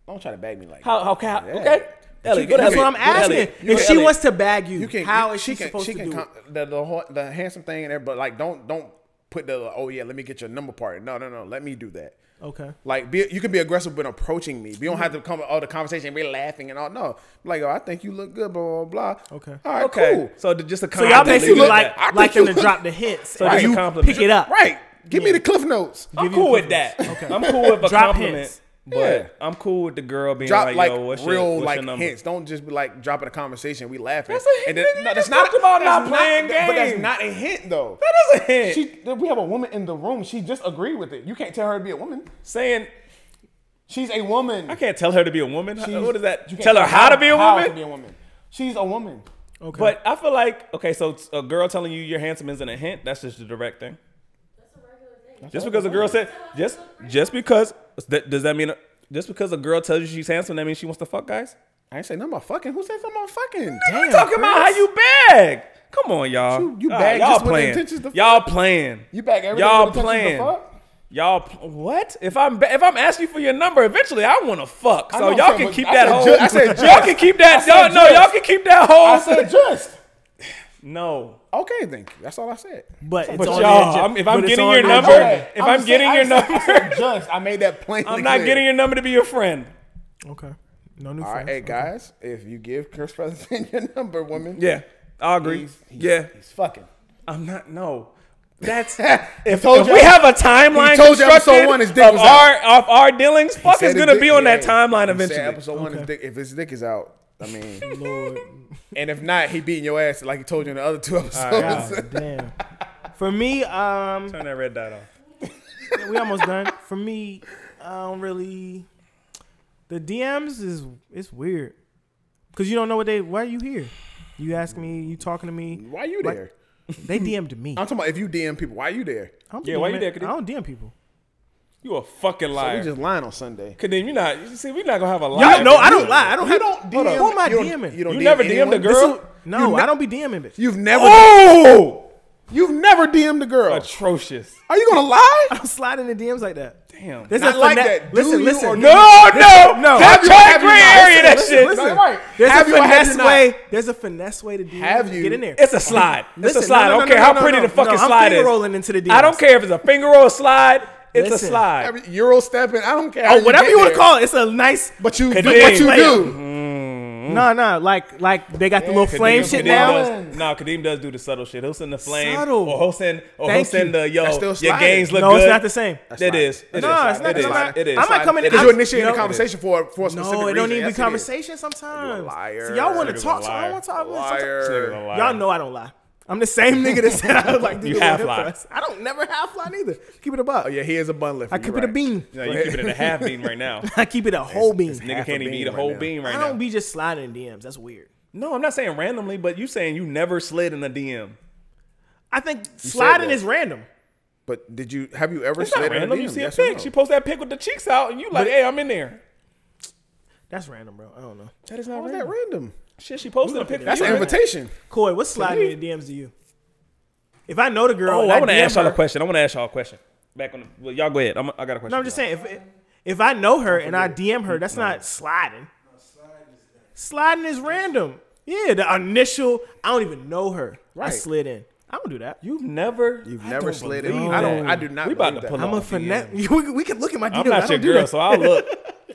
Don't try to bag me like that. how Yeah. okay. Ellie, go to That's Ellie. what I'm Go to asking. Ellie. If she wants to bag you, how is she can, supposed to do it? the handsome thing and everything, but like don't put the oh yeah, let me get your number part. No, let me do that. Okay. Like you can be aggressive when approaching me. You don't have to come all the conversation and be laughing and all. No, like I think you look good, blah blah blah. Okay. All right, Okay, cool. so just a So y'all compliment. basically Leave it like at that. I think them you to look- drop the hits, So and just a you compliment. pick it up. Right. Give me the cliff notes. I'm Give you cool with confidence. that. Okay. I'm cool with a Drop compliment. hints. But Yeah. I'm cool with the girl being Drop like, like yo, what's real your, what's like your number? hints. Don't just be like dropping a conversation. We laughing. That's a hint, nigga. You that's just not talked about that's not playing But that's games. not a hint though. That is a hint. We have a woman in the room. She just agreed with it. You can't tell her to be a woman. Saying She's a woman. I can't tell her to be a woman. She's- What is that? you can't Tell her how to be a how woman? to be a woman. She's a woman. Okay. But I feel like okay, so a girl telling you you're handsome isn't a hint. That's just a direct thing. That's a regular thing. Just because a girl said just because does that mean just because a girl tells you she's handsome that means she wants to fuck guys? I ain't say nothing about fucking. Who said something about fucking? I'm talking about how you bag. Come on, y'all. You All bag y'all just with the playing. intentions to fuck? Y'all playing. You back everything Y'all with intentions to playing. fuck? Y'all, what? If I'm asking you for your number, eventually I want to fuck. So know, y'all I'm can saying, keep but that I whole. said I said Y'all just. can keep that. I said Y'all, no, just. y'all can keep that whole. I said just. No. Okay, thank you. That's all I said. But it's But on y'all, the if I'm but it's getting on your the number, agenda. if I'm getting your number, I said just. I made that plain. I'm not getting your number to be your friend. Okay. No new All right, friends. hey Okay. guys, if you give Chris Featherston your number, woman, Yeah, I agree. he's fucking. I'm not. No. That's Told if you- we have a timeline he told you constructed episode 1 his dick of was out. of our dealings, fuck is Said his gonna dick- be on that yeah, timeline he said eventually. episode 1, his Okay. dick, if his dick is out, I mean, Lord. and if not, he beating your ass like he told you in the other 2 episodes. God damn. For me, Turn that red dot off. we almost done. For me, I don't really. The DMs it's weird because you don't know why are you here? You ask me, you talking to me. Why you Like, there? They DM'd me. I'm talking about if you DM people, why you there? I don't Yeah, why you DM there, I Kadeem? don't DM people. You a fucking So liar. we just lying on Sunday. Kadeem, you not. You see, we're not gonna have a lie. Y'all know I don't lie. I don't You have. don't Hold DM. on. Who am I you don't- DMing? You, don't You DM never DM'd a anyone? girl? No, I don't be DMing bitch. You've never. Oh, You've never DM'd a girl. atrocious. Are you gonna lie? I don't slide in the DMs like that. Damn. There's Not a like finesse. that. Do Listen, you listen. or do No, you- No. That's Have you gray not? area. That Listen, shit. listen. Right. There's Have a you or have finesse you not? way. There's a finesse way to DM. Have you? Get in there. It's a slide. It's a Listen, slide. no, I don't care how pretty the fucking I'm slide finger is. rolling into the DMs. I don't care if it's a finger roll or slide. It's Listen. a slide. Euro stepping. I don't care. how Oh, whatever get you want there. to call it. It's a nice. But you do Kadeem. what you Player. do. No, like they got the little flame shit now. Kadeem does do the subtle shit. He'll send the flame, Subtle. or he'll send Thank you. the That's still your sliding. games look No, good. it's not the same. It is. It No, is. it's not. It is. It It I is. might come in. Because you initiate a No, conversation for a specific No, reason. it don't need to Yes, be it is. conversation sometimes. You a liar. See, y'all want to Nigga's talk, a so I don't want to talk. Liar. Y'all know I don't lie. I'm the same nigga that said I would like to You do half hip lie. thrust. I don't never half lie neither. Keep it a buck. Oh yeah, he is a bun lifter. I keep it a bean. No, you keep it at a half bean right now. I keep it a whole bean. Nigga half a can't even bean eat a right whole now. bean right I now. don't be just sliding in DMs. That's weird. No, I'm not saying randomly, but you saying you never slid in a DM. I think sliding that. is random. But have you ever It's not slid in a random. DM? You see a Yes or pic. no? She posts that pic with the cheeks out, and you like, hey, I'm in there. That's random, bro. I don't know. That is not How is that random. random? Shit, she posted a pic. That's You an in there. invitation. Coy, what's sliding in the DMs to you? If I know the girl, Oh, and I want to DM ask y'all a her- question. I want to ask y'all a question. Back on the, well, y'all go ahead. I got a question. No, I'm just saying if I know her and I DM her, that's not sliding. Sliding is random. Yeah, the initial. I don't even know her. I Right. slid in. I don't do that. You've never Never slid in. believe I don't. that. I do not. We about believe to that. pull I'm up a a finesse. DM. We can look at my DMs. I'm not I your don't do girl, that. so I'll look.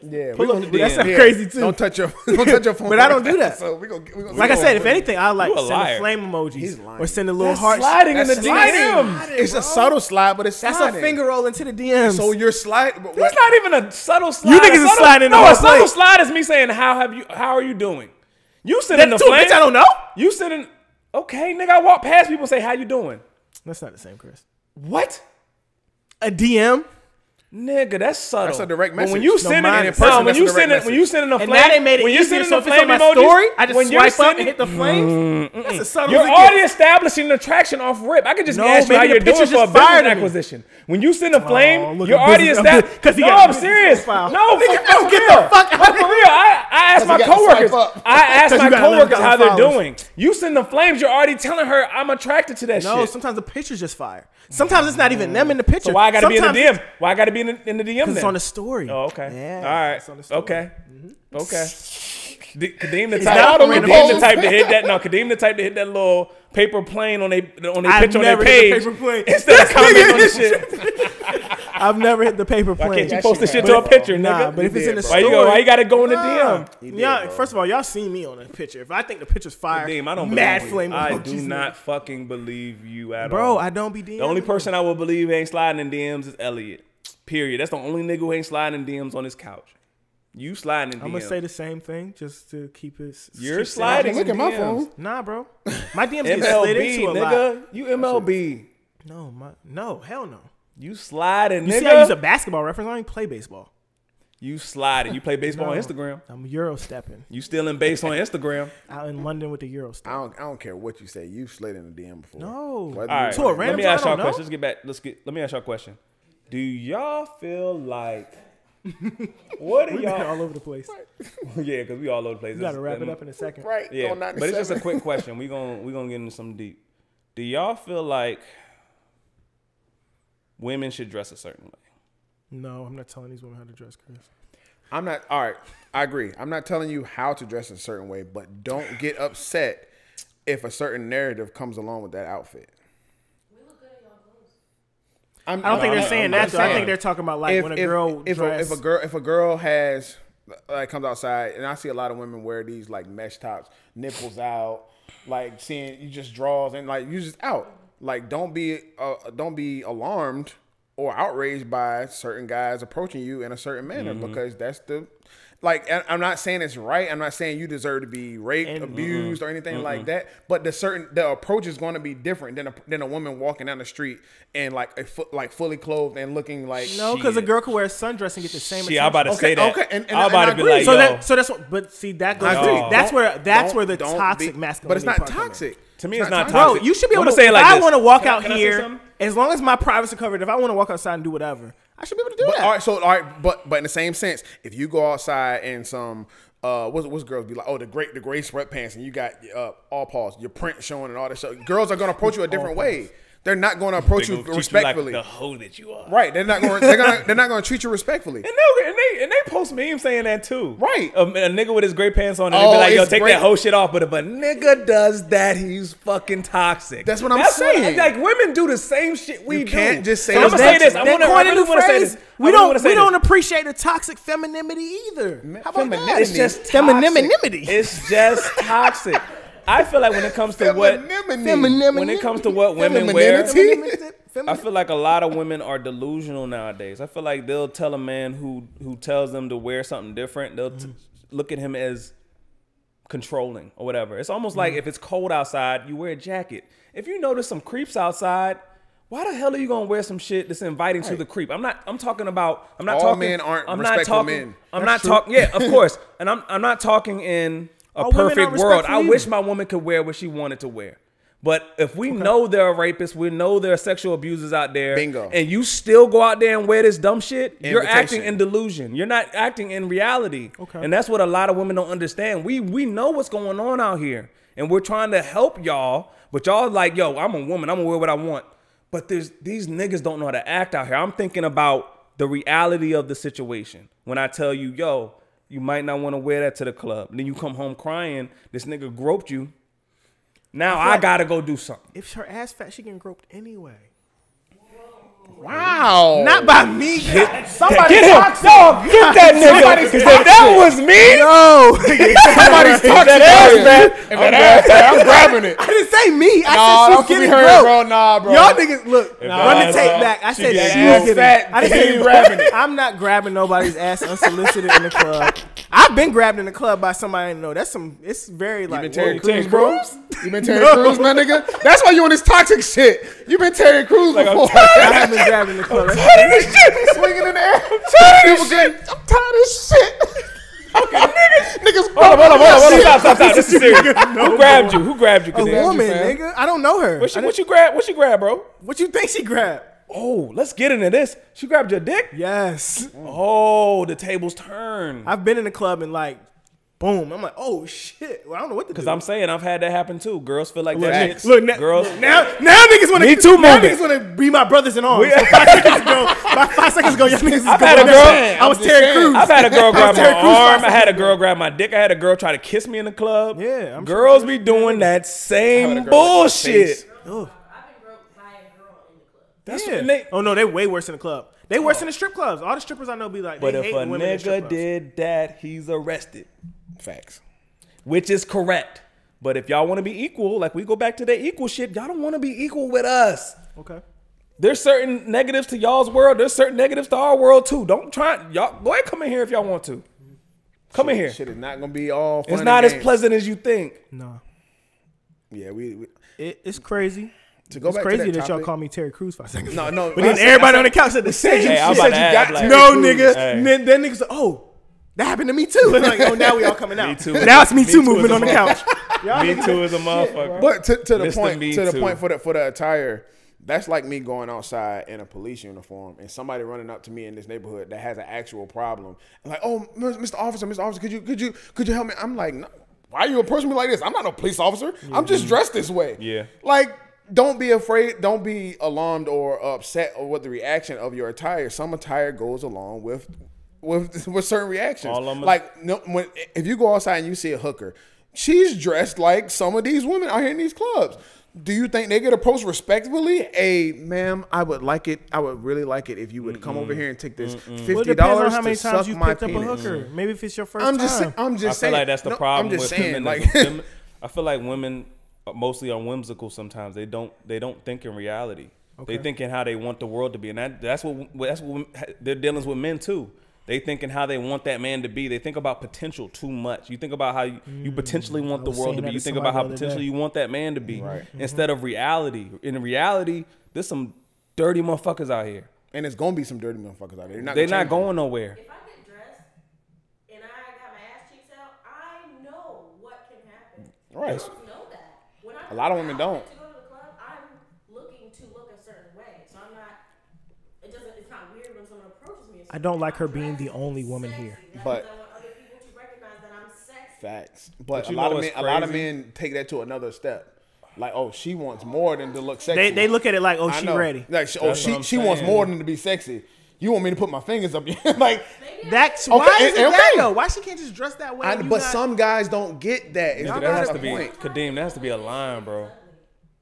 Yeah, Pull up the That's DM. not crazy too. Don't touch your phone. But I don't do that. So we gonna Like I said, if anything, I like You a send liar. the flame emojis He's lying. or send a little That's heart. sliding in the That's sliding. DM. It's a subtle slide, but it's That's sliding. a finger roll into the DMs. So you're sliding. That's not even a subtle slide. You niggas A is subtle- sliding the No, whole a subtle way. slide is me saying, how are you doing? You sending the That's too, flame. bitch. I don't know. You sending. Okay, nigga, I walk past people and say, how you doing? That's not the same, Chris. What? A DM. Nigga, that's subtle. That's a direct But when message. you No, send mine it, is personal. when That's a you direct send it, when message. you sending a And flame, now they made it when you easier. sending So the if it's flame on my emojis, story, I just when you're swipe up sending, and hit the flames. That's a subtle. you're already establishing attraction off rip. I could just No, ask you how maybe you're the doing picture's for a just fire business to me. acquisition. When you send a flame, look you're at already business- established. 'cause he No, got a I'm business serious. profile. No, Nigga, for no, get real. the fuck out No, for real. I asked my he got to swipe coworkers. up. I asked 'Cause my you got coworkers 11,000 how they're followers. doing. You send the flames, you're already telling her I'm attracted to that No, shit. sometimes the picture's just fire. Sometimes it's not even them in the picture. So why I gotta be in the Sometimes DM? Why I gotta be in the DM Because it's then? on the story. Oh, okay. Yeah, All right. it's on the story. Okay. Okay. Kadeem the not type. random Kadeem the post. type to hit that. No, Kadeem the type to hit that little paper plane on their I've picture on their never hit the page paper plane. instead of commenting on the shit. I've never hit the paper Why plane. can't you That post the shit shit to a bad, picture, Nah, nigga? but if it's in the did, Why story, you go? Why you gotta go in the Nah. DM? Yeah, first of all, y'all seen me on a picture. If I think the picture's fire, Kadeem, I don't mad believe flame you. I emojis, do nigga. not fucking believe you at all. Bro, I don't be DMing. The only person I will believe ain't sliding in DMs is Elliot. Period. That's the only nigga who ain't sliding in DMs on his couch. You sliding in DMs. I'm gonna say the same thing just to keep it. You're keep sliding Look in at my DMs. phone. Nah, bro. My DMs get slid MLB, into a lot. nigga. You MLB. No, hell no. You sliding, You nigga. see, I use a basketball reference. I don't even play baseball. You sliding. You play baseball on Instagram. I'm Euro stepping You still in base on Instagram. out in London with the Euro step. I don't care what you say. You've slid in the DM before. No. Whether All you- right. To a Let random me girl I ask y'all a don't question. know? Let's get back. Let me ask y'all a question. Do y'all feel like what do We've been y'all? all over the place. Yeah, because we all over the place. We gotta wrap it up in a second. Right. Yeah, Going but it's just a 97. quick question. We gonna get into something deep. Do y'all feel like women should dress a certain way? No, I'm not telling these women how to dress, Chris. I'm not. All right, I agree. I'm not telling you how to dress a certain way, but don't get upset if a certain narrative comes along with that outfit. We look good in y'all clothes. I don't think they're saying that, though. I think they're talking about like when a girl if a girl has like comes outside, and I see a lot of women wear these like mesh tops, nipples out, like seeing you just draws and like you just out. Like don't be alarmed or outraged by certain guys approaching you in a certain manner because that's the like. I'm not saying it's right. I'm not saying you deserve to be raped, abused, or anything like that. But the approach is going to be different than a woman walking down the street and like fully clothed and looking like no, because a girl could wear a sundress and get the same. I'm about to say that. Okay, and I'm about to be like, so that's what. But see, that goes. That's where the toxic masculinity. But it's not toxic. To me, it's not toxic. Bro, you should be able to say like I want to walk out here, as long as my privacy covered. If I want to walk outside and do whatever, I should be able to do that. All right, but in the same sense, if you go outside and some what's girls be like? Oh, the gray sweatpants, and you got all paws, your print showing, and all that stuff. Girls are gonna approach you a different way. They're not going to approach you respectfully. Like the hoe that you are. Right. They're not going. They're not going to treat you respectfully. And they post memes saying that too. Right. A nigga with his gray pants on, and they be like, "Yo, take that whole shit off." But if a nigga does that, he's fucking toxic. That's what I'm saying. Like women do the same shit we do. You can't just say. So I'm gonna say this. I really want to say this. We don't appreciate the toxic femininity either. How about that? It's just femininity. It's just toxic. I feel like when it comes to what women wear, I feel like a lot of women are delusional nowadays. I feel like they'll tell a man who tells them to wear something different, they'll look at him as controlling or whatever. It's almost like if it's cold outside, you wear a jacket. If you notice some creeps outside, why the hell are you gonna wear some shit that's inviting to the creep? I'm not talking. All men aren't respectful men. I'm not talking. Yeah, of course. And I'm not talking in a perfect world. I wish my woman could wear what she wanted to wear. But if we know there are rapists, we know there are sexual abusers out there, bingo, and you still go out there and wear this dumb shit, you're acting in delusion. You're not acting in reality. Okay. And that's what a lot of women don't understand. We know what's going on out here, and we're trying to help y'all, but y'all like, yo, I'm a woman, I'm gonna wear what I want. But these niggas don't know how to act out here. I'm thinking about the reality of the situation. When I tell you, yo, you might not want to wear that to the club. And then you come home crying, this nigga groped you. Now I gotta go do something. If her ass fat, she getting groped anyway. Wow. Not by me. Somebody get him. No, get that nigga. If that was me, no. Somebody's talking I'm grabbing it. I didn't say me. I said she's getting groped. Bro. Nah, bro. Y'all niggas, look, run the tape back. I said she's getting. I didn't say grabbing it. I'm not grabbing nobody's ass unsolicited in the club. I've been grabbed in the club by somebody I didn't know. That's some. It's very like. You been Terry Crews, bro? You been Terry Crews, my nigga? That's why you on this toxic shit. You been Terry Crews before. I haven't been grabbed in the club. I'm tired of this shit. Swinging in the air. I'm tired of this shit. Okay, niggas. Hold on. Stop. This is serious. Who grabbed you? A woman, nigga. I I don't know her. What you grab? What she grab, bro? What you think she grabbed? Oh, let's get into this. She grabbed your dick? Yes. Oh, the tables turn. I've been in the club and like, boom. I'm like, oh shit. Well, I don't know what to do. Because I'm saying I've had that happen too. Girls feel like look, that. Look, girls. Now niggas want to. Me too. Now niggas want to be my brothers in arms. So 5 seconds ago, y'all niggas. I've had a girl. I was Terry Crews. I've had a girl grab my arm. I had a girl grab my dick. I had a girl try to kiss me in the club. Yeah, girls be doing that same bullshit. That's what they way worse in the club. They worse in the strip clubs. All the strippers I know be like, but if a nigga did that, he's arrested. Facts. Which is correct. But if y'all want to be equal, like we go back to that equal shit, y'all don't want to be equal with us. Okay. There's certain negatives to y'all's world. There's certain negatives to our world too. Don't try. Y'all go ahead, come in here if y'all want to. Come in here. Shit is not gonna be all fun. It's not as pleasant as you think. No. Yeah, it's crazy. To go it's back crazy to that y'all call me Terry Crews 5 seconds. No. But then everybody on the couch said the same shit. I'm you about said to you got like, no, nigga. Hey. Then niggas like, oh, that happened to me too. Like, oh, now we all coming out. Me too. Now it's me too movement on the couch. Me too is a motherfucker. But to the point for the attire, that's like me going outside in a police uniform and somebody running up to me in this neighborhood that has an actual problem. I'm like, oh, Mr. Officer, could you help me? I'm like, no, why are you approaching me like this? I'm not no police officer. I'm just dressed this way. Yeah. Like, don't be afraid. Don't be alarmed or upset or with the reaction of your attire. Some attire goes along with certain reactions. Like if you go outside and you see a hooker, she's dressed like some of these women out here in these clubs. Do you think they get approached respectfully? Hey, ma'am, I would like it. I would really like it if you would come over here and take this $50 Well, it depends on how many to times suck you my picked up a penis. hooker. Maybe if it's your first I'm time. just I saying. feel like that's the problem I'm just with saying, feminism. like, I feel like women mostly are whimsical sometimes. They don't think in reality. Okay. They think in how they want the world to be, and that's what they're dealing with men too. They think in how they want that man to be. They think about potential too much. You think about how you potentially want the world to be. You think about how potentially you want that man to be, instead of reality. In reality, there's some dirty motherfuckers out here, and it's gonna be some dirty motherfuckers out there. They're not going nowhere. If I get dressed and I got my ass cheeks out, I know what can happen. Right. I don't know that. When I A lot of women don't. To go to the club, I'm looking to look a certain way, so I'm not. It's not weird when someone approaches me. I don't like her being the only woman here. But I want other people to recognize that I'm sexy. facts. But you a lot know of what's men, a lot of crazy? men take that to another step. Like, oh, she wants more than to look sexy. They look at it like, oh, I she know. ready. Like, That's what she I'm wants saying. more than to be sexy. You want me to put my fingers up? Like, That's Okay, why is it okay. that though? Why she can't just dress that way? and you but not- some guys don't get that. Is Y'all the That has to fucking be point. Kadeem. That has to be a line, bro.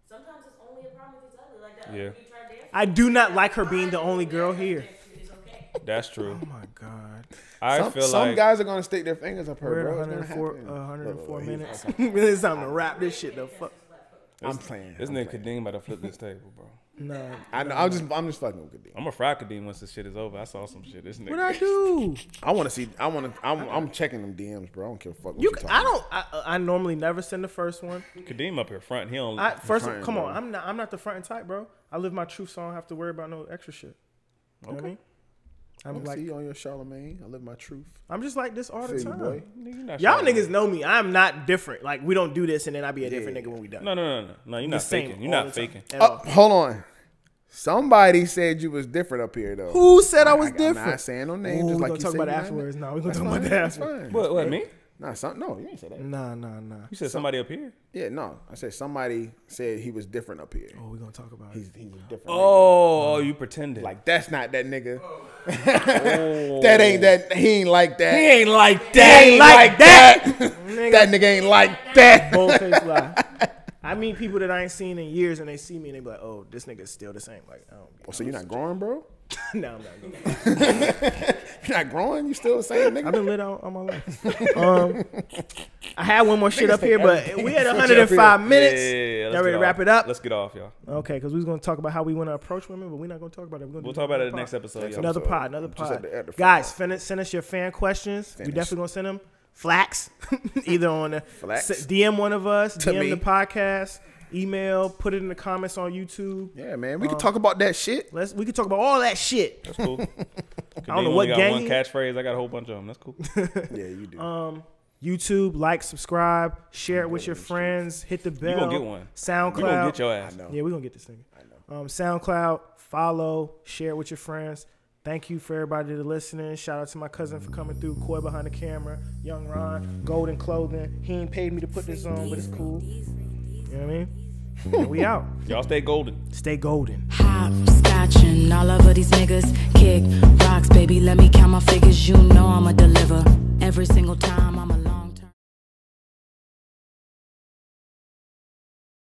Sometimes it's only a problem if it's ugly like that. Yeah. When you try to dance, I do not like her being the only girl here. it's okay. That's true. Oh my god. I feel Some like guys are gonna stick their fingers up her, We're bro. at It's gonna 104 happen. minutes. Really, it's time to wrap this shit the fuck. I'm playing. this nigga Kadeem about to flip this table, bro. Nah. I know. I'm just fucking with Kadeem. I'm gonna fry Kadeem once this shit is over. I saw some shit. This nigga. What I do? I want to see. I'm checking them DMs, bro. I don't care fuck what You, talking I about. don't. I normally never send the first one. Kadeem up here front. He don't. First, Frontin', come bro. on. I'm not the front and type, bro. I live my truth, so I don't have to worry about no extra shit. You know what I mean? I'm I like, see you on your Charlemagne. I live my truth. I'm just like this all the Feel you, time. boy. Nigga, you not Y'all showing niggas know me. I'm not different. Like we don't do this, and then I be a different nigga when we done. No. You're not same faking. You're all not the time. faking. At all. Hold on. Somebody said you was different up here, though. Who said I was I'm different? not saying no names. Ooh, Just we like gonna you talk said about it you not- afterwards. No, we gonna That's talk fine. about that That's afterwards. fine. What me? No, you ain't say that. Nah. You said somebody up here. Yeah, no. I said somebody said he was different up here. Oh, we gonna talk about He's it. a different. Oh, you pretended. nigga. Like that's not that nigga. oh. That ain't that. He ain't like that. He ain't like He that. ain't like that. Nigga. That nigga ain't like that. Boldface lie. I meet people that I ain't seen in years, and they see me and they be like, "Oh, this nigga's still the same." Like, I don't. Oh, so you're not growing, bro? No, I'm not. Good. You're not growing. You still the same nigga. I've been lit out all my life. I had one more shit up here, but we had 105 minutes. Yeah, Y'all let's ready get to wrap off. it up? Let's get off, y'all. Okay, because we was gonna talk about how we want to approach women, but we're not gonna talk about it. We'll talk about it in the next episode, y'all. Another pod. Just at the Guys, send us your fan questions. We Finish. definitely gonna send them. Flax, either on the Flax. DM one of us, To DM me. the podcast, email, put it in the comments on YouTube. Yeah, man. We can talk about that shit. We can talk about all that shit. That's cool. I don't know what got gang one he- catchphrase. I got a whole bunch of them. That's cool. Yeah, you do. YouTube, like, subscribe, share it with your friends, hit the bell. You gonna get one. SoundCloud. You gonna get your ass. I know. Yeah, we're gonna get this thing. SoundCloud, follow, share it with your friends. Thank you for everybody that listening. Shout out to my cousin for coming through. Coy behind the camera. Young Ron, Golden Clothing. He ain't paid me to put this on, but it's cool. You know what I mean? And we out. Y'all stay golden. Stay golden. Hopscotching all over these niggas. Kick rocks, baby, let me count my figures. You know I'ma deliver. Every single time I'ma